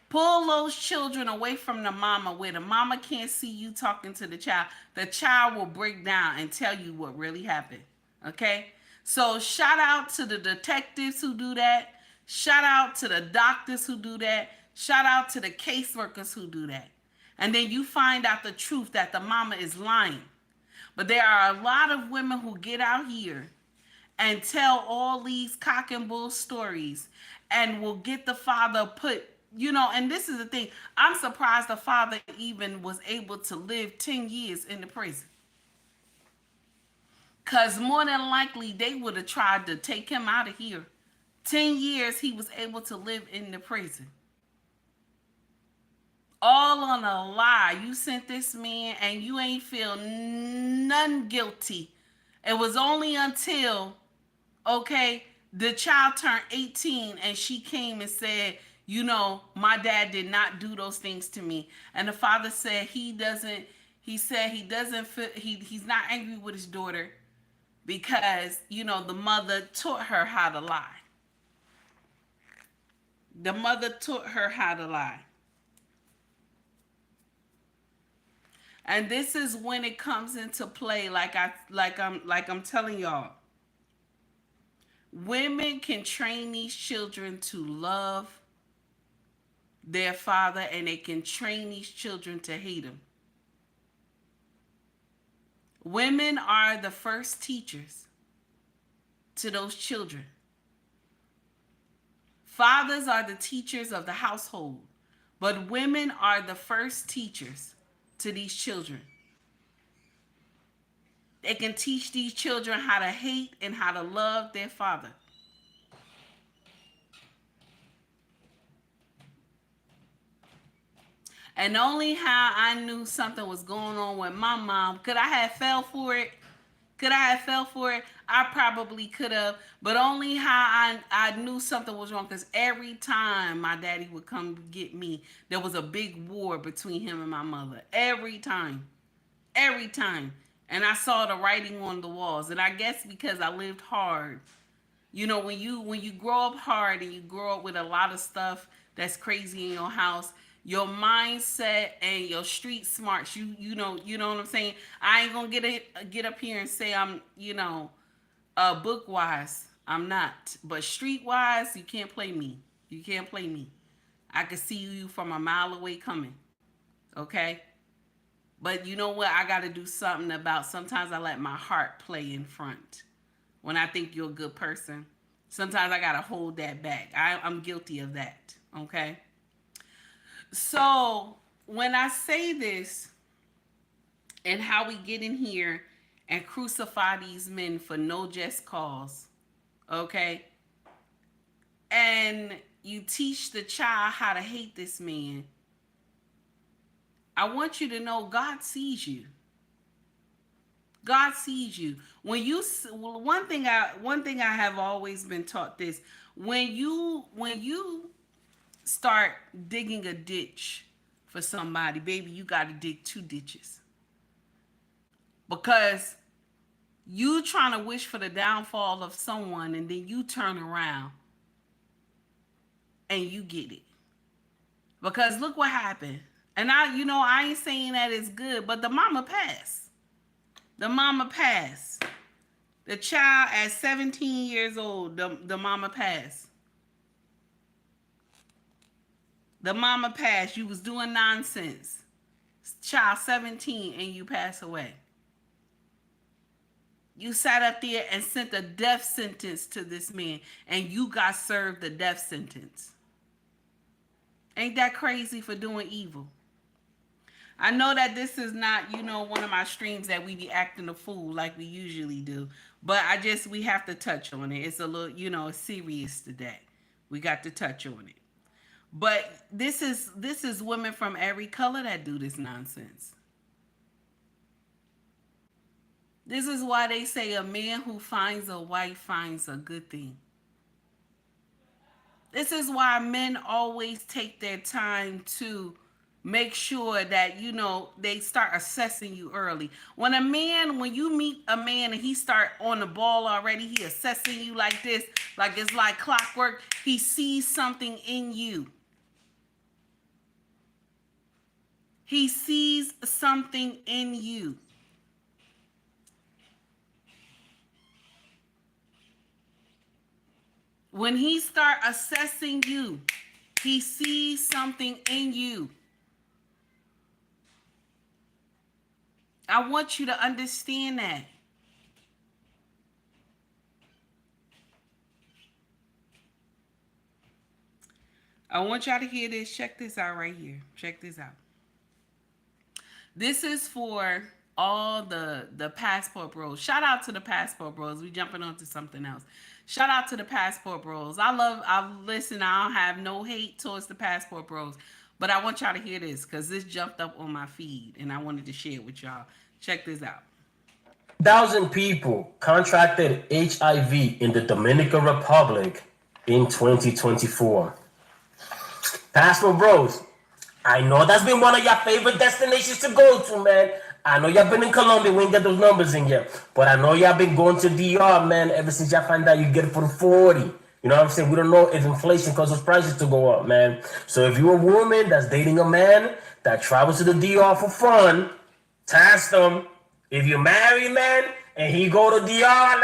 Pull those children away from the mama where the mama can't see you talking to the child. The child will break down and tell you what really happened. Okay? So shout out to the detectives who do that. Shout out to the doctors who do that. Shout out to the caseworkers who do that. And then you find out the truth that the mama is lying. But there are a lot of women who get out here and tell all these cock and bull stories and will get the father put, and this is the thing. I'm surprised the father even was able to live 10 years in the prison. Because more than likely, they would have tried to take him out of here. 10 years he was able to live in the prison. All on a lie. You sent this man and you ain't feel none guilty. It was only until, the child turned 18 and she came and said, my dad did not do those things to me. And the father said he's not angry with his daughter because, the mother taught her how to lie. The mother taught her how to lie. And this is when it comes into play, like I'm telling y'all. Women can train these children to love their father, and they can train these children to hate him. Women are the first teachers to those children. Fathers are the teachers of the household, but women are the first teachers to these children. They can teach these children how to hate and how to love their father. And only how I knew something was going on with my mom. Could I have fell for it? I probably could have. But only how I knew something was wrong. Because every time my daddy would come get me, there was a big war between him and my mother. Every time. And I saw the writing on the walls. And I guess because I lived hard. When you grow up hard and you grow up with a lot of stuff that's crazy in your house, your mindset and your street smarts, you know what I'm saying? I ain't gonna get up here and say I'm, book wise. I'm not. But street wise, you can't play me. I can see you from a mile away coming. Okay? But you know what? I got to do something about, sometimes I let my heart play in front. When I think you're a good person, sometimes I got to hold that back. I'm guilty of that. Okay? So when I say this and how we get in here and crucify these men for no just cause, okay? And you teach the child how to hate this man. I want you to know God sees you. God sees you. When you, one thing I have always been taught this, when you start digging a ditch for somebody, baby, you got to dig 2 ditches. Because you trying to wish for the downfall of someone, and then you turn around and you get it. Because look what happened. And I ain't saying that it's good, but the mama passed. The mama passed. The child at 17 years old, the mama passed. The mama passed. You was doing nonsense. Child 17 and you pass away. You sat up there and sent a death sentence to this man, and you got served the death sentence. Ain't that crazy for doing evil? I know that this is not, one of my streams that we be acting a fool like we usually do, but we have to touch on it. It's a little, serious today. We got to touch on it. But this is women from every color that do this nonsense. This is why they say a man who finds a wife finds a good thing. This is why men always take their time to make sure that, they start assessing you early. When you meet a man and he start on the ball already, he assessing you like this, like it's like clockwork, he sees something in you. He sees something in you. When he start assessing you, he sees something in you. I want you to understand that. I want y'all to hear this. Check this out right here. Check this out. This is for all the passport bros. Shout out to the passport bros. We jumping on to something else. Shout out to the passport bros. I don't have no hate towards the passport bros, but I want y'all to hear this because this jumped up on my feed and I wanted to share it with y'all. Check this out. 1,000 people contracted HIV in the Dominican Republic in 2024. Passport bros, I know that's been one of your favorite destinations to go to, man. I know y'all been in Colombia, we ain't get those numbers in yet. But I know y'all been going to DR, man, ever since y'all find out you get it for the 40. You know what I'm saying? We don't know if inflation causes prices to go up, man. So if you're a woman that's dating a man that travels to the DR for fun, task them. If you're married, man, and he go to DR,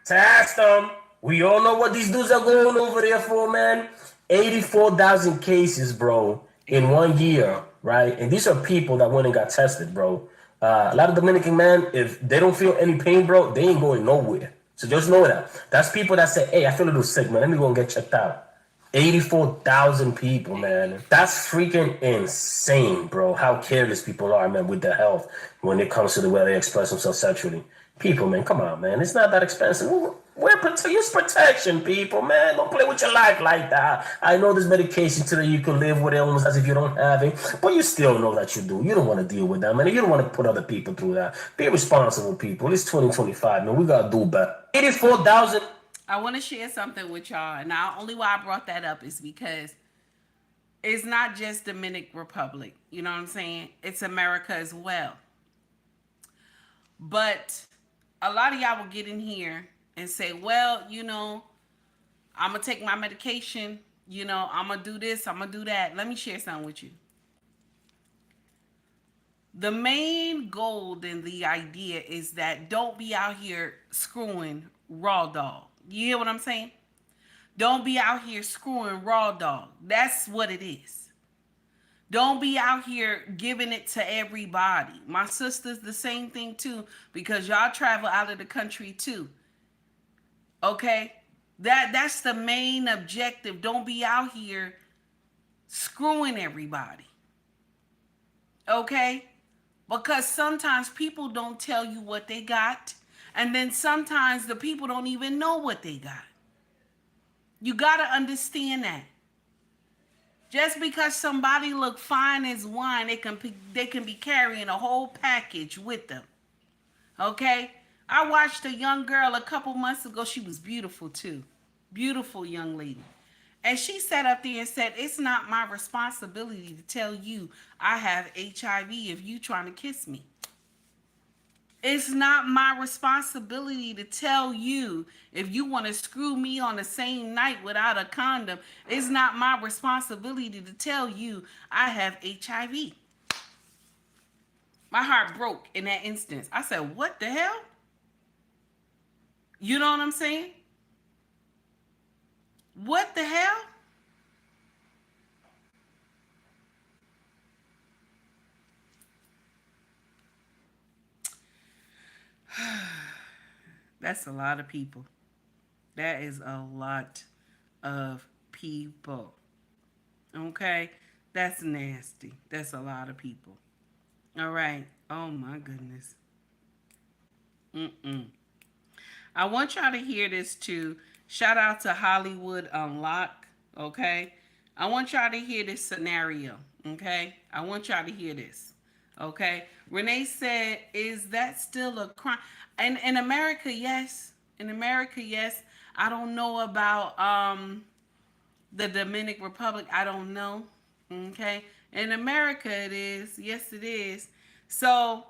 task them. We all know what these dudes are going over there for, man. 84,000 cases, bro, in 1 year, right? And these are people that went and got tested, bro. A lot of Dominican men, if they don't feel any pain, bro, they ain't going nowhere. So just know that. That's people that say, hey, I feel a little sick, man. Let me go and get checked out. 84,000 people, man. That's freaking insane, bro. How careless people are, man, with their health when it comes to the way they express themselves sexually. People, man, come on, man. It's not that expensive. Use protection, people, man. Don't play with your life like that. I know there's medication today you can live with it almost as if you don't have it, but you still know that you do. You don't want to deal with that, man. You don't want to put other people through that. Be responsible, people. It's 2025, man. We got to do better. 84,000. I want to share something with y'all. And the only why I brought that up is because it's not just Dominican Republic. You know what I'm saying? It's America as well. But a lot of y'all will get in here and say, well, I'm going to take my medication. I'm going to do this. I'm going to do that. Let me share something with you. The main goal and the idea is that don't be out here screwing raw dog. You hear what I'm saying? Don't be out here screwing raw dog. That's what it is. Don't be out here giving it to everybody. My sister's the same thing too, because y'all travel out of the country too. Okay? That's the main objective. Don't be out here screwing everybody. Okay? Because sometimes people don't tell you what they got. And then sometimes the people don't even know what they got. You got to understand that. Just because somebody look fine as wine, they can be carrying a whole package with them. Okay? I watched a young girl a couple months ago. She was beautiful too. Beautiful young lady. And she sat up there and said, it's not my responsibility to tell you I have HIV if you trying to kiss me. It's not my responsibility to tell you if you want to screw me on the same night without a condom. It's not my responsibility to tell you I have HIV. My heart broke in that instance. I said, what the hell? You know what I'm saying? What the hell? That's a lot of people. That is a lot of people. Okay? That's nasty. That's a lot of people. All right. Oh my goodness. I want y'all to hear this too. Shout out to Hollywood Unlock. Okay? I want y'all to hear this scenario. Okay? I want y'all to hear this. Okay? Renee said, is that still a crime? And in America, yes. In America, yes. I don't know about the Dominican Republic. I don't know. Okay? In America, it is. Yes, it is. So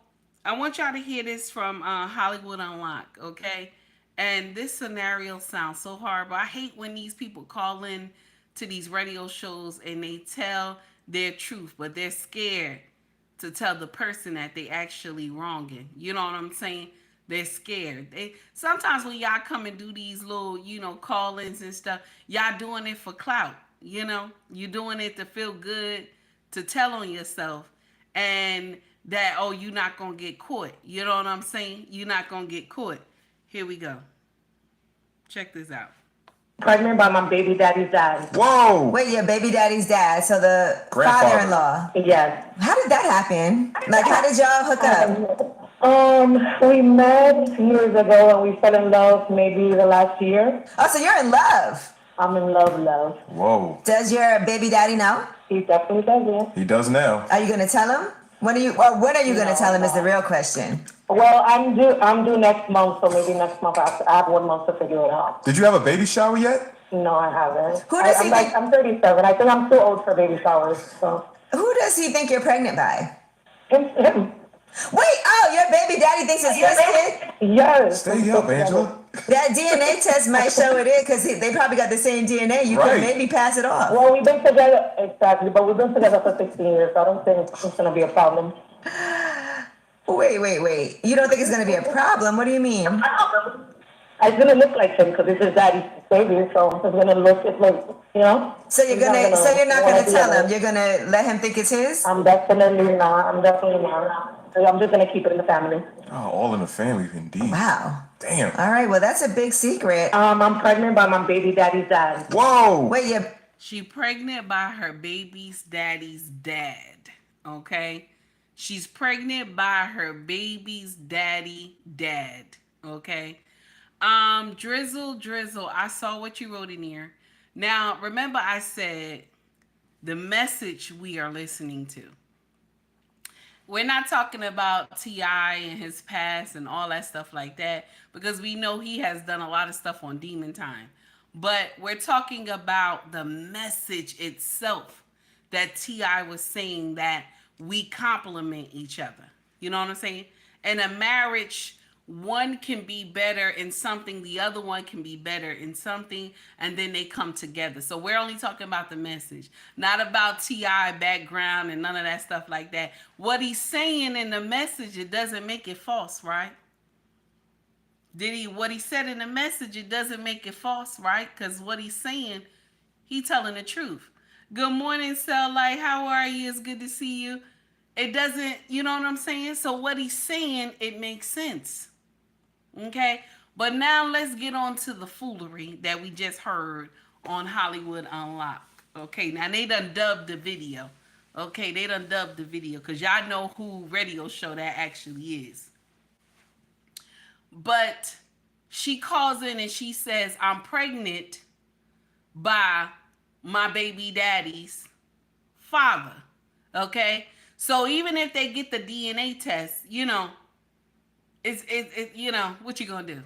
I want y'all to hear this from Hollywood Unlock. Okay? And this scenario sounds so horrible. I hate when these people call in to these radio shows and they tell their truth, but they're scared to tell the person that they actually wronging. You know what I'm saying? They're scared. They sometimes when y'all come and do these little, call-ins and stuff, y'all doing it for clout. You're doing it to feel good, to tell on yourself, and that, oh, you're not gonna get caught. You know what I'm saying? You're not gonna get caught. Here we go. Check this out. Pregnant by my baby daddy's dad. Whoa! Wait, your baby daddy's dad, so the Grandfather. father-in-law. Yes. How did that happen? Like, how did y'all hook up? We met years ago and we fell in love maybe the last year. Oh, so you're in love. I'm in love. Whoa. Does your baby daddy know? He definitely does, yeah. He does now. Are you gonna tell him? When are you gonna tell him is the real question. Well, I'm due next month, so maybe next month I have 1 month to figure it out. Did you have a baby shower yet? No, I haven't. Who does he think? I'm 37. I think I'm too old for baby showers. So. Who does he think you're pregnant by? Him. Wait, your baby daddy thinks it's his kid? Yes. Stay up, Angela. That DNA test might show it is because they probably got the same DNA. You Right. could maybe pass it off. Well, we've been together, exactly, but we've been together for 16 years, so I don't think it's going to be a problem. Wait. You don't think it's going to be a problem? What do you mean? It's going to look like him because it's his daddy's baby, so it's going to look, it's like, So you're not gonna tell him. You're gonna let him think it's his. I'm definitely not. I'm just going to keep it in the family. Oh, all in the family, indeed. Wow. Damn. All right. Well, that's a big secret. I'm pregnant by my baby daddy's dad. Whoa. Wait, She pregnant by her baby's daddy's dad. Okay? She's pregnant by her baby's dad. Okay? Drizzle, I saw what you wrote in here. Now, remember I said the message we are listening to. We're not talking about T.I. and his past and all that stuff like that, because we know he has done a lot of stuff on Demon Time. But we're talking about the message itself that T.I. was saying, that we complement each other. You know what I'm saying? In a marriage, one can be better in something, the other one can be better in something, and then they come together. So we're only talking about the message, not about T.I. background and none of that stuff like that. What he's saying in the message, it doesn't make it false, right? What he said in the message, it doesn't make it false, right? Because what he's saying, he telling the truth. Good morning, Cell Light. How are you? It's good to see you. It doesn't, you know what I'm saying? So what he's saying, it makes sense. Okay? But now let's get on to the foolery that we just heard on Hollywood Unlocked. Okay, now they done dubbed the video. Okay, they done dubbed the video because y'all know who radio show that actually is. But she calls in and she says, I'm pregnant by my baby daddy's father. Okay? So even if they get the DNA test, you know, it's you know, what you gonna do?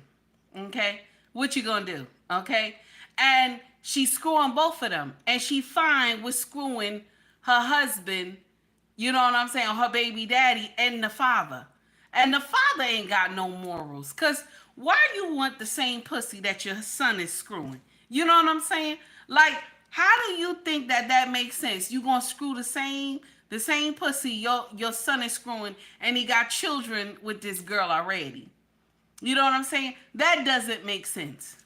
Okay? What you gonna do? Okay? And she's screwing both of them. And she fine with screwing her husband, you know what I'm saying, her baby daddy and the father. And the father ain't got no morals. Cause why you want the same pussy that your son is screwing? You know what I'm saying? Like, how do you think that that makes sense? You gonna screw the same pussy your son is screwing, and he got children with this girl already. You know what I'm saying? That doesn't make sense.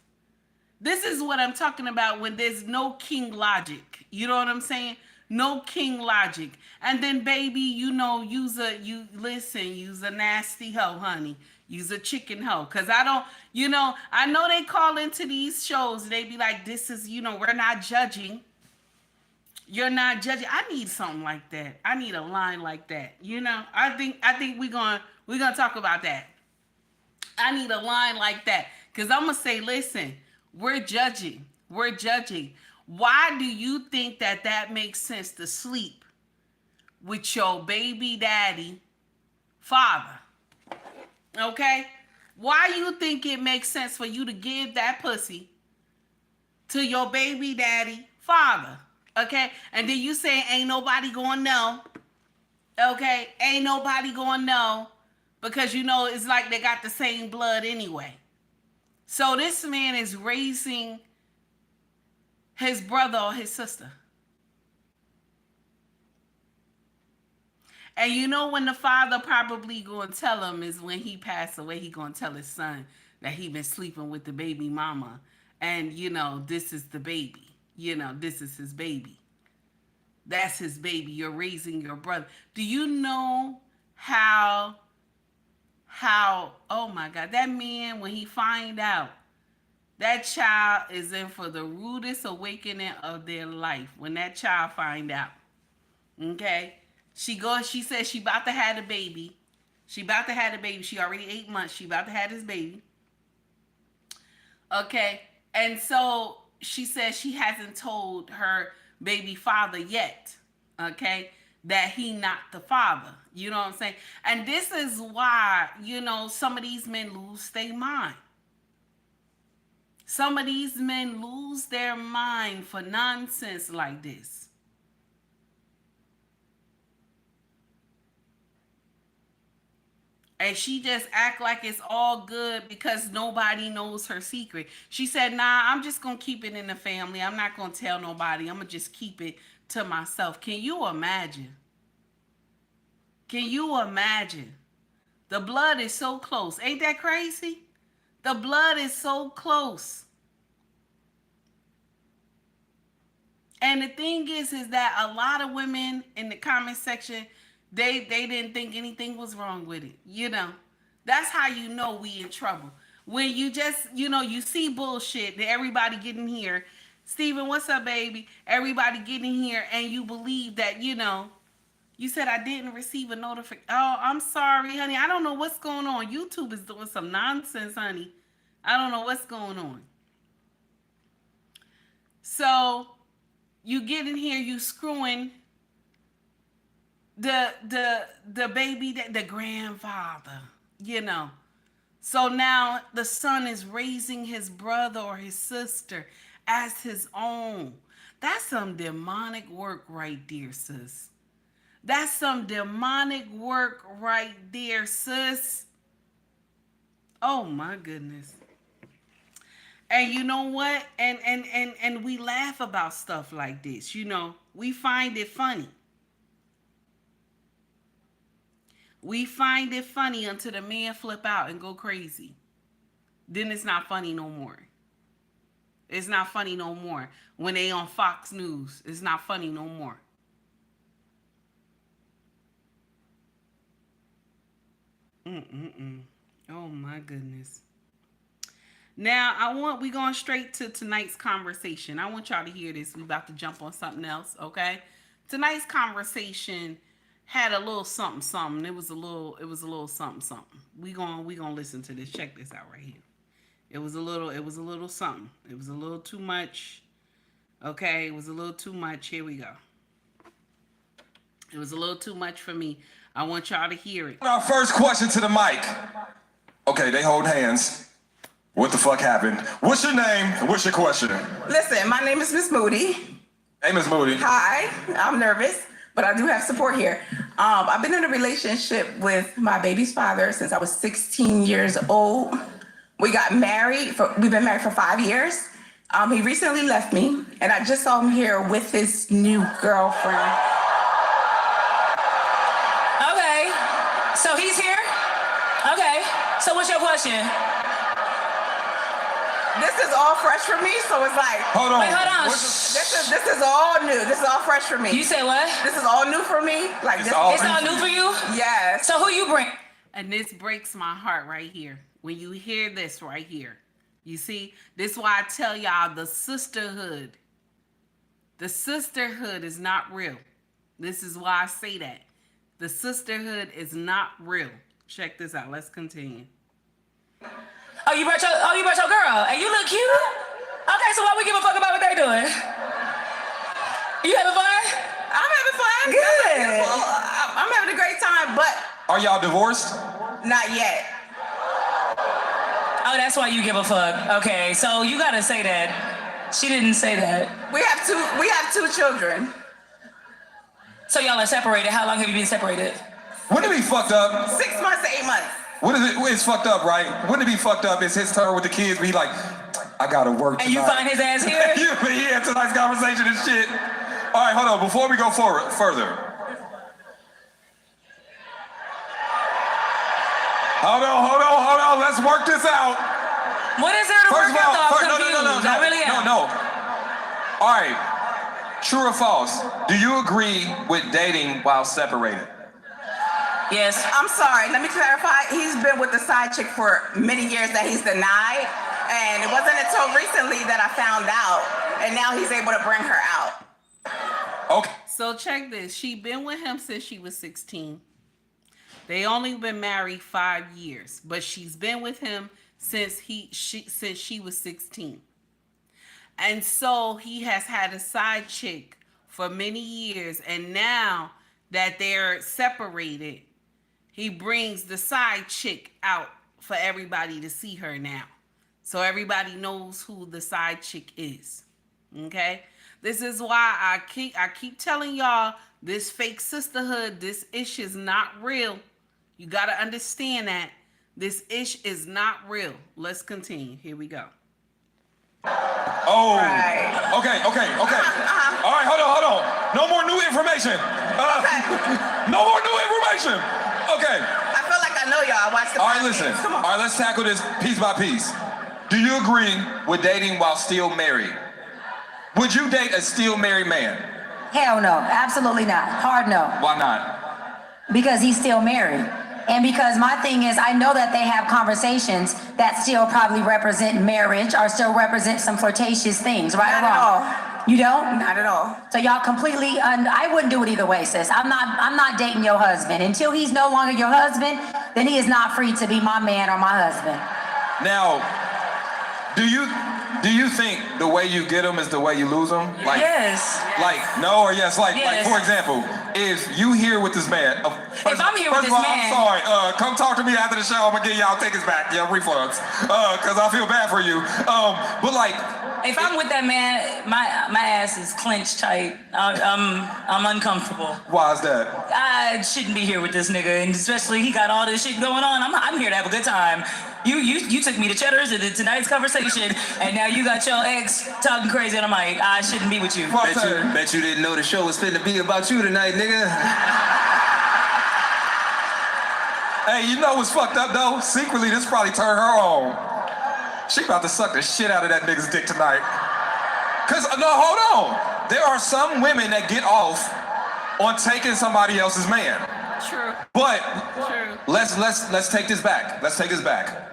This is what I'm talking about when there's no king logic. You know what I'm saying? No king logic. And then, baby, you know, use a nasty hoe, honey. Use a chicken hoe. Because I don't, you know, I know they call into these shows. They be like, this is, you know, we're not judging. You're not judging. I need something like that. I need a line like that. You know, I think we're gonna talk about that. I need a line like that. Because I'm going to say, listen, we're judging. We're judging. Why do you think that that makes sense to sleep with your baby daddy father? Okay? Why you think it makes sense for you to give that pussy to your baby daddy father? Okay? And then you say ain't nobody gonna know. Okay? Ain't nobody gonna know because you know it's like they got the same blood anyway. So this man is raising his brother or his sister. And you know when the father probably going to tell him is when he passed away, he going to tell his son that he been sleeping with the baby mama. And, you know, this is the baby. You know, this is his baby. That's his baby. You're raising your brother. Do you know how, oh my God, that man, when he find out, that child is in for the rudest awakening of their life. When that child find out, okay? She says she about to have a baby. She about to have a baby. She already 8 months. She about to have this baby. Okay? And so she says she hasn't told her baby father yet, okay, that he not the father. You know what I'm saying? And this is why, you know, some of these men lose their mind. Some of these men lose their mind for nonsense like this. And she just act like it's all good because nobody knows her secret. She said, nah, I'm just going to keep it in the family. I'm not going to tell nobody. I'm going to just keep it to myself. Can you imagine? Can you imagine? The blood is so close. Ain't that crazy? The blood is so close. And the thing is that a lot of women in the comment section, they didn't think anything was wrong with it. You know, that's how you know we in trouble. When you just, you know, you see bullshit that everybody getting here. Steven, what's up, baby? Everybody getting here and you believe that, you know, you said I didn't receive a notification. Oh, I'm sorry, honey. I don't know what's going on. YouTube is doing some nonsense, honey. I don't know what's going on. So you get in here, you screwing the baby, the grandfather, you know. So now the son is raising his brother or his sister as his own. That's some demonic work right there, sis. That's some demonic work right there, sis. Oh my goodness. And you know what? And we laugh about stuff like this, you know. We find it funny. We find it funny until the man flip out and go crazy. Then it's not funny no more. It's not funny no more. When they on Fox News, it's not funny no more. Oh my goodness. Now we going straight to tonight's conversation. I want y'all to hear this. We about to jump on something else, okay? tonight's conversation had a little something, something. It was a little something, something. We gonna listen to this. Check this out right here. It was a little something. It was a little too much. Okay, it was a little too much. Here we go. It was a little too much for me. I want y'all to hear it. Our first question to the mic. Okay, they hold hands. What the fuck happened? What's your name and what's your question? Listen, my name is Miss Moody. Hey, Miss Moody. Hi, I'm nervous, but I do have support here. I've been in a relationship with my baby's father since I was 16 years old. We've been married for 5 years. He recently left me, and I just saw him here with his new girlfriend. Okay, so he's here? Okay, so what's your question? This is all fresh for me, so it's like... Hold on. Wait, hold on. This is all new. This is all fresh for me. You say what? This is all new for me. Like It's all It's all new for you? Yes. So who you bring? And this breaks my heart right here. When you hear this right here. You see, this is why I tell y'all the sisterhood is not real. This is why I say that. The sisterhood is not real. Check this out. Let's continue. Oh, you brought your girl, and you look cute. Okay, so why we give a fuck about what they doing? You having fun? I'm having fun. Good. I'm having a great time, but Are y'all divorced? not yet. Oh, that's why you give a fuck. Okay, so you gotta say that. She didn't say that. We have two children. So y'all are separated. How long have you been separated? Wouldn't it be fucked up? 6 months to 8 months. It's fucked up, right? Wouldn't it be fucked up? It's his turn with the kids, but he like, I gotta work tonight. And you find his ass here? He had tonight's conversation and shit. All right, hold on. Before we go further. Hold on. Let's work this out. What is there to work out though? I'm confused. No. I really am. No. All right. True or false? Do you agree with dating while separated? Yes. I'm sorry, let me clarify. He's been with the side chick for many years that he's denied. And it wasn't until recently that I found out. And now he's able to bring her out. Okay. So check this. She been with him since she was 16. They only been married 5 years, but she's been with him since she was 16. And so he has had a side chick for many years, and now that they're separated, he brings the side chick out for everybody to see her now. So everybody knows who the side chick is. Okay? This is why I keep telling y'all this fake sisterhood, this ish is not real. You got to understand that this ish is not real. Let's continue. Here we go. Oh. Right. Okay. All right, hold on. No more new information. No more new information. Okay. I feel like I know y'all. I watched the All right, listen. Come on. All right, let's tackle this piece by piece. Do you agree with dating while still married? Would you date a still married man? Hell no, absolutely not. Hard no. Why not? Because he's still married. And because my thing is, I know that they have conversations that still probably represent marriage or still represent some flirtatious things, right or wrong? Not at all. You don't? Not at all. So y'all completely, I wouldn't do it either way, sis. I'm not dating your husband. Until he's no longer your husband, then he is not free to be my man or my husband. Now, do you think the way you get them is the way you lose them? Like, yes. Like, no or yes? Like, Yes. like for example, if you here with this man, If I'm here with this man, I'm sorry. Come talk to me after the show. I'm gonna get y'all tickets back, yeah, refunds, cause I feel bad for you. But like, if I'm with that man, my ass is clenched tight. I'm uncomfortable. Why is that? I shouldn't be here with this nigga, and especially he got all this shit going on. I'm here to have a good time. You took me to Cheddar's and tonight's conversation, and now you got your ex talking crazy on the mic. I shouldn't be with you. Bet you didn't know the show was finna be about you tonight, nigga. Hey, you know what's fucked up though? Secretly, this probably turned her on. She about to suck the shit out of that nigga's dick tonight. Cause no, hold on. There are some women that get off on taking somebody else's man. True. But True. let's take this back. Let's take this back.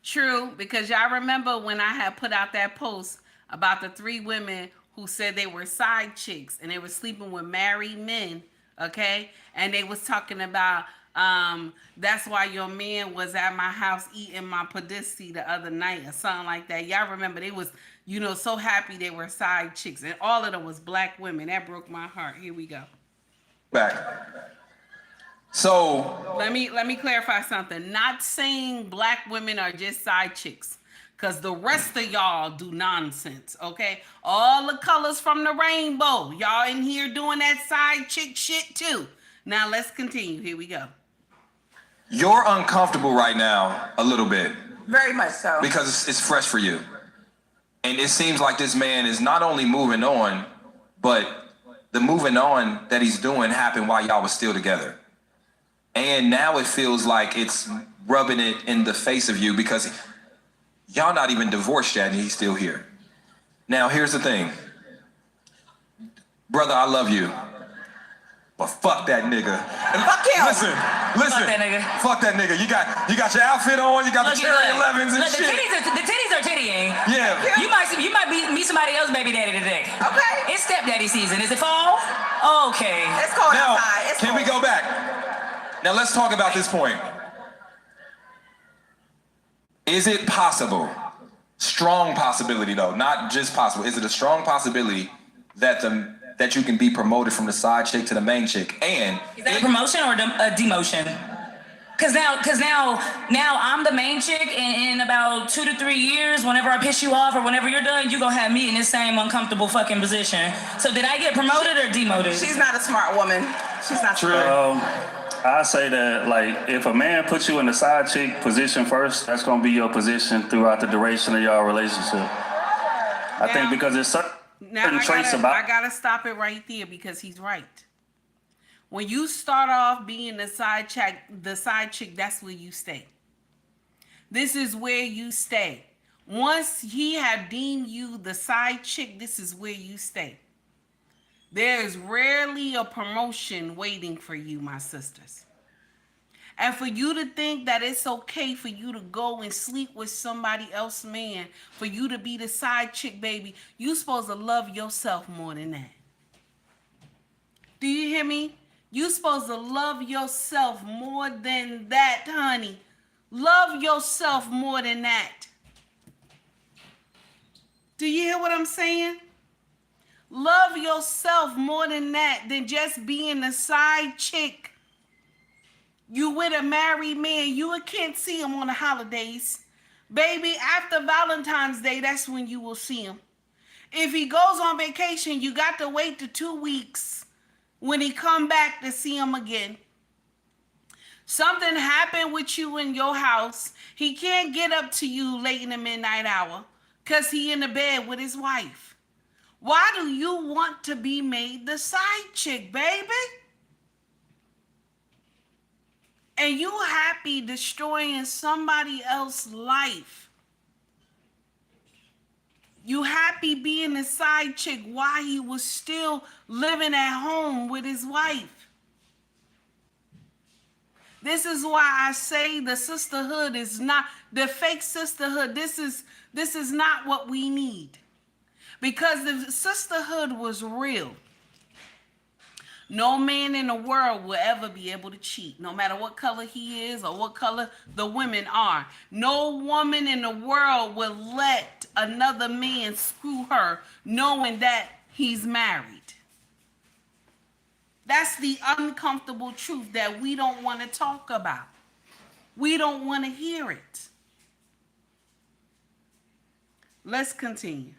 True, because y'all remember when I had put out that post about the 3 women who said they were side chicks and they were sleeping with married men, okay? And they was talking about, that's why your man was at my house eating my pussy the other night or something like that. Y'all remember they was, you know, so happy they were side chicks. And all of them was black women. That broke my heart. Here we go. Back. So let me clarify something. Not saying black women are just side chicks, because the rest of y'all do nonsense, okay? All the colors from the rainbow. Y'all in here doing that side chick shit too. Now let's continue. Here we go. you're uncomfortable right now a little bit. Very much so. Because it's fresh for you. And it seems like this man is not only moving on, but the moving on that he's doing happened while y'all was still together. And now it feels like it's rubbing it in the face of you because y'all not even divorced yet and he's still here. Now, here's the thing. Brother, I love you. But fuck that nigga. Fuck him. Listen. Fuck that nigga. Fuck that nigga. You got your outfit on, you got the cherry 11s and look, shit. The titties are tittying. Yeah. You might meet somebody else baby daddy today. Okay. It's stepdaddy season. Is it fall? Okay. It's cold Now, outside. It's can cold. we go back? Now let's talk about this point. Is it possible, strong possibility though, not just possible, is it a strong possibility that you can be promoted from the side chick to the main chick? And is that a promotion or a demotion? Cause now I'm the main chick, and in about 2 to 3 years, whenever I piss you off or whenever you're done, you gonna have me in this same uncomfortable fucking position. So did I get promoted or demoted? She's not a smart woman. She's not True. smart. I say that, like, if a man puts you in the side chick position first, that's gonna be your position throughout the duration of your relationship. I think because there's certain traits about. I gotta stop it right there because he's right. When you start off being the side chick, that's where you stay. This is where you stay. Once he have deemed you the side chick, this is where you stay. There is rarely a promotion waiting for you, my sisters. And for you to think that it's okay for you to go and sleep with somebody else's man, for you to be the side chick, baby, you supposed to love yourself more than that. Do you hear me? You supposed to love yourself more than that, honey. Love yourself more than that. Do you hear what I'm saying? Love yourself more than that, than just being a side chick. You with a married man, you can't see him on the holidays. Baby, after Valentine's Day, that's when you will see him. If he goes on vacation, you got to wait the 2 weeks when he come back to see him again. Something happened with you in your house. He can't get up to you late in the midnight hour because he in the bed with his wife. Why do you want to be made the side chick, baby? And you happy destroying somebody else's life. You happy being the side chick while he was still living at home with his wife. This is why I say the sisterhood is not, the fake sisterhood, this is not what we need. Because the sisterhood was real. No man in the world will ever be able to cheat, no matter what color he is or what color the women are. No woman in the world will let another man screw her knowing that he's married. That's the uncomfortable truth that we don't want to talk about. We don't want to hear it. Let's continue.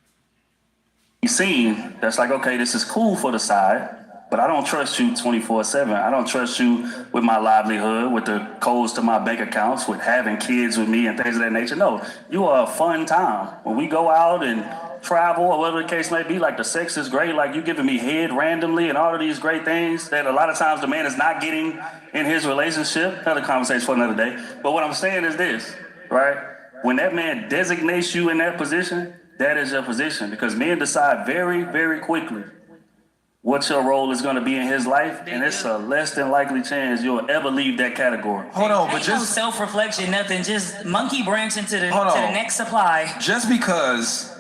Seen that's like, okay, this is cool for the side, but I don't trust you 24/7. I don't trust you with my livelihood, with the codes to my bank accounts, with having kids with me and things of that nature. No, you are a fun time. When we go out and travel or whatever the case may be, like the sex is great, like you giving me head randomly and all of these great things that a lot of times the man is not getting in his relationship. Another conversation for another day. But what I'm saying is this, right? When that man designates you in that position, that is your position, because men decide very, very quickly what your role is going to be in his life, and it's a less than likely chance you'll ever leave that category. Hold on, but Ain't no just self-reflection, nothing. Just monkey branch into the next supply. Just because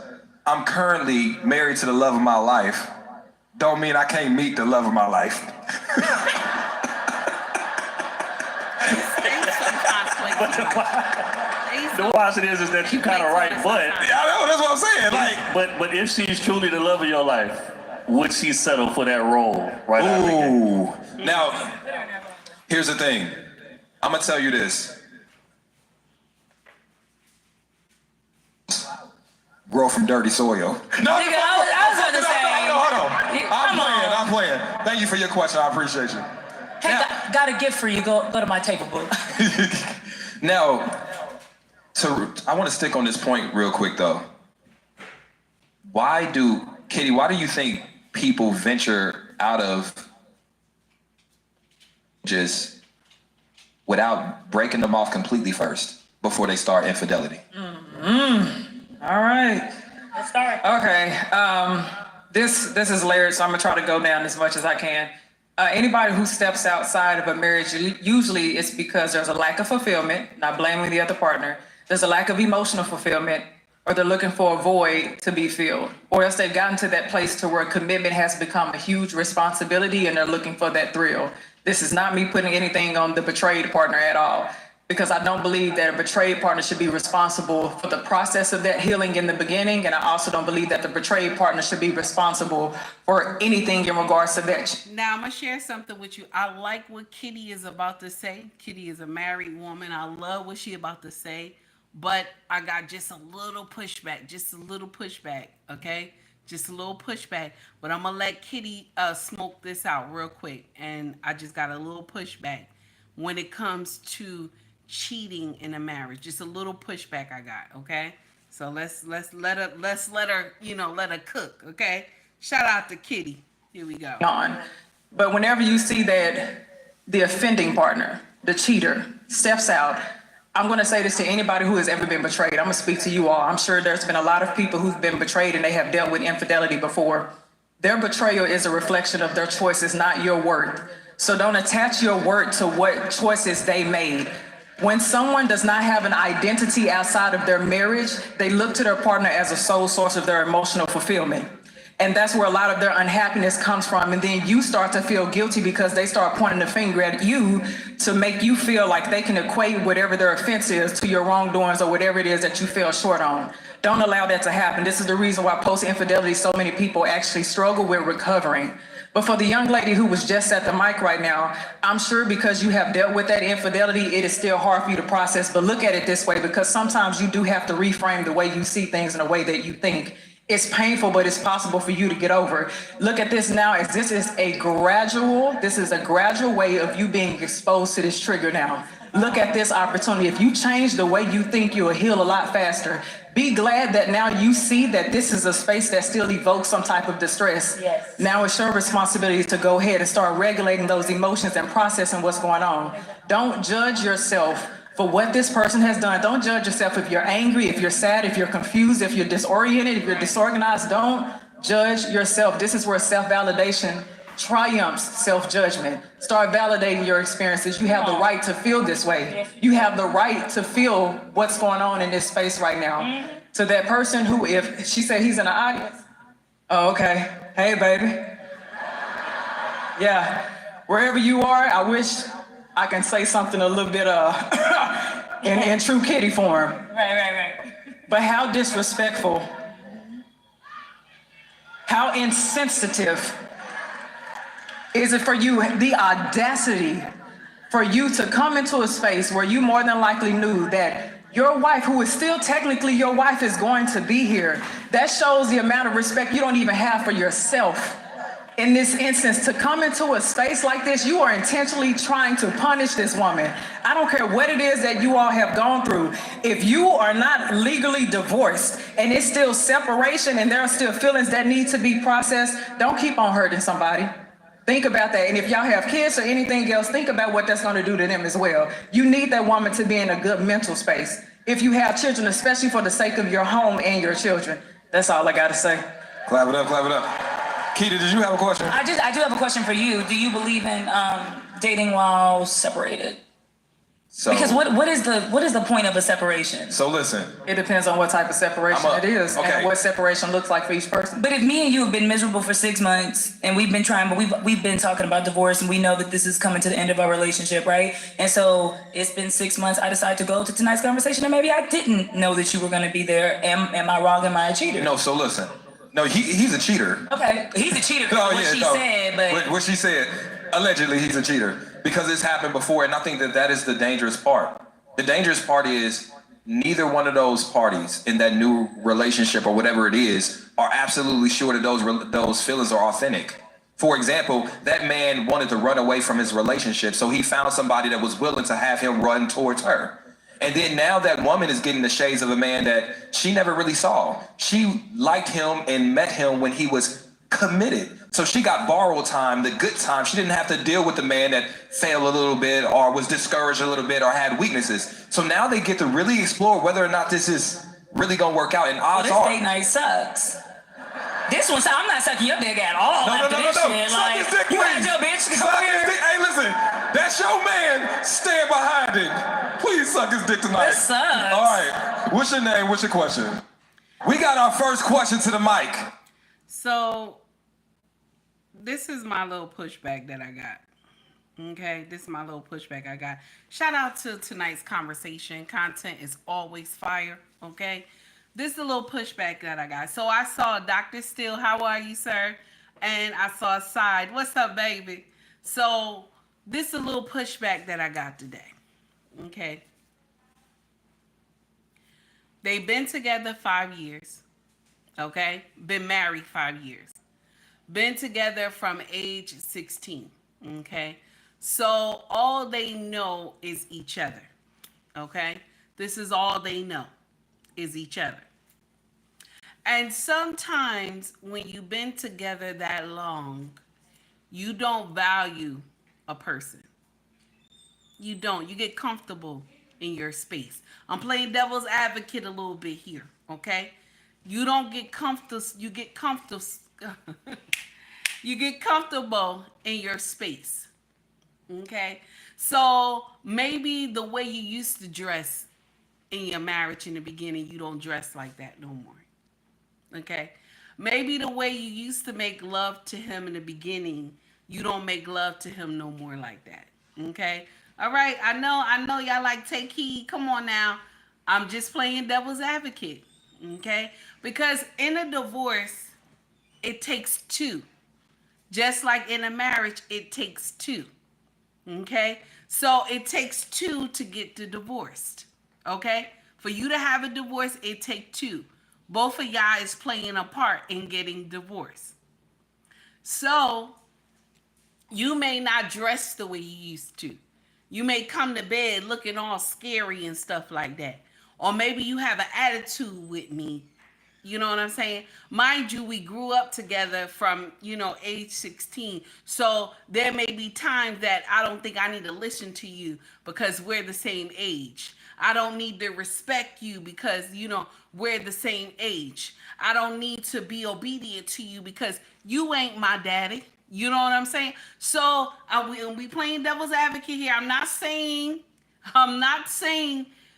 I'm currently married to the love of my life, don't mean I can't meet the love of my life. The watch is that you kind of right, but I know, that's what I'm saying. Like, but if she's truly the love of your life, would she settle for that role right out the gate? Ooh. Now, here's the thing. I'm gonna tell you this. Grow from dirty soil. No, Nigga, I was gonna say. Hold on. I'm playing. Thank you for your question. I appreciate you. Hey, got a gift for you. Go to my table book. Now, I want to stick on this point real quick though. Kitty, why do you think people venture out of just without breaking them off completely first before they start infidelity? All right. Let's start. Okay. This is layered, so I'm gonna try to go down as much as I can. Anybody who steps outside of a marriage, usually it's because there's a lack of fulfillment, not blaming the other partner. There's a lack of emotional fulfillment, or they're looking for a void to be filled, or else they've gotten to that place to where commitment has become a huge responsibility and they're looking for that thrill. This is not me putting anything on the betrayed partner at all, because I don't believe that a betrayed partner should be responsible for the process of that healing in the beginning. And I also don't believe that the betrayed partner should be responsible for anything in regards to that. Now, I'm going to share something with you. I like what Kitty is about to say. Kitty is a married woman. I love what she about to say. But I got just a little pushback, okay? Just a little pushback. But I'm going to let Kitty smoke this out real quick. And I just got a little pushback when it comes to cheating in a marriage. Just a little pushback I got, okay? So let's let her let her cook, okay? Shout out to Kitty. Here we go. But whenever you see that the offending partner, the cheater, steps out, I'm going to say this to anybody who has ever been betrayed. I'm going to speak to you all. I'm sure there's been a lot of people who've been betrayed and they have dealt with infidelity before. Their betrayal is a reflection of their choices, not your worth. So don't attach your worth to what choices they made. When someone does not have an identity outside of their marriage, they look to their partner as a sole source of their emotional fulfillment. And that's where a lot of their unhappiness comes from. And then you start to feel guilty because they start pointing the finger at you to make you feel like they can equate whatever their offense is to your wrongdoings or whatever it is that you fell short on. Don't allow that to happen. This is the reason why post-infidelity, so many people actually struggle with recovering. But for the young lady who was just at the mic right now, I'm sure because you have dealt with that infidelity, it is still hard for you to process. But look at it this way, because sometimes you do have to reframe the way you see things in a way that you think. It's painful, but it's possible for you to get over. Look at this now as this is a gradual way of you being exposed to this trigger now. Look at this opportunity. If you change the way you think, you'll heal a lot faster. Be glad that now you see that this is a space that still evokes some type of distress. Yes. Now it's your responsibility to go ahead and start regulating those emotions and processing what's going on. Don't judge yourself for what this person has done. Don't judge yourself if you're angry, if you're sad, if you're confused, if you're disoriented, if you're disorganized. Don't judge yourself. This is where self-validation triumphs self-judgment. Start validating your experiences. You have the right to feel this way. You have the right to feel what's going on in this space right now. To that person who, if she said he's in the audience, oh, okay. Hey, baby. Yeah, wherever you are, I wish I can say something a little bit in true Kitty form. Right. But how disrespectful, how insensitive is it for you, the audacity for you to come into a space where you more than likely knew that your wife, who is still technically your wife, is going to be here. That shows the amount of respect you don't even have for yourself. In this instance, to come into a space like this, you are intentionally trying to punish this woman. I don't care what it is that you all have gone through. If you are not legally divorced and it's still separation and there are still feelings that need to be processed, don't keep on hurting somebody. Think about that. And if y'all have kids or anything else, think about what that's going to do to them as well. You need that woman to be in a good mental space. If you have children, especially for the sake of your home and your children. That's all I got to say. Clap it up, clap it up. Keita, did you have a question? I do have a question for you. Do you believe in dating while separated? So, because what is the point of a separation? So listen. It depends on what type of separation it is and what separation looks like for each person. But if me and you have been miserable for 6 months and we've been trying, but we've been talking about divorce and we know that this is coming to the end of our relationship, right? And so it's been 6 months. I decided to go to tonight's conversation and maybe I didn't know that you were going to be there. Am I wrong? Am I a cheater? No. So listen. No, he's a cheater. Okay, he's a cheater. What she said. Allegedly, he's a cheater because it's happened before, and I think that is the dangerous part. The dangerous part is neither one of those parties in that new relationship or whatever it is are absolutely sure that those feelings are authentic. For example, that man wanted to run away from his relationship, so he found somebody that was willing to have him run towards her. And then now that woman is getting the shades of a man that she never really saw. She liked him and met him when he was committed. So she got borrowed time, the good time. She didn't have to deal with the man that failed a little bit or was discouraged a little bit or had weaknesses. So now they get to really explore whether or not this is really gonna work out. And odds well, are, this date night sucks. This one, I'm not sucking your dick at all. No. Shit. Suck Like, his dick, you please. had your bitch Suck come his here. dick. Hey, listen, that's your man. Stand behind it. Please suck his dick tonight. That sucks. All right. What's your name? What's your question? We got our first question to the mic. So, this is my little pushback that I got. Okay, this is my little pushback I got. Shout out to tonight's conversation. Content is always fire. Okay. This is a little pushback that I got. So I saw Dr. Steele, how are you, sir? And I saw Side, what's up, baby? So this is a little pushback that I got today. Okay. They've been together 5 years. Okay. Been married 5 years. Been together from age 16. Okay. So all they know is each other. Okay. This is all they know is each other. And sometimes when you've been together that long, you don't value a person. You don't. You get comfortable in your space. I'm playing devil's advocate a little bit here, okay? You don't get comfortable. You get comfortable. You get comfortable in your space, okay? So maybe the way you used to dress in your marriage in the beginning, you don't dress like that no more. Okay, maybe the way you used to make love to him in the beginning, you don't make love to him no more like that. Okay, all right. I know y'all like take heed. Come on now. I'm just playing devil's advocate. Okay, because in a divorce, it takes two. Just like in a marriage, it takes two. Okay, so it takes two to get divorced. Okay, for you to have a divorce, it takes two. Both of y'all is playing a part in getting divorced. So you may not dress the way you used to. You may come to bed looking all scary and stuff like that. Or maybe you have an attitude with me. You know what I'm saying? Mind you, we grew up together from, age 16. So there may be times that I don't think I need to listen to you because we're the same age. I don't need to respect you because, we're the same age. I don't need to be obedient to you because you ain't my daddy. You know what I'm saying? So we playing devil's advocate here. I'm not saying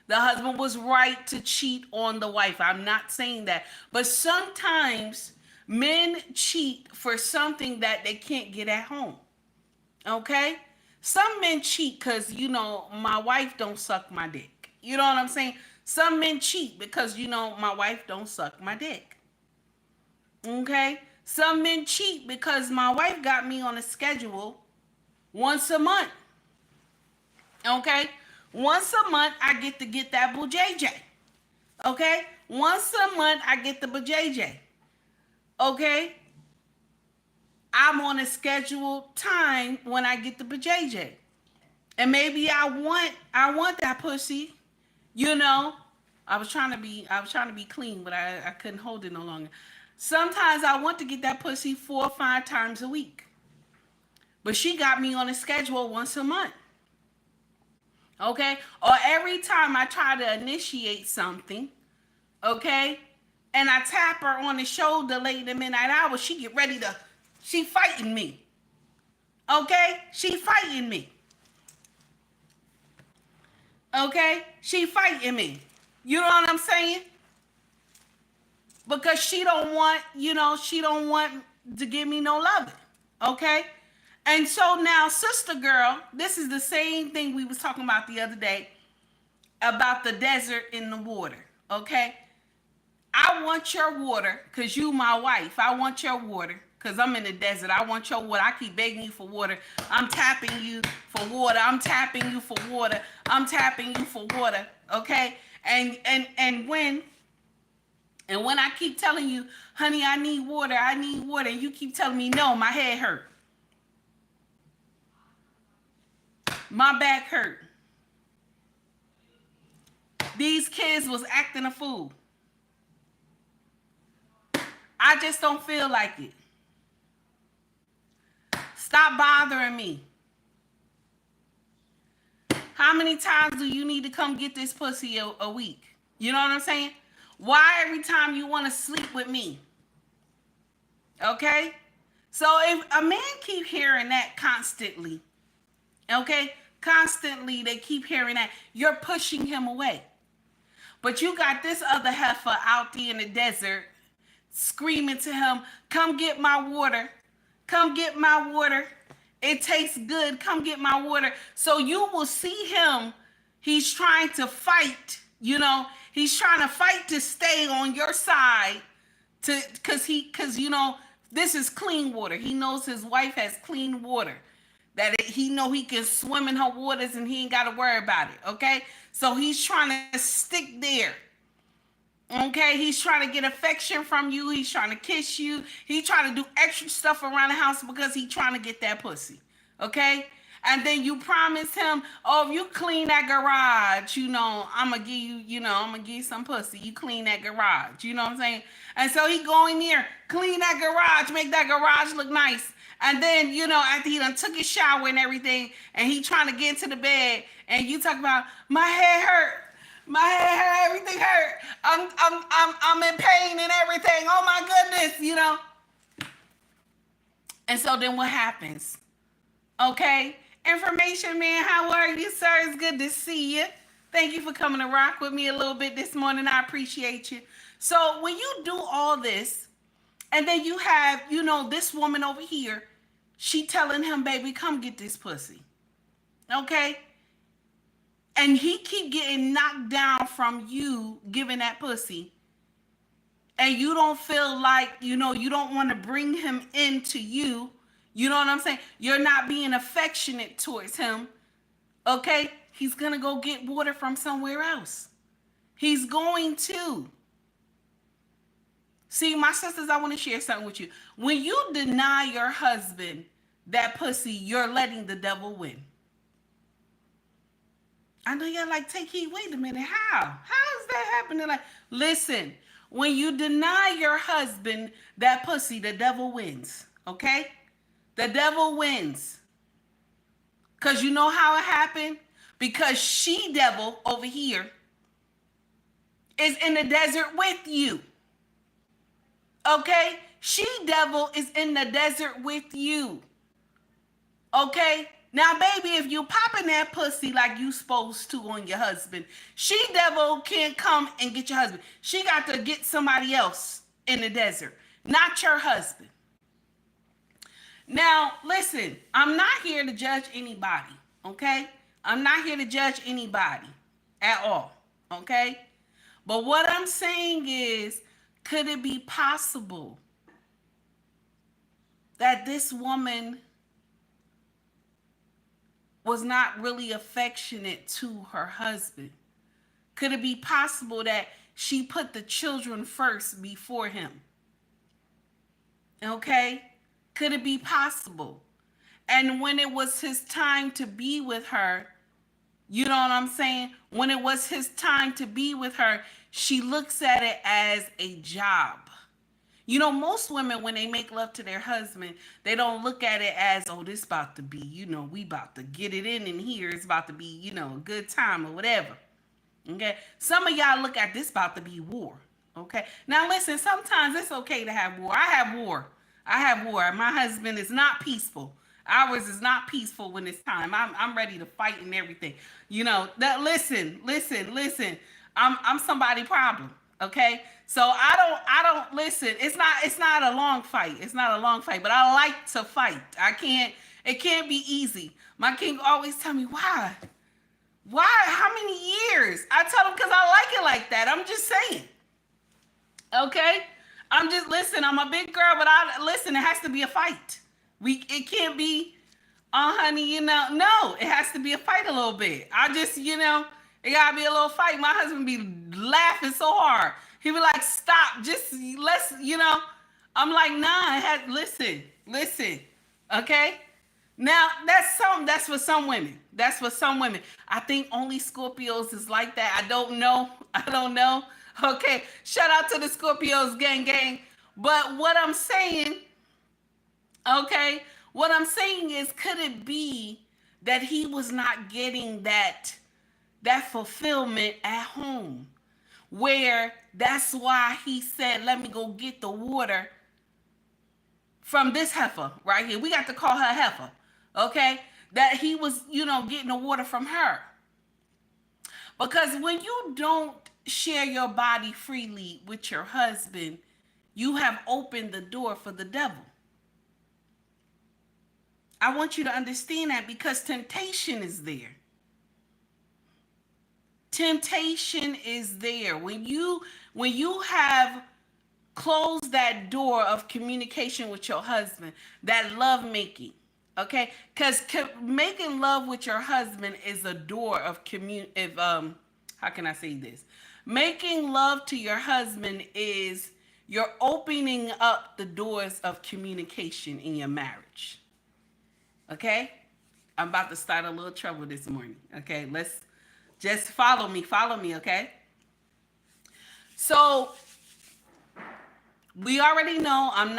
the husband was right to cheat on the wife. I'm not saying that. But sometimes men cheat for something that they can't get at home. Okay? Some men cheat because, my wife don't suck my dick. You know what I'm saying? Some men cheat because, my wife don't suck my dick. Okay? Some men cheat because my wife got me on a schedule once a month. Okay? Once a month, I get to get that boo JJ. Okay? Once a month, I get the boo JJ. Okay? I'm on a scheduled time when I get the boo JJ. And maybe I want that pussy. I was trying to be clean, but I couldn't hold it no longer. Sometimes I want to get that pussy 4 or 5 times a week. But she got me on a schedule once a month. Okay? Or every time I try to initiate something, okay? And I tap her on the shoulder late in the midnight hour, she get ready to, she fighting me. Okay? She fighting me. Okay? She fighting me. You know what I'm saying? Because she don't want, she don't want to give me no loving. Okay? And so now, sister girl, this is the same thing we was talking about the other day about the desert in the water. Okay? I want your water because you my wife. I want your water because I'm in the desert. I want your water. I keep begging you for water. I'm tapping you for water. I'm tapping you for water. I'm tapping you for water. Okay? And when I keep telling you, honey, I need water, and you keep telling me, no, my head hurt. My back hurt. These kids was acting a fool. I just don't feel like it. Stop bothering me. How many times do you need to come get this pussy a week? You know what I'm saying? Why every time you want to sleep with me? Okay? So if a man keep hearing that constantly, okay? Constantly they keep hearing that, you're pushing him away. But you got this other heifer out there in the desert screaming to him, come get my water. Come get my water. It tastes good. Come get my water. So you will see him. He's trying to fight, he's trying to fight to stay on your side because this is clean water. He knows his wife has clean water. He know he can swim in her waters and he ain't got to worry about it, okay? So he's trying to stick there, okay? He's trying to get affection from you. He's trying to kiss you. He's trying to do extra stuff around the house because he's trying to get that pussy, okay? And then you promise him, oh, if you clean that garage, I'm going to give you, I'm going to give you some pussy. You clean that garage, you know what I'm saying? And so he go in there, clean that garage, make that garage look nice. And then, after he done took his shower and everything, and he trying to get into the bed, and you talk about, my head hurt, everything hurt. I'm in pain and everything. Oh my goodness, And so then what happens? Okay? Information man, how are you, sir? It's good to see you. Thank you for coming to rock with me a little bit this morning. I appreciate you. So when you do all this, and then you have, this woman over here, she telling him, baby, come get this pussy. Okay? And he keep getting knocked down from you giving that pussy. And you don't feel like, you don't want to bring him into you. You know what I'm saying? You're not being affectionate towards him. Okay? He's going to go get water from somewhere else. He's going to. See, my sisters, I want to share something with you. When you deny your husband that pussy, you're letting the devil win. I know y'all like, take heed, wait a minute, how? How is that happening? Like, listen, when you deny your husband that pussy, the devil wins, okay? The devil wins. Because you know how it happened? Because she devil over here is in the desert with you. Okay? She devil is in the desert with you. Okay? Now, baby, if you popping that pussy like you supposed to on your husband, she devil can't come and get your husband. She got to get somebody else in the desert, not your husband. Now, listen, I'm not here to judge anybody, okay? I'm not here to judge anybody at all, okay? But what I'm saying is, could it be possible that this woman was not really affectionate to her husband? Could it be possible that she put the children first before him? Okay? Could it be possible? And when it was his time to be with her, you know what I'm saying? When it was his time to be with her, she looks at it as a job. Most women, when they make love to their husband, they don't look at it as, oh, this about to be, we about to get it in here. It's about to be, a good time or whatever. Okay? Some of y'all look at this about to be war. Okay? Now, listen, sometimes it's okay to have war. I have war. My husband is not peaceful. Ours is not peaceful when it's time. I'm ready to fight and everything. You know, that listen. I'm somebody problem. Okay? So I don't listen. It's not a long fight. It's not a long fight, but I like to fight. It can't be easy. My king always tell me, why? Why? How many years? I tell him because I like it like that. I'm just saying. Okay? I'm a big girl, but it has to be a fight. It can't be, honey, you know, no, it has to be a fight a little bit. It gotta be a little fight. My husband be laughing so hard. He be like, stop, let's, I'm like, nah, listen, okay? Now, that's for some women. That's for some women. I think only Scorpios is like that. I don't know. Okay, shout out to the Scorpios gang. But what I'm saying is, could it be that he was not getting that fulfillment at home? Where that's why he said, let me go get the water from this heifer right here. We got to call her heifer, okay? That he was, getting the water from her. Because when you don't share your body freely with your husband, you have opened the door for the devil. I want you to understand that, because temptation is there. Temptation is there. When you have closed that door of communication with your husband, that love making, okay? Because making love with your husband is a door of how can I say this? Making love to your husband is you're opening up the doors of communication in your marriage. Okay? I'm about to start a little trouble this morning. Okay? Let's just follow me, okay? So we already know, I'm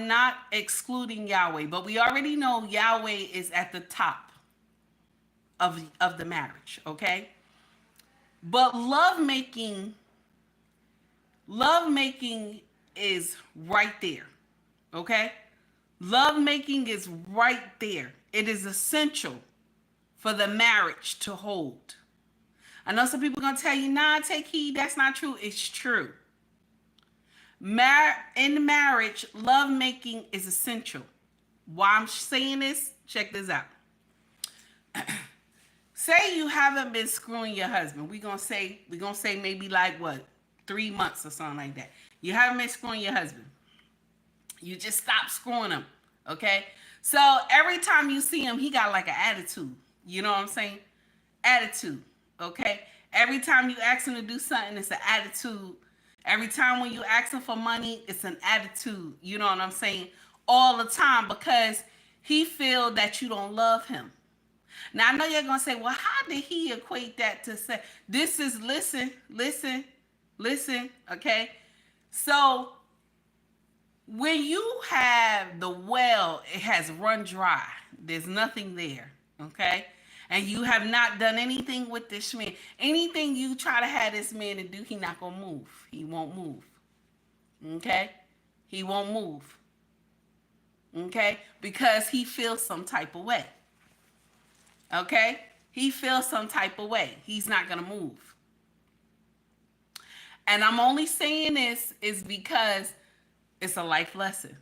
not excluding Yahweh, but we already know Yahweh is at the top of the marriage, okay? But love making is right there, okay? Love making is right there. It is essential for the marriage to hold. I know some people are going to tell you, nah, take heed, that's not true. It's true. In marriage, love making is essential. Why I'm saying this, check this out. Say you haven't been screwing your husband. We're gonna say maybe like 3 months or something like that. You haven't been screwing your husband. You just stop screwing him. Okay? So every time you see him, he got like an attitude. You know what I'm saying? Attitude. Okay? Every time you ask him to do something, it's an attitude. Every time when you ask him for money, it's an attitude. You know what I'm saying? All the time, because he feel that you don't love him. Now, I know you're going to say, well, how did he equate that to say, this is, listen, okay? So, when you have the well, it has run dry. There's nothing there, okay? And you have not done anything with this man. Anything you try to have this man to do, he not going to move. He won't move, okay? He won't move, okay? Because he feels some type of way. Okay? He feels some type of way. He's not going to move. And I'm only saying this is because it's a life lesson.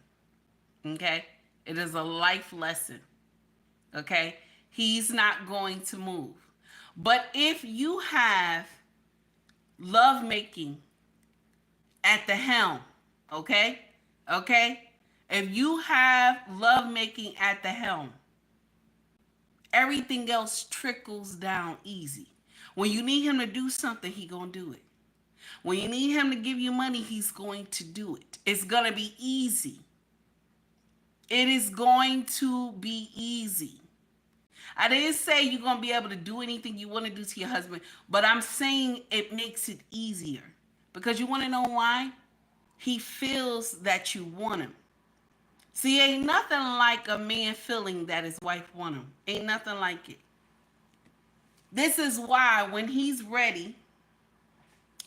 Okay? It is a life lesson. Okay? He's not going to move. But if you have love making at the helm, okay? If you have love making at the helm, everything else trickles down easy. When you need him to do something, he gonna do it. When you need him to give you money, he's going to do it. It's gonna be easy. It is going to be easy. I didn't say you're gonna be able to do anything you want to do to your husband, but I'm saying it makes it easier. Because you want to know why? He feels that you want him. See, ain't nothing like a man feeling that his wife want him. Ain't nothing like it. This is why when he's ready,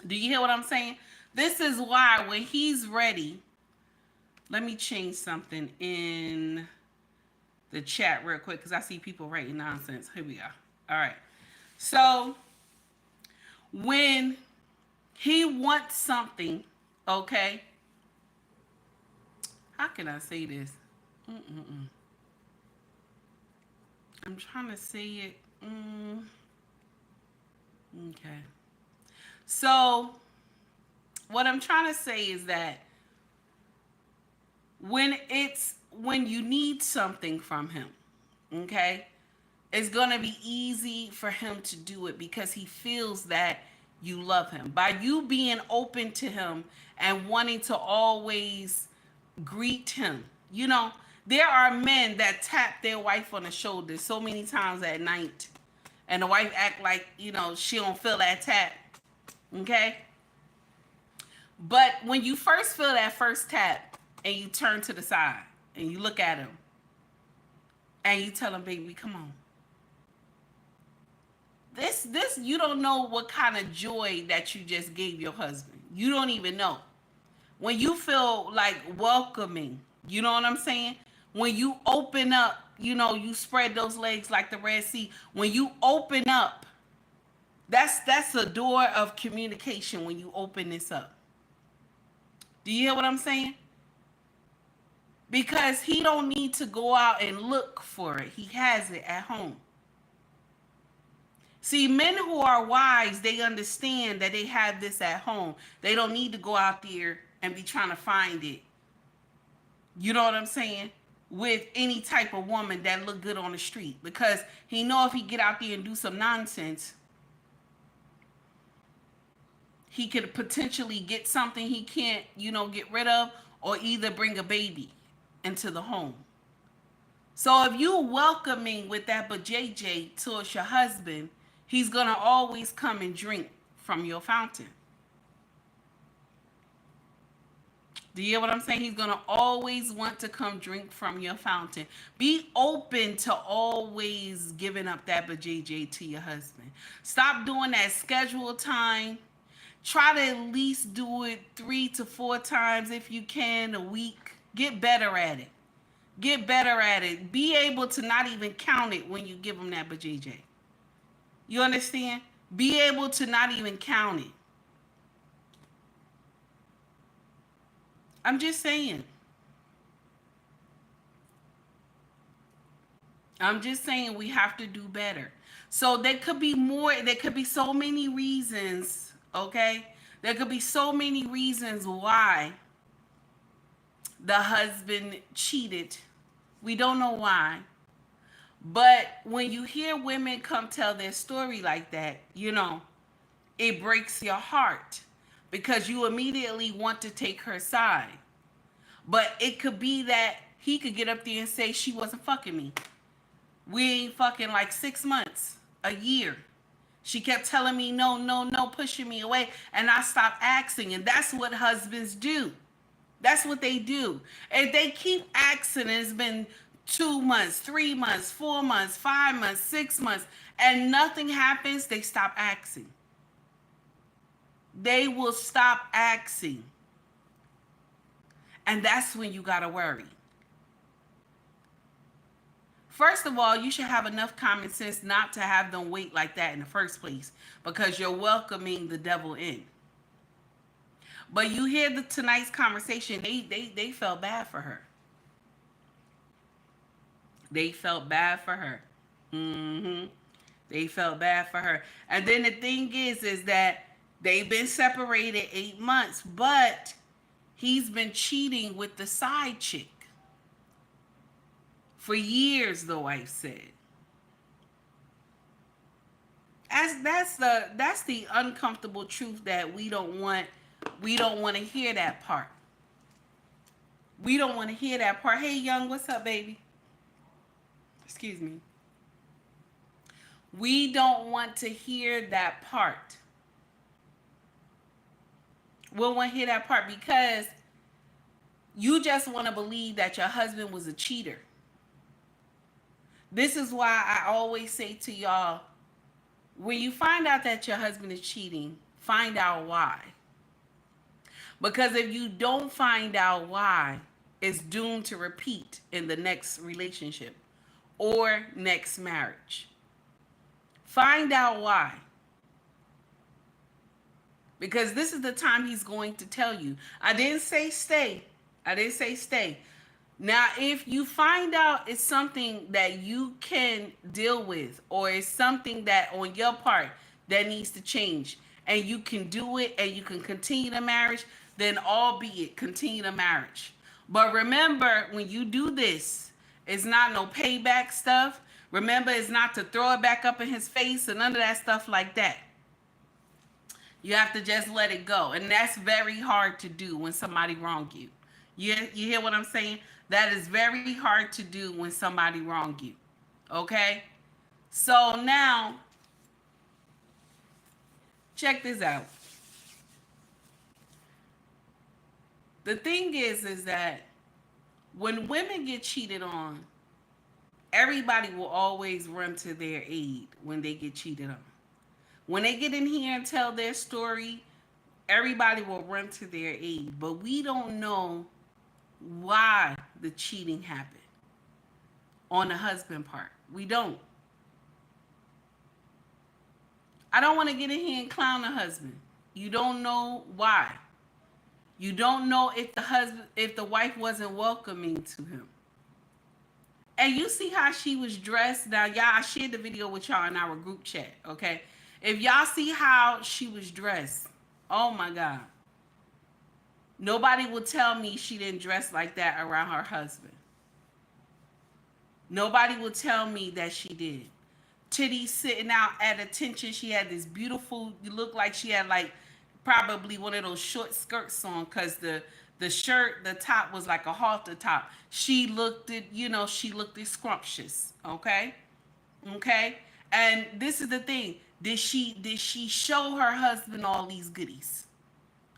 do you hear what I'm saying? This is why when he's ready, let me change something in the chat real quick because I see people writing nonsense. Here we go. All right. So when he wants something, okay, how can I say this? I'm trying to say it. Okay. So what I'm trying to say is that when you need something from him, okay, it's going to be easy for him to do it because he feels that you love him. By you being open to him and wanting to always greet him. You know, there are men that tap their wife on the shoulder so many times at night, and the wife act like, you know, she don't feel that tap. Okay? But when you first feel that first tap and you turn to the side and you look at him and you tell him, baby, come on. This you don't know what kind of joy that you just gave your husband. You don't even know. When you feel like welcoming, you know what I'm saying? When you open up, you know, you spread those legs like the Red Sea. When you open up, that's a door of communication when you open this up. Do you hear what I'm saying? Because he don't need to go out and look for it. He has it at home. See, men who are wise, they understand that they have this at home. They don't need to go out there and be trying to find it. You know what I'm saying? With any type of woman that look good on the street. Because he know if he get out there and do some nonsense, he could potentially get something he can't, you know, get rid of, or either bring a baby into the home. So if you welcoming with that JJ towards your husband, he's going to always come and drink from your fountain. Do you hear what I'm saying? He's going to always want to come drink from your fountain. Be open to always giving up that JJ to your husband. Stop doing that scheduled time. Try to at least do it 3 to 4 times if you can a week. Get better at it. Get better at it. Be able to not even count it when you give him that JJ. You understand? Be able to not even count it. I'm just saying. I'm just saying we have to do better. So there could be more, there could be so many reasons, okay? There could be so many reasons why the husband cheated. We don't know why. But when you hear women come tell their story like that, you know, it breaks your heart because you immediately want to take her side. But it could be that he could get up there and say she wasn't fucking me. We ain't fucking like 6 months, a year. She kept telling me no, no, no, pushing me away, and I stopped asking. And that's what husbands do. That's what they do. And they keep asking, and it's been 2 months, 3 months, 4 months, 5 months, 6 months, and nothing happens, they stop asking. They will stop asking. And that's when you gotta worry. First of all, you should have enough common sense not to have them wait like that in the first place, because you're welcoming the devil in. But you hear tonight's conversation, they felt bad for her. They felt bad for her. They felt bad for her. And then the thing is that they've been separated 8 months, but he's been cheating with the side chick. For years, the wife said. That's the uncomfortable truth that we don't want to hear that part. We don't want to hear that part. Hey, Young, what's up, baby? Excuse me. We don't want to hear that part. We don't want to hear that part because you just want to believe that your husband was a cheater. This is why I always say to y'all, when you find out that your husband is cheating, find out why. Because if you don't find out why, it's doomed to repeat in the next relationship. or next marriage. Find out why. Because this is the time he's going to tell you. I didn't say stay. I didn't say stay. Now, if you find out it's something that you can deal with, or it's something that on your part that needs to change, and you can do it and you can continue the marriage, then albeit continue the marriage. But remember, when you do this, it's not no payback stuff. Remember, it's not to throw it back up in his face and none of that stuff like that. You have to just let it go. And that's very hard to do when somebody wronged you. You hear what I'm saying? That is very hard to do when somebody wronged you. Okay? So now, check this out. The thing is that when women get cheated on, everybody will always run to their aid when they get cheated on. When they get in here and tell their story, everybody will run to their aid. But we don't know why the cheating happened on the husband part. We don't. I don't want to get in here and clown the husband. You don't know why. You don't know if the wife wasn't welcoming to him. And you see how she was dressed. Now, y'all, I shared the video with y'all in our group chat, okay? If y'all see how she was dressed, oh my God. Nobody will tell me she didn't dress like that around her husband. Nobody will tell me that she did. Titties sitting out at attention. She had this beautiful, you look like she had like probably one of those short skirts on, because the shirt, the top was like a halter top. She looked at, she looked scrumptious, okay? Okay? And this is the thing. Did she show her husband all these goodies?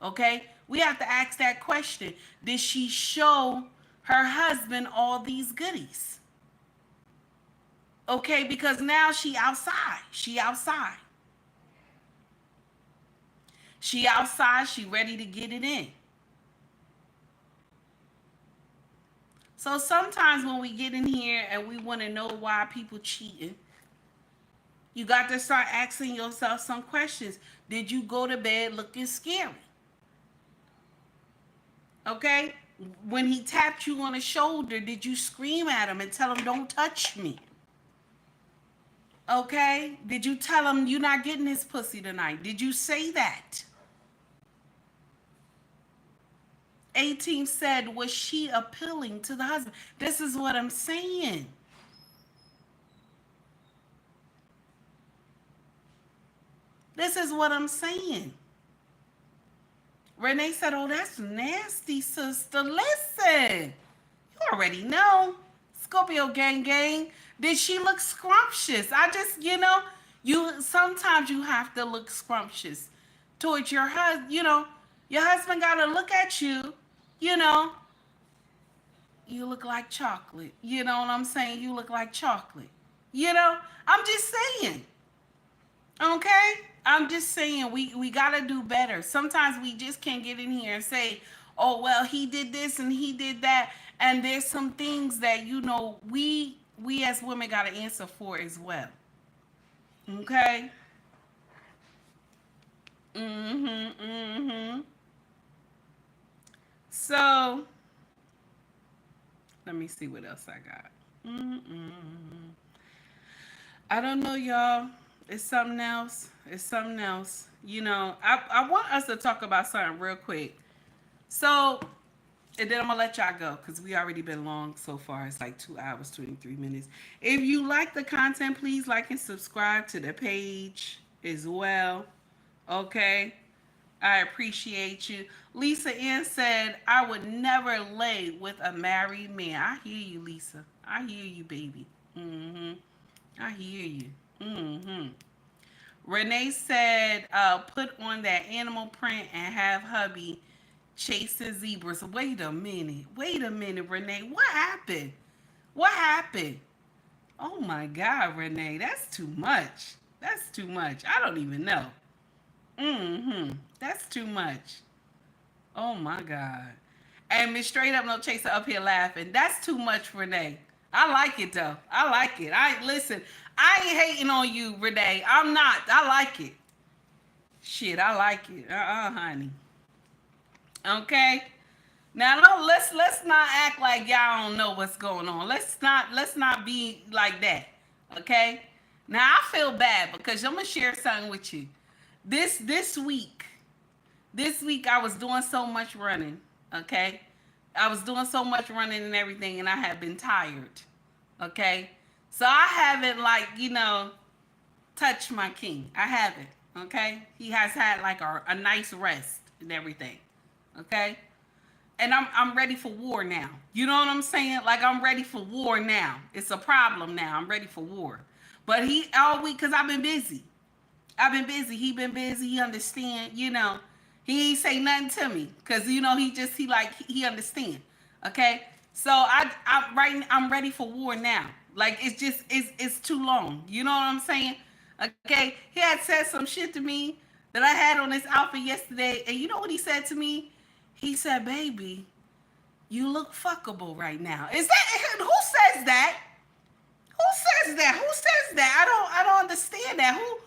Okay? We have to ask that question. Did she show her husband all these goodies? Okay, because now she outside. She outside. She outside. She ready to get it in. So sometimes when we get in here and we want to know why people cheating, you got to start asking yourself some questions. Did you go to bed looking scary? Okay? When he tapped you on the shoulder, did you scream at him and tell him, don't touch me? Okay? Did you tell him you're not getting his pussy tonight? Did you say that? 18 said, was she appealing to the husband? This is what I'm saying. This is what I'm saying. Renee said, oh, that's nasty, sister. Listen, you already know. Scorpio gang gang. Did she look scrumptious? I just, sometimes you have to look scrumptious towards your husband. Your husband got to look at you, you look like chocolate. You know what I'm saying? You look like chocolate. I'm just saying. Okay? I'm just saying we got to do better. Sometimes we just can't get in here and say, oh, well, he did this and he did that. And there's some things that, we as women got to answer for as well. Okay? So, let me see what else I got. I don't know, y'all. It's something else. It's something else. I want us to talk about something real quick. So, and then I'm going to let y'all go because we already been long so far. It's like 2 hours, 23 minutes. If you like the content, please like and subscribe to the page as well. Okay? I appreciate you. Lisa N said, I would never lay with a married man. I hear you, Lisa. I hear you, baby. I hear you. Renee said, put on that animal print and have hubby chasing zebras. Wait a minute, Renee. What happened? What happened? Oh my God, Renee, that's too much. That's too much. I don't even know. That's too much. Oh my God. And Miss Straight Up No Chaser up here laughing. That's too much, Renee. I like it though. I like it. Listen, I ain't hating on you, Renee. I'm not. I like it. Shit, I like it. Honey. Okay. Now let's not act like y'all don't know what's going on. Let's not be like that. Okay? Now I feel bad because I'm gonna share something with you. This week I was doing so much running. Okay? I was doing so much running and everything, and I have been tired. Okay? So I haven't touched my king. I haven't. Okay? He has had like a nice rest and everything. Okay? And I'm ready for war now. You know what I'm saying? Like, I'm ready for war now. It's a problem now. I'm ready for war. But he all week, because I've been busy. He been busy. He understand, He ain't say nothing to me. Because, he understand. Okay? So I'm ready for war now. Like, it's too long. You know what I'm saying? Okay? He had said some shit to me that I had on this outfit yesterday. And you know what he said to me? He said, baby, you look fuckable right now. Is that, who says that? Who says that? Who says that? I don't understand that. Who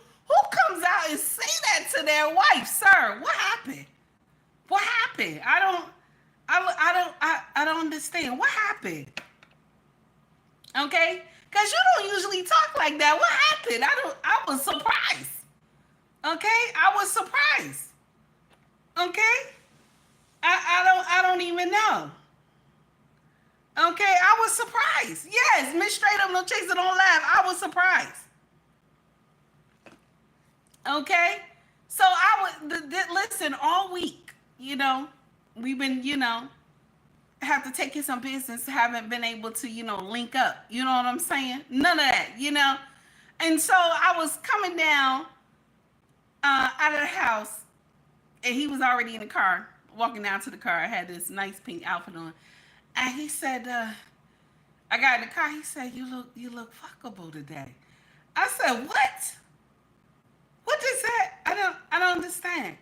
comes out and say that to their wife, sir? What happened? What happened? I don't understand. What happened? Okay? Because you don't usually talk like that. What happened? I was surprised. Okay? I was surprised. Okay? I don't even know. Okay, I was surprised. Yes, Miss Straight Up No Chaser Don't Laugh. I was surprised. Okay, so listen, all week, we've been, have to take care of some business. Haven't been able to, link up. You know what I'm saying? None of that, And so I was coming down out of the house, and he was already in the car. Walking down to the car, I had this nice pink outfit on, and he said, I got in the car. He said, "You look fuckable today." I said, "What? What is that? I don't understand."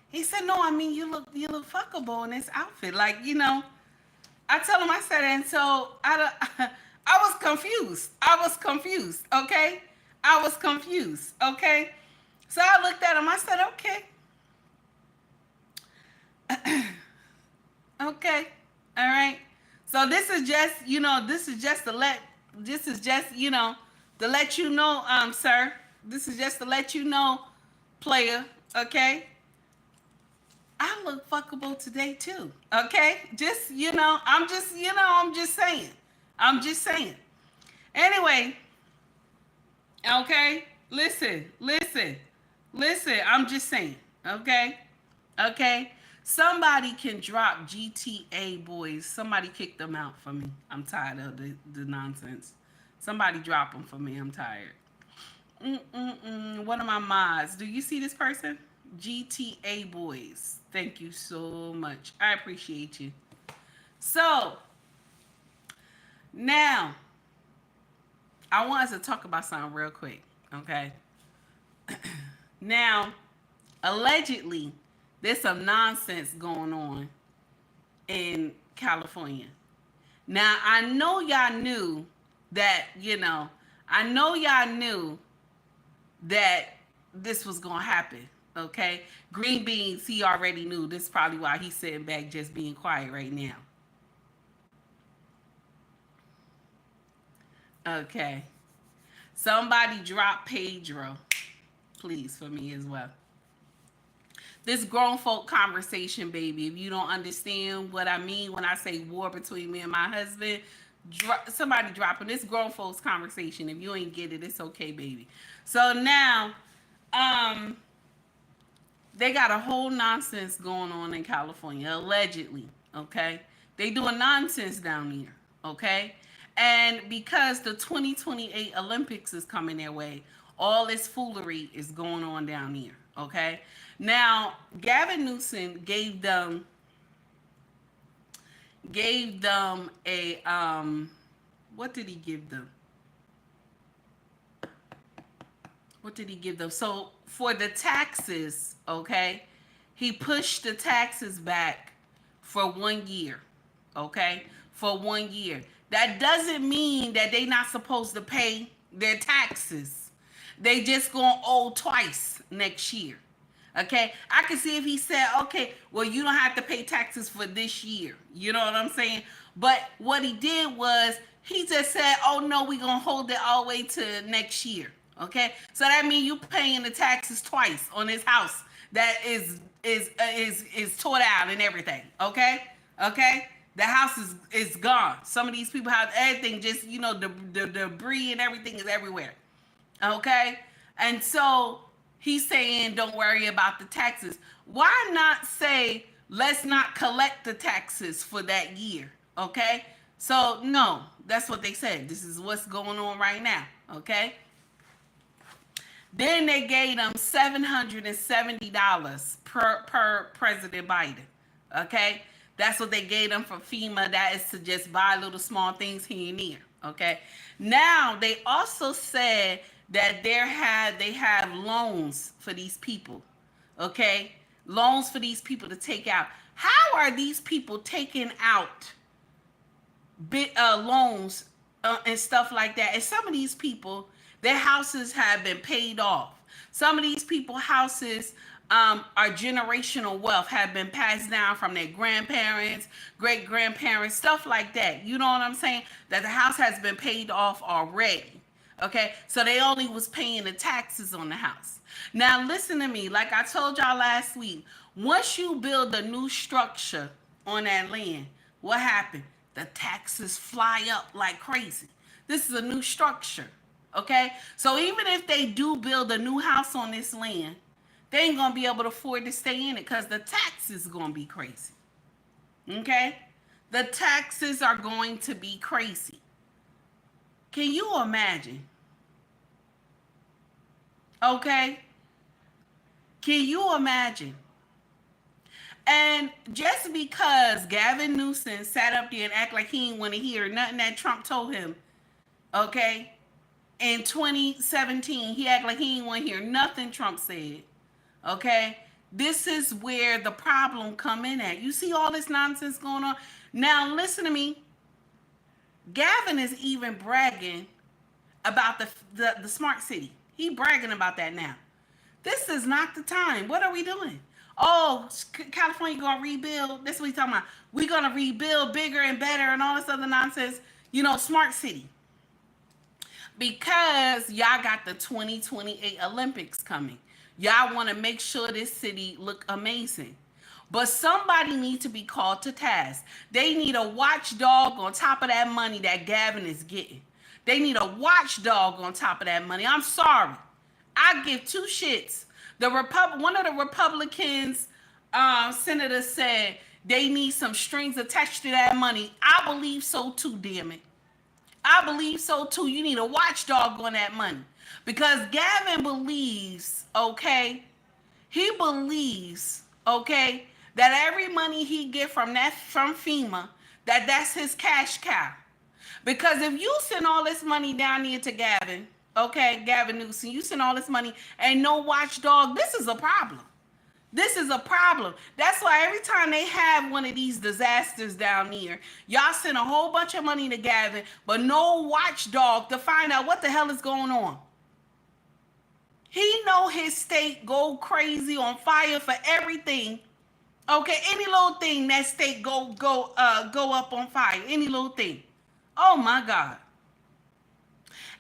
He said, "No, I mean you look fuckable in this outfit." Like, I tell him, I said, and so I was confused. Okay, I was confused. Okay, so I looked at him. I said, "Okay." Okay, all right. So this is just to let you know, sir. This is just to let you know, player. Okay. I look fuckable today too. Okay, I'm just saying. Anyway, okay. Listen. I'm just saying. Okay. Somebody can drop GTA boys. Somebody kick them out for me. I'm tired of the nonsense. Somebody drop them for me. I'm tired. One of my mods. Do you see this person? GTA boys. Thank you so much. I appreciate you. So, now, I want us to talk about something real quick. Okay? Now, allegedly, there's some nonsense going on in California. Now, I know y'all knew that, this was going to happen, okay? Green Beans, he already knew. This is probably why he's sitting back just being quiet right now. Okay. Somebody drop Pedro, please, for me as well. This grown folk conversation, baby. If you don't understand what I mean when I say war between me and my husband, somebody dropping this grown folks conversation. If you ain't get it, it's okay, baby. So now, they got a whole nonsense going on in California, allegedly. Okay, they doing nonsense down here. Okay, and because the 2028 Olympics is coming their way, all this foolery is going on down here. Okay. Now, Gavin Newsom gave them a what did he give them? So for the taxes, okay, he pushed the taxes back for 1 year, okay, for 1 year. that doesn't mean that they not supposed to pay their taxes. They just gonna owe twice next year. Okay, I can see if he said, okay, well, you don't have to pay taxes for this year. You know what I'm saying? But what he did was he just said, oh no, we're gonna hold it all the way to next year. Okay, so that means you paying the taxes twice on this house that is torn out and everything. Okay, the house is gone. Some of these people have everything, just the debris and everything is everywhere. Okay, and so he's saying don't worry about the taxes. Why not say let's not collect the taxes for that year? Okay, so no, that's what they said. This is what's going on right now. Okay. Then they gave them $770 per President Biden. Okay, that's what they gave them for FEMA. That is to just buy little small things here and there. Okay. Now they also said that they have loans for these people. Okay, loans for these people to take out. How are these people taking out loans and stuff like that? And some of these people, their houses have been paid off. Some of these people's houses are generational wealth, have been passed down from their grandparents, great-grandparents, stuff like that. You know what I'm saying? That the house has been paid off already. Okay, so they only was paying the taxes on the house. Now listen to me, like I told y'all last week, once you build a new structure on that land, what happened? The taxes fly up like crazy. This is a new structure. Okay, so even if they do build a new house on this land, they ain't gonna be able to afford to stay in it because the taxes gonna be crazy. Okay, the taxes are going to be crazy. Can you imagine? Okay, can you imagine? And just because Gavin Newsom sat up there and act like he didn't want to hear nothing that Trump told him, okay, in 2017, he acted like he didn't want to hear nothing Trump said. Okay? This is where the problem come in at. You see all this nonsense going on? Now, listen to me. Gavin is even bragging about the smart city. He bragging about that now. This is not the time. What are we doing? Oh, California going to rebuild. This is what he's talking about. We're going to rebuild bigger and better and all this other nonsense. Smart city. Because y'all got the 2028 Olympics coming. Y'all want to make sure this city look amazing. But somebody needs to be called to task. They need a watchdog on top of that money that Gavin is getting. They need a watchdog on top of that money. I'm sorry. I give two shits. One of the Republicans senators said they need some strings attached to that money. I believe so too, damn it. I believe so too. You need a watchdog on that money. Because Gavin believes, okay, he believes, okay, that every money he get from FEMA, that's his cash cow. Because if you send all this money down here to Gavin, okay, Gavin Newsom, you send all this money and no watchdog, this is a problem. This is a problem. That's why every time they have one of these disasters down here, y'all send a whole bunch of money to Gavin, but no watchdog to find out what the hell is going on. He know his state go crazy on fire for everything. Okay, any little thing that state go up on fire, any little thing. Oh my God.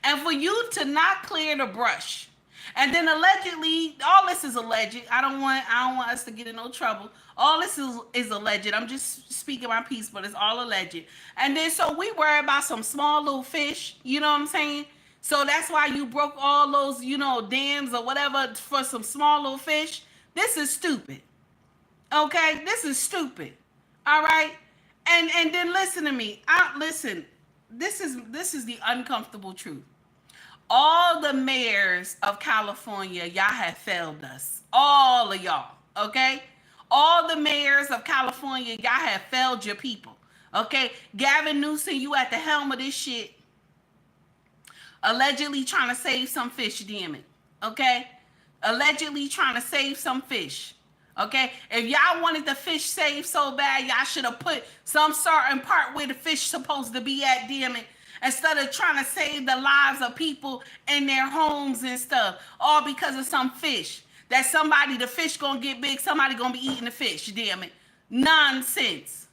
And for you to not clear the brush, and then allegedly, all this is alleged. I don't want us to get in no trouble. All this is alleged. I'm just speaking my piece, but it's all alleged. And then so we worry about some small little fish, you know what I'm saying? So that's why you broke all those, dams or whatever for some small little fish. This is stupid. Okay? This is stupid. All right? And then listen to me. Listen. This is the uncomfortable truth. All the mayors of California, y'all have failed us. All of y'all, okay? All the mayors of California, y'all have failed your people, okay? Gavin Newsom, you at the helm of this shit. Allegedly trying to save some fish, damn it, okay? Allegedly trying to save some fish, Okay, if y'all wanted the fish saved so bad, y'all should have put some certain part where the fish supposed to be at, damn it. Instead of trying to save the lives of people in their homes and stuff, all because of some fish. That somebody, the fish gonna get big, somebody gonna be eating the fish, damn it. Nonsense.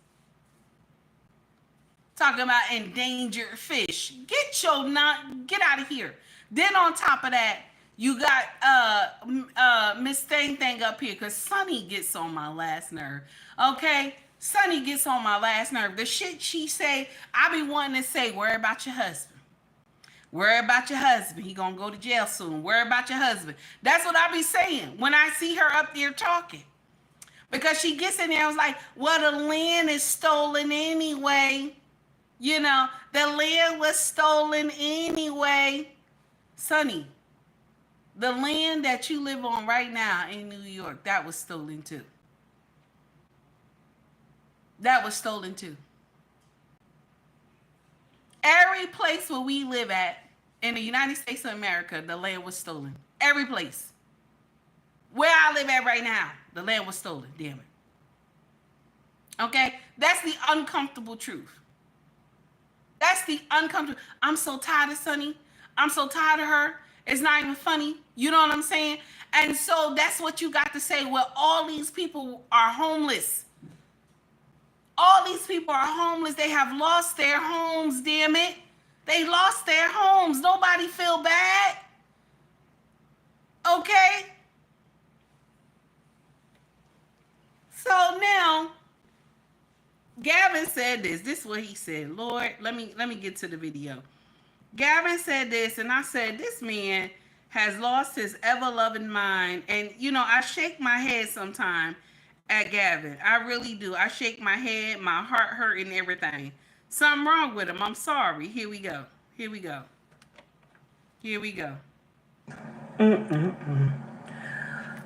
Talking about endangered fish. Get out of here. Then on top of that, you got Miss Thing up here, because Sunny gets on my last nerve. Okay? Sunny gets on my last nerve. The shit she say, I be wanting to say, worry about your husband. Worry about your husband. He gonna go to jail soon. Worry about your husband. That's what I be saying when I see her up there talking. Because she gets in there and was like, well, the land is stolen anyway. You know, the land was stolen anyway. Sunny, the land that you live on right now in New York, that was stolen too. That was stolen too. Every place where we live at in the United States of America, the land was stolen. Every place. Where I live at right now, the land was stolen. Damn it. Okay? That's the uncomfortable truth. That's the uncomfortable. I'm so tired of Sunny. I'm so tired of her. It's not even funny. You know what I'm saying? And so that's what you got to say. Well, all these people are homeless. All these people are homeless. They have lost their homes, damn it. They lost their homes. Nobody feel bad. Okay? So now, Gavin said this. This is what he said. Lord, let me get to the video. Gavin said this, and I said, this man has lost his ever-loving mind. And, you know, I shake my head sometimes at Gavin. I really do. I shake my head, my heart hurt and everything. Something wrong with him. I'm sorry. Here we go. Here we go. Here we go.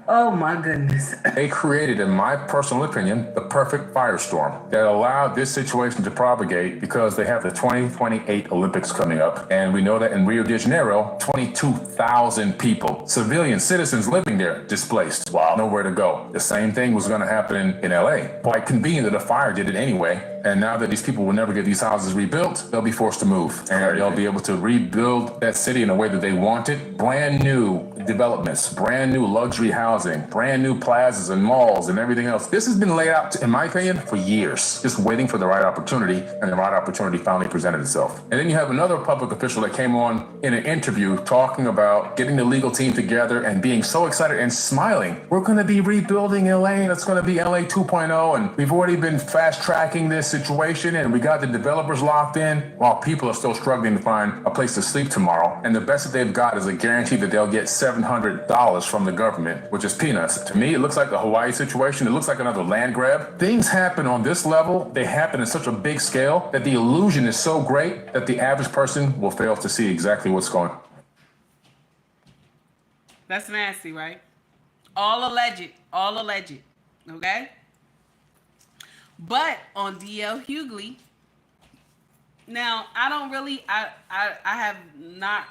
Oh my goodness. They created, in my personal opinion, the perfect firestorm that allowed this situation to propagate because they have the 2028 Olympics coming up. And we know that in Rio de Janeiro, 22,000 people, civilian citizens living there, displaced. Wow. Nowhere to go. The same thing was going to happen in LA. Quite convenient that a fire did it anyway. And now that these people will never get these houses rebuilt, they'll be forced to move. And they'll be able to rebuild that city in a way that they want it. Brand new developments, brand new luxury housing, brand new plazas and malls and everything else. This has been laid out, in my opinion, for years, just waiting for the right opportunity, and the right opportunity finally presented itself. And then you have another public official that came on in an interview talking about getting the legal team together and being so excited and smiling. We're going to be rebuilding LA, and it's going to be LA 2.0, and we've already been fast tracking this situation, and we got the developers locked in while people are still struggling to find a place to sleep tomorrow. And the best that they've got is a guarantee that they'll get $700 from the government, which is peanuts. To me, it looks like the Hawaii situation. It looks like another land grab. Things happen on this level. They happen in such a big scale that the illusion is so great that the average person will fail to see exactly what's going on. That's nasty, right? All alleged. All alleged. Okay? But on DL Hughley, now I don't really, I have not,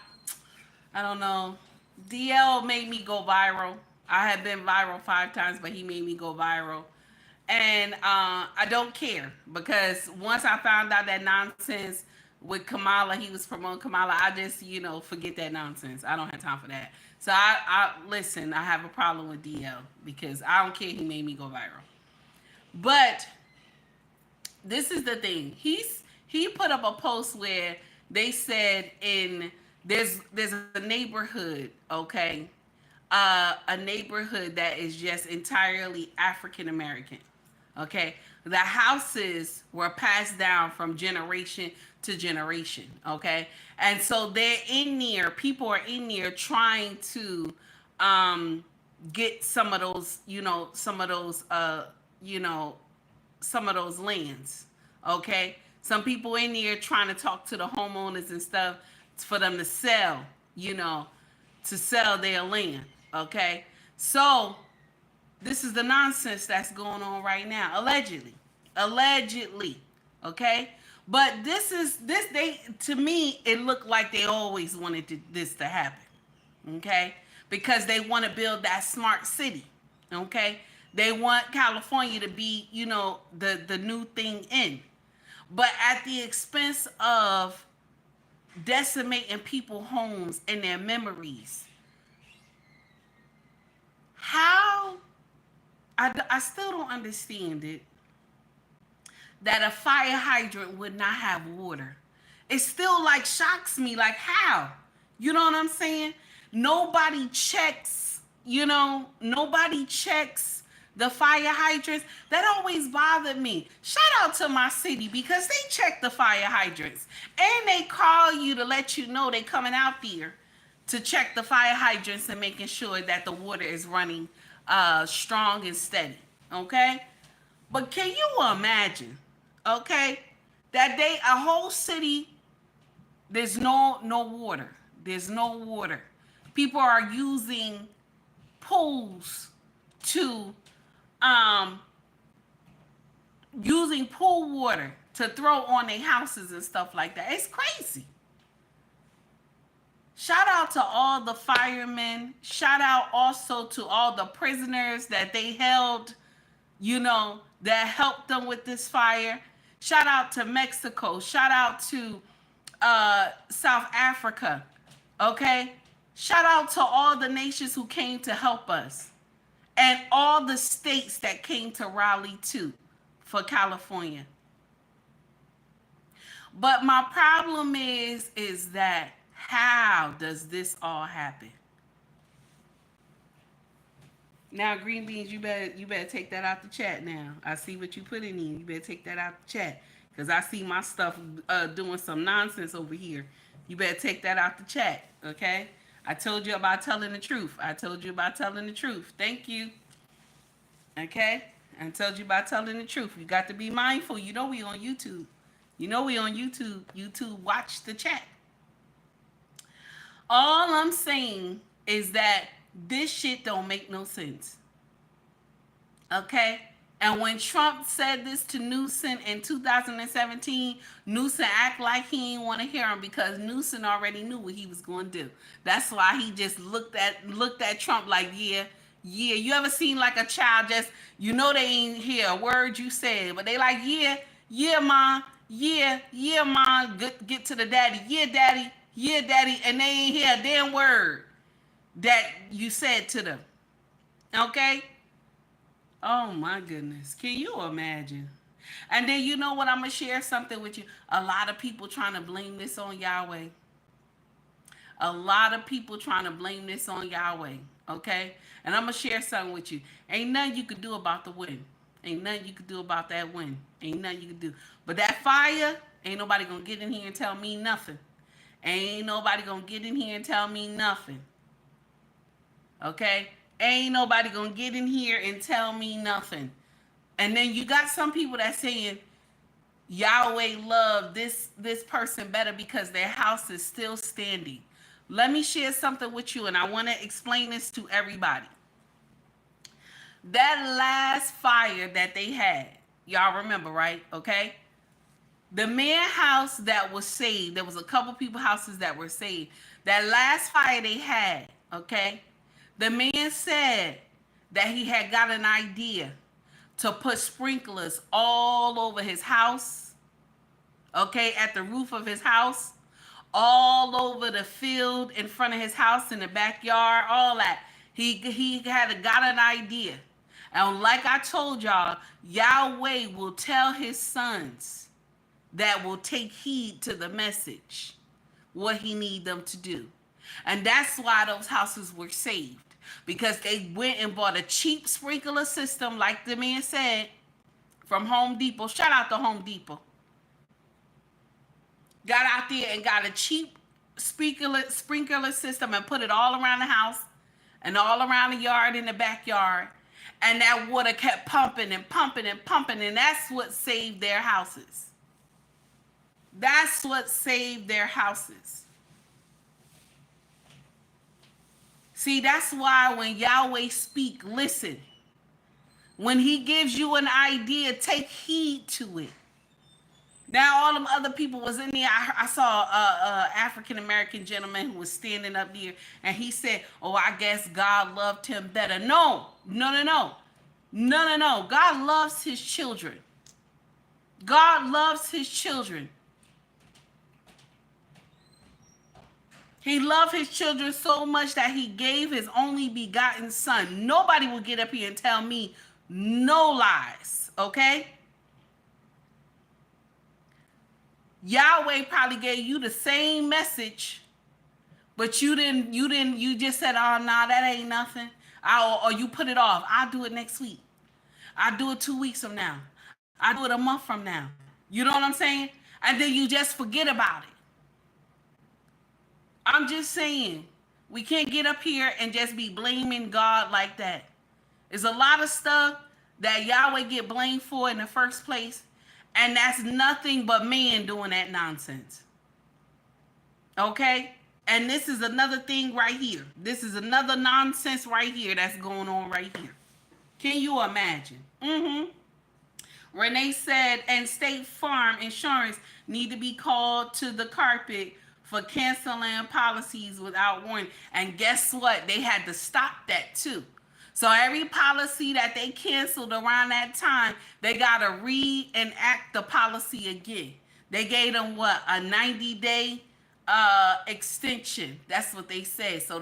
I don't know. DL made me go viral. I have been viral 5 times, but he made me go viral. And I don't care, because once I found out that nonsense with Kamala, he was promoting Kamala, I just, you know, forget that nonsense. I don't have time for that. So I listen, I have a problem with DL because I don't care, he made me go viral. But this is the thing. He put up a post where they said there's a neighborhood, okay? A neighborhood that is just entirely African American, okay? The houses were passed down from generation to generation, okay? And so they're in there, people are in there trying to get some of those, some of those lands, okay? Some people in there trying to talk to the homeowners and stuff for them to sell, to sell their land, okay? So this is the nonsense that's going on right now, allegedly, okay? But to me, it looked like they always wanted this to happen, okay? Because they want to build that smart city, okay? They want California to be, you know, the new thing in. But at the expense of decimating people's homes and their memories. How, I still don't understand it, that a fire hydrant would not have water. It still like shocks me, like how? You know what I'm saying? Nobody checks, you know, nobody checks the fire hydrants. That always bothered me. Shout out to my city because they check the fire hydrants and they call you to let you know they coming out there to check the fire hydrants and making sure that the water is running strong and steady. Okay? But can you imagine, okay, that a whole city, there's no water. There's no water. People are using pools to using pool water to throw on their houses and stuff like that. It's crazy. Shout out to all the firemen. Shout out also to all the prisoners that they held, you know, that helped them with this fire. Shout out to Mexico. Shout out to South Africa. Okay? Shout out to all the nations who came to help us. And all the states that came to rally too for California. But my problem is that how does this all happen? Now, green beans, you better take that out the chat now. I see what you put in. You better take that out the chat. Because I see my stuff doing some nonsense over here. You better take that out the chat, okay? I told you about telling the truth. I told you about telling the truth. Thank you. Okay? I told you about telling the truth. You got to be mindful. You know we on YouTube. You know we on YouTube. YouTube, watch the chat. All I'm saying is that this shit don't make no sense. Okay? And when Trump said this to Newsom in 2017, Newsom act like he didn't want to hear him because Newsom already knew what he was going to do. That's why he just looked at Trump like, yeah. You ever seen like a child just, you know they ain't hear a word you said, but they like, yeah, mom, yeah, mom, get to the daddy, yeah, daddy, and they ain't hear a damn word that you said to them. Okay? Oh my goodness. Can you imagine? And then you know what? I'm going to share something with you. A lot of people trying to blame this on Yahweh. A lot of people trying to blame this on Yahweh. Okay? And I'm going to share something with you. Ain't nothing you could do about the wind. Ain't nothing you could do about that wind. Ain't nothing you could do. But that fire, ain't nobody going to get in here and tell me nothing. Ain't nobody going to get in here and tell me nothing. Okay? Ain't nobody gonna get in here and tell me nothing. And then you got some people that saying Yahweh loved this person better because their house is still standing. Let me share something with you, and I want to explain this to everybody. That last fire that they had, y'all remember, right? Okay? The man house that was saved, there was a couple people houses that were saved. That last fire they had, okay? The man said that he had got an idea to put sprinklers all over his house, okay, at the roof of his house, all over the field in front of his house, in the backyard, all that. He had got an idea. And like I told y'all, Yahweh will tell his sons that will take heed to the message, what he need them to do. And that's why those houses were saved. Because they went and bought a cheap sprinkler system, like the man said, from Home Depot. Shout out to Home Depot. Got out there and got a cheap sprinkler system and put it all around the house and all around the yard in the backyard. And that water kept pumping and pumping and pumping. And that's what saved their houses. That's what saved their houses. See, that's why when Yahweh speak, listen. When he gives you an idea, take heed to it. Now, all them other people was in there. I saw a African-American gentleman who was standing up there, and he said, oh, I guess God loved him better. No. No. God loves his children. God loves his children. He loved his children so much that he gave his only begotten son. Nobody will get up here and tell me no lies, okay? Yahweh probably gave you the same message, but you just said, oh, nah, that ain't nothing. Or you put it off. I'll do it next week. I'll do it 2 weeks from now. I'll do it a month from now. You know what I'm saying? And then you just forget about it. I'm just saying, we can't get up here and just be blaming God like that. There's a lot of stuff that Yahweh get blamed for in the first place, and that's nothing but man doing that nonsense. Okay? And this is another thing right here. This is another nonsense right here that's going on right here. Can you imagine? Renee said, and State Farm Insurance need to be called to the carpet for canceling policies without warning. And guess what? They had to stop that too. So every policy that they canceled around that time, they got to reenact the policy again. They gave them what? A 90-day extension. That's what they said. So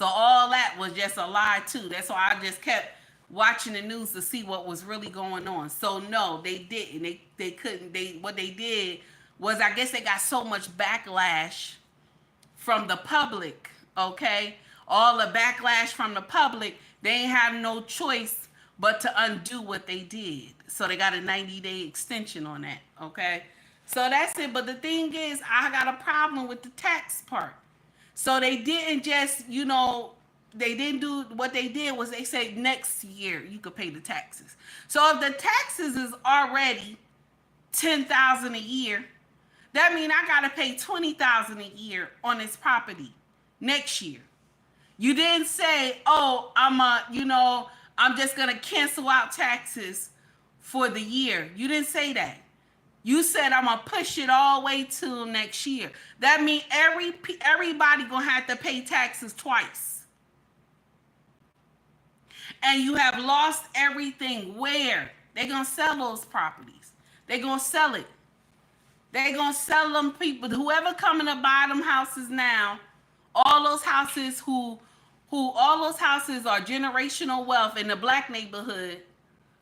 all that was just a lie too. That's why I just kept watching the news to see what was really going on. So no, they didn't. They couldn't. What they did was, I guess they got so much backlash from the public, okay? All the backlash from the public, they ain't have no choice but to undo what they did. So they got a 90-day extension on that, okay? So that's it. But the thing is, I got a problem with the tax part. So they didn't just, they didn't do, what they did was they said next year you could pay the taxes. So if the taxes is already $10,000 a year, that means I got to pay $20,000 a year on this property next year. You didn't say, oh, I'm just going to cancel out taxes for the year. You didn't say that. You said I'm going to push it all the way till next year. That means everybody going to have to pay taxes twice. And you have lost everything. Where? They're going to sell those properties. They're going to sell it. They're going to sell them people. Whoever coming to buy them houses now, all those houses all those houses are generational wealth in the black neighborhood,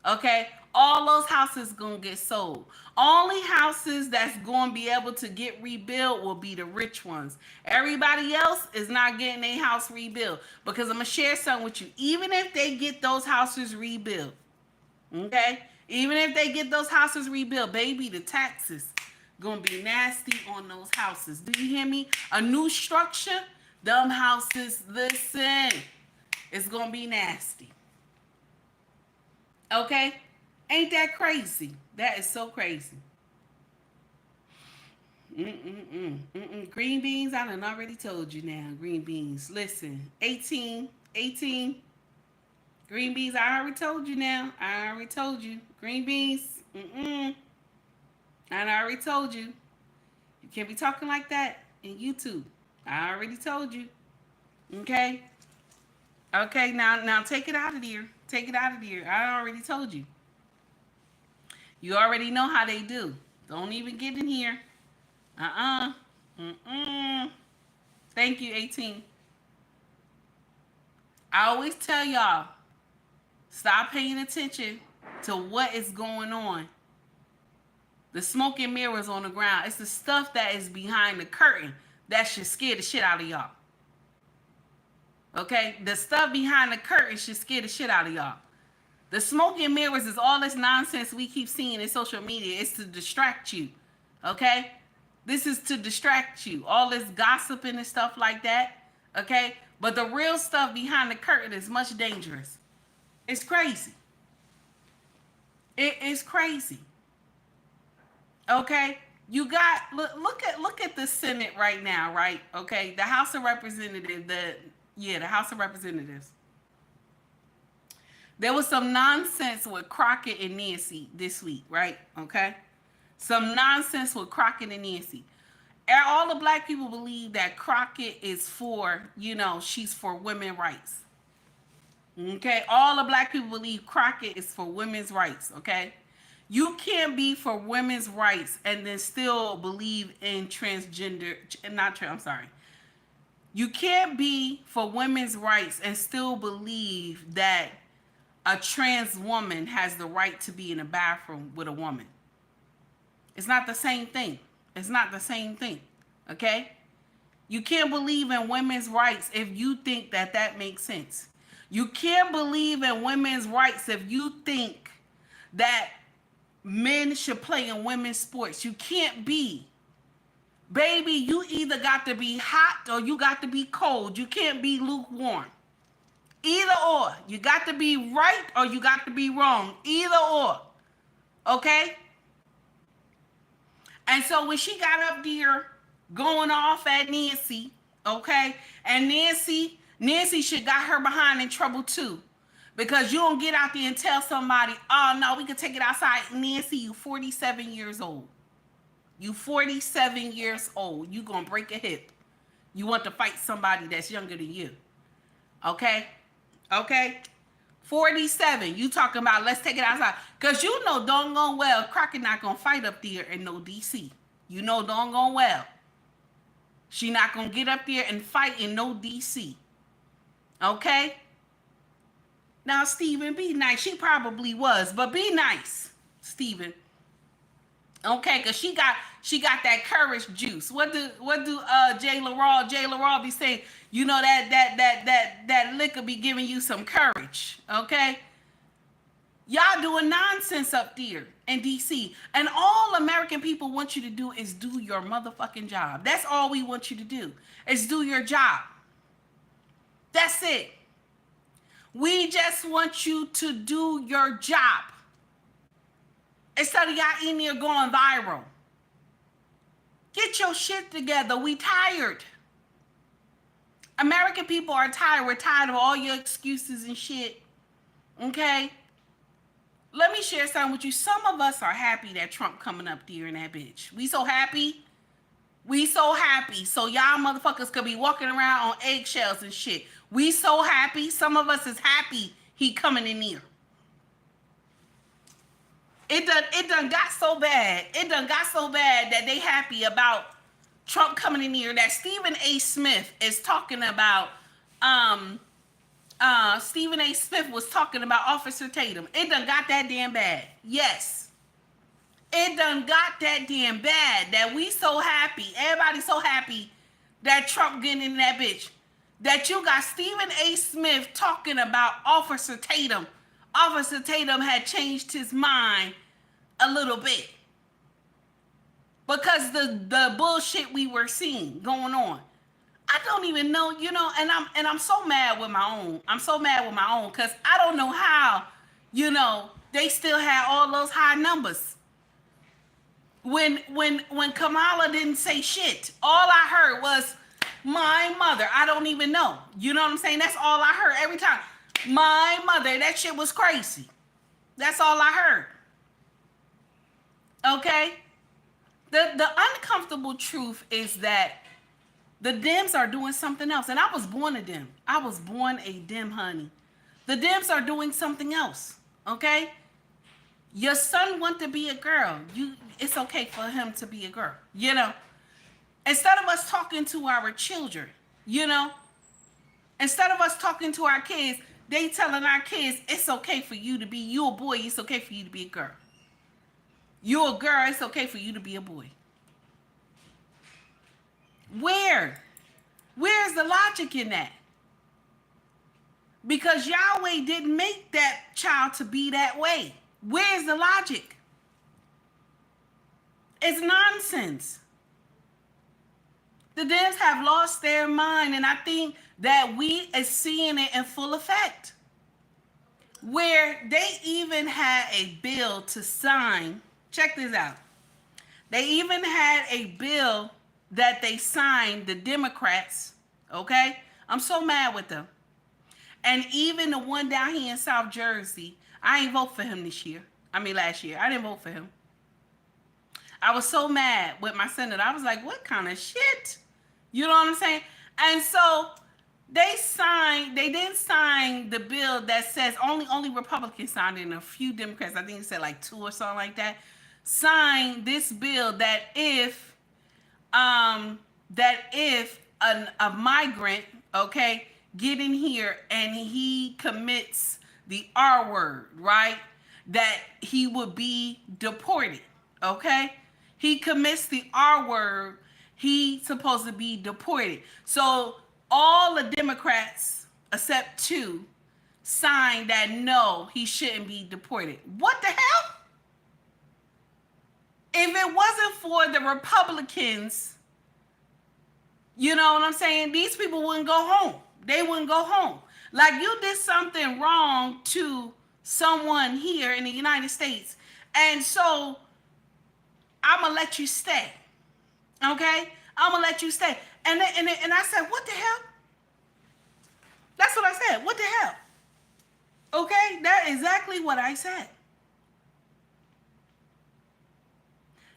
okay? All those houses going to get sold. Only houses that's going to be able to get rebuilt will be the rich ones. Everybody else is not getting their house rebuilt, because I'm going to share something with you. Even if they get those houses rebuilt, okay? Even if they get those houses rebuilt, baby, the taxes going to be nasty on those houses. Do you hear me? A new structure, them houses, listen, it's going to be nasty. Okay? Ain't that crazy? That is so crazy. Green beans, I done already told you now. Green beans. Listen, 18. Green beans, I already told you now. I already told you. Green beans, I already told you. You can't be talking like that in YouTube. I already told you. Okay? Okay, now take it out of there. Take it out of there. I already told you. You already know how they do. Don't even get in here. Thank you, 18. I always tell y'all, stop paying attention to what is going on. The smoke and mirrors on the ground. It's the stuff that is behind the curtain that should scare the shit out of y'all. Okay? The stuff behind the curtain should scare the shit out of y'all. The smoke and mirrors is all this nonsense we keep seeing in social media. It's to distract you. Okay? This is to distract you. All this gossiping and stuff like that. Okay? But the real stuff behind the curtain is much dangerous. It's crazy. It is crazy. Okay? You got, look at the Senate right now, right? Okay? The House of Representatives, the House of Representatives. There was some nonsense with Crockett and Nancy this week, right? Okay? Some nonsense with Crockett and Nancy. All the black people believe that Crockett is for, she's for women's rights. Okay, all the black people believe Crockett is for women's rights. Okay, you can't be for women's rights and then still believe in transgender. I'm sorry. You can't be for women's rights and still believe that a trans woman has the right to be in a bathroom with a woman. It's not the same thing. It's not the same thing. Okay? You can't believe in women's rights if you think that that makes sense. You can't believe in women's rights if you think that men should play in women's sports. You can't be. Baby, you either got to be hot or you got to be cold. You can't be lukewarm. Either or. You got to be right or you got to be wrong. Either or. Okay? And so when she got up there going off at Nancy, okay? And Nancy should got her behind in trouble too. Because you don't get out there and tell somebody, oh no, we can take it outside. Nancy, you 47 years old. You 47 years old. You gonna break a hip. You want to fight somebody that's younger than you. Okay? Okay? 47. You talking about let's take it outside. Because you know doggone well Crockett not gonna fight up there in no DC. You know doggone well. She not gonna get up there and fight in no DC. Okay? Now, Stephen, be nice. She probably was, but be nice, Stephen. Okay, because she got that courage juice. What do Jay LaRaw be saying? You know that liquor be giving you some courage. Okay? Y'all doing nonsense up there in DC. And all American people want you to do is do your motherfucking job. That's all we want you to do. Is do your job. That's it. We just want you to do your job. Instead of y'all in there going viral. Get your shit together. We tired. American people are tired. We're tired of all your excuses and shit. Okay? Let me share something with you. Some of us are happy that Trump coming up there in that bitch. We so happy. We so happy. So y'all motherfuckers could be walking around on eggshells and shit. We so happy. Some of us is happy he coming in here. It done got so bad. It done got so bad that they happy about Trump coming in here that Stephen A. Smith is talking about. Stephen A. Smith was talking about Officer Tatum. It done got that damn bad. Yes. It done got that damn bad that we so happy. Everybody so happy that Trump getting in that bitch. That you got Stephen A. Smith talking about Officer Tatum. Officer Tatum had changed his mind a little bit. Because the bullshit we were seeing going on. I don't even know, you know, and I'm so mad with my own. I'm so mad with my own because I don't know how, you know, they still had all those high numbers. When Kamala didn't say shit, all I heard was my mother. I don't even know. You know what I'm saying? That's all I heard every time. My mother. That shit was crazy. That's all I heard. Okay? The uncomfortable truth is that the Dems are doing something else. And I was born a Dem. I was born a Dem, honey. The Dems are doing something else. Okay? Your son want to be a girl. It's okay for him to be a girl. You know? Instead of us talking to our children, you know? Instead of us talking to our kids, they telling our kids, it's okay for you to be, you a boy, it's okay for you to be a girl. You a girl, it's okay for you to be a boy. Where's the logic in that? Because Yahweh didn't make that child to be that way. Where's the logic? It's nonsense. The Dems have lost their mind, and I think that we are seeing it in full effect. Where they even had a bill to sign. Check this out. They even had a bill that they signed, the Democrats, okay? I'm so mad with them. And even the one down here in South Jersey, I ain't vote for him this year. I mean, last year. I didn't vote for him. I was so mad with my senator. I was like, what kind of shit? You know what I'm saying? And so They didn't sign the bill that says only Republicans signed it, and a few Democrats, I think it said like 2 or something like that, signed this bill that if a migrant, okay, get in here and he commits the R word, right, that he would be deported, okay? He commits the R word, he's supposed to be deported. So all the Democrats, except 2, signed that no, he shouldn't be deported. What the hell? If it wasn't for the Republicans, you know what I'm saying, these people wouldn't go home. They wouldn't go home. Like, you did something wrong to someone here in the United States, and so I'm gonna let you stay. Okay? I'm gonna let you stay. And I said, what the hell? That's what I said. What the hell? Okay? That's exactly what I said.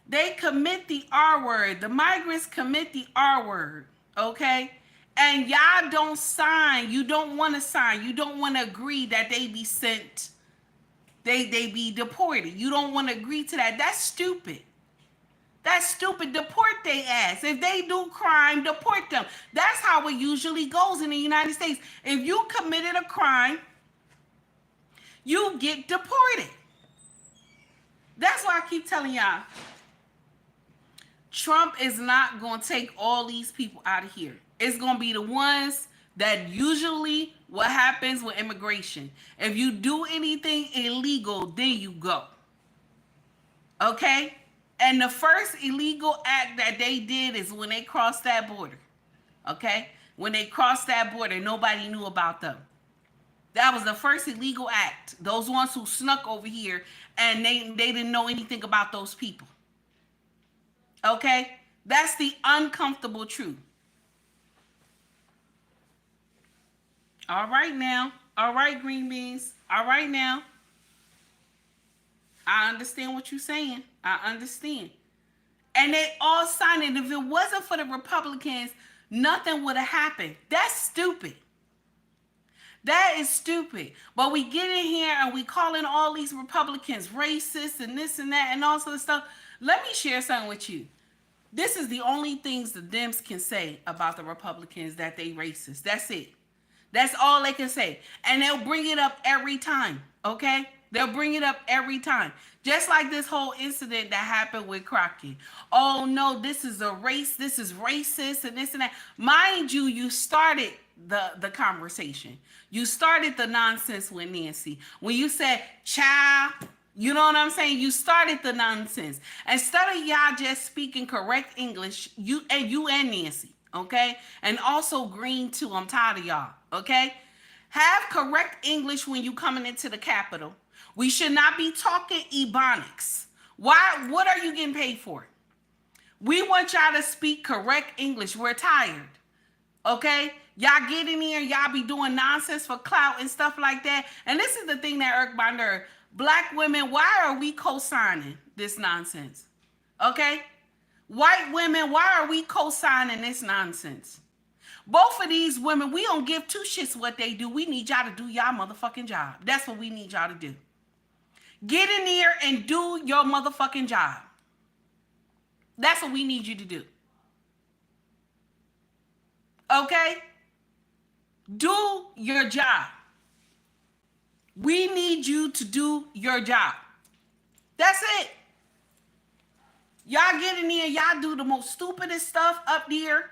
They commit the R word. The migrants commit the R word. Okay? And y'all don't sign. You don't want to sign. You don't want to agree that they be sent. They be deported. You don't want to agree to that. That's stupid. That's stupid. Deport they ass. If they do crime, deport them. That's how it usually goes in the United States. If you committed a crime, you get deported. That's why I keep telling y'all, Trump is not going to take all these people out of here. It's going to be the ones that usually what happens with immigration. If you do anything illegal, then you go. Okay? And the first illegal act that they did is when they crossed that border. Okay? When they crossed that border, nobody knew about them. That was the first illegal act. Those ones who snuck over here and they didn't know anything about those people. Okay? That's the uncomfortable truth. All right now. All right, green beans. All right now. I understand what you're saying. I understand. And they all signed it. If it wasn't for the Republicans, nothing would have happened. That's stupid. That is stupid. But we get in here and we calling all these Republicans racist and this and that and all sort of stuff. Let me share something with you. This is the only things the Dems can say about the Republicans, that they racist. That's it. That's all they can say. And they'll bring it up every time, okay? They'll bring it up every time. Just like this whole incident that happened with Crockett. Oh, no, this is a race. This is racist and this and that. Mind you, you started the conversation. You started the nonsense with Nancy. When you said, child, you know what I'm saying? You started the nonsense. Instead of y'all just speaking correct English, you and Nancy, okay? And also Green, too. I'm tired of y'all, okay? Have correct English when you coming into the Capitol. We should not be talking Ebonics. Why? What are you getting paid for? We want y'all to speak correct English. We're tired. Okay? Y'all get in here, y'all be doing nonsense for clout and stuff like that. And this is the thing that irked my nerve. Black women, why are we co-signing this nonsense? Okay? White women, why are we co-signing this nonsense? Both of these women, we don't give 2 shits what they do. We need y'all to do y'all motherfucking job. That's what we need y'all to do. Get in there and do your motherfucking job. That's what we need you to do. Okay? Do your job. We need you to do your job. That's it. Y'all get in there, y'all do the most stupidest stuff up there,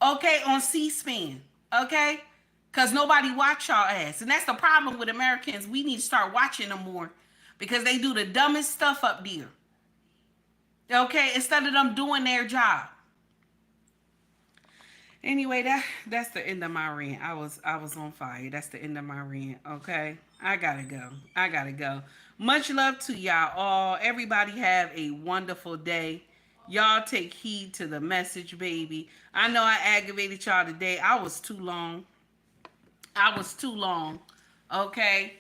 okay, on C-SPAN, okay? Because nobody watch y'all ass. And that's the problem with Americans. We need to start watching them more because they do the dumbest stuff up there, okay, instead of them doing their job. Anyway, that's the end of my rant. I was on fire. That's the end of my rant, okay? I gotta go. Much love to y'all all. Everybody have a wonderful day. Y'all take heed to the message, baby. I know I aggravated y'all today. I was too long, okay?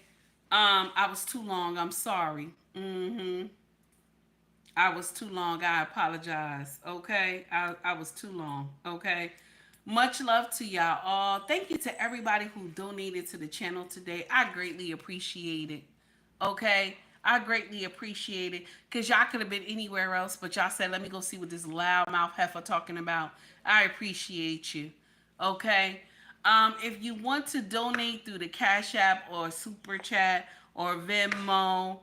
I was too long. I'm sorry. I was too long. I apologize, okay? I was too long, okay? Much love to y'all all. Thank you to everybody who donated to the channel today. I greatly appreciate it. Okay? I greatly appreciate it. Because y'all could have been anywhere else, but y'all said, let me go see what this loudmouth heifer talking about. I appreciate you. Okay? If you want to donate through the Cash App or Super Chat or Venmo,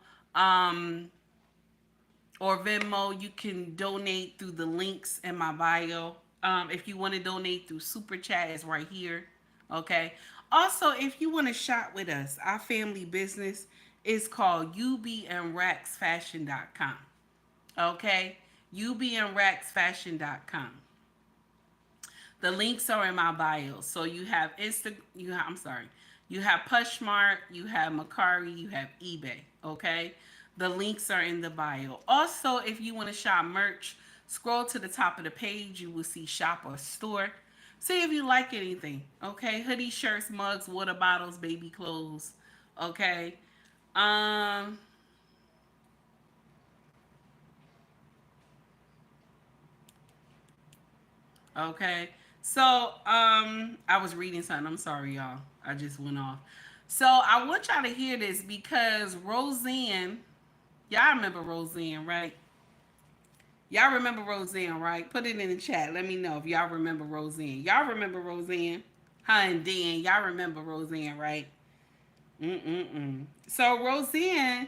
you can donate through the links in my bio. If you want to donate through Super Chat, it's right here. Okay. Also, if you want to shop with us, our family business is called ubnracksfashion.com. Okay. ubnracksfashion.com. The links are in my bio. So you have you have POSHMARK, you have Mercari, you have eBay. Okay. The links are in the bio. Also, if you want to shop merch, scroll to the top of the page. You will see shop or store. See if you like anything. Okay. Hoodie, shirts, mugs, water bottles, baby clothes. Okay. Okay. So, I was reading something. I'm sorry, y'all. I just went off. So, I want y'all to hear this because Roseanne, y'all remember Roseanne, right? Y'all remember Roseanne, right? Put it in the chat. Let me know if y'all remember Roseanne. Y'all remember Roseanne? Huh, and Dan, y'all remember Roseanne, right? So, Roseanne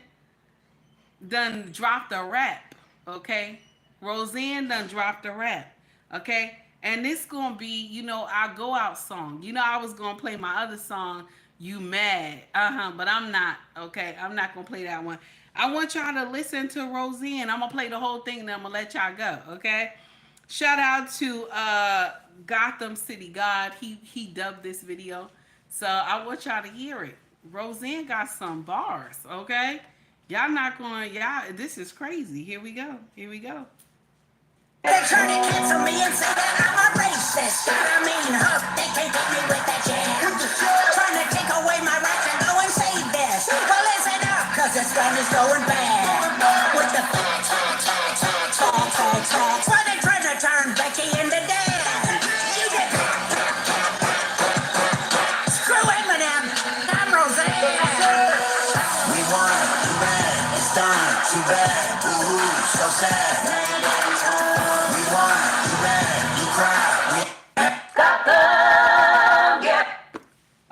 done dropped a rap, okay? Roseanne done dropped a rap, okay? And this gonna be, our go out song. I was gonna play my other song, You Mad. But I'm not, okay? I'm not gonna play that one. I want y'all to listen to Roseanne. I'm gonna play the whole thing, then I'm gonna let y'all go, okay? Shout out to Gotham City God. He dubbed this video. So I want y'all to hear it. Roseanne got some bars, okay? Y'all not going, this is crazy. Here we go. Here we go. They try to cancel me and say that I'm a racist. I mean, they can't get me with that jam. Trying to take away my right to go and save this. Well, listen up, cause this gun is going bad. With the facts. Why they trying to turn Becky into Dan? Screw Eminem, I'm Roseanne. We won, too bad, it's done, too bad. Ooh, so sad.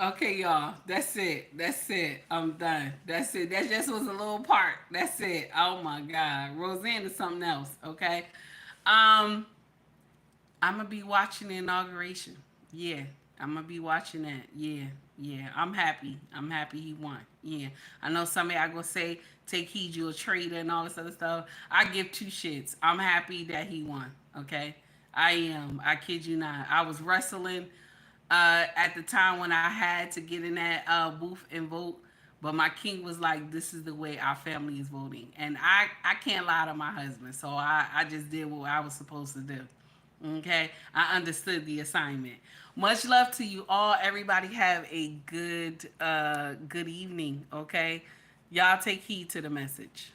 Okay, y'all. That's it. I'm done. That's it. That just was a little part. That's it. Oh my God. Roseanne is something else. Okay. I'm gonna be watching the inauguration. Yeah. I'm gonna be watching that. Yeah. I'm happy. He won. Yeah. I know somebody I gonna say take heed you a traitor and all this other stuff. I give two shits. I'm happy that he won. Okay. I am. I kid you not. I was wrestling at the time when I had to get in that booth and vote, but my king was like, this is the way our family is voting. And I can't lie to my husband, so I just did what I was supposed to do. Okay? I understood the assignment. Much love to you all. Everybody have a good evening, okay? Y'all take heed to the message.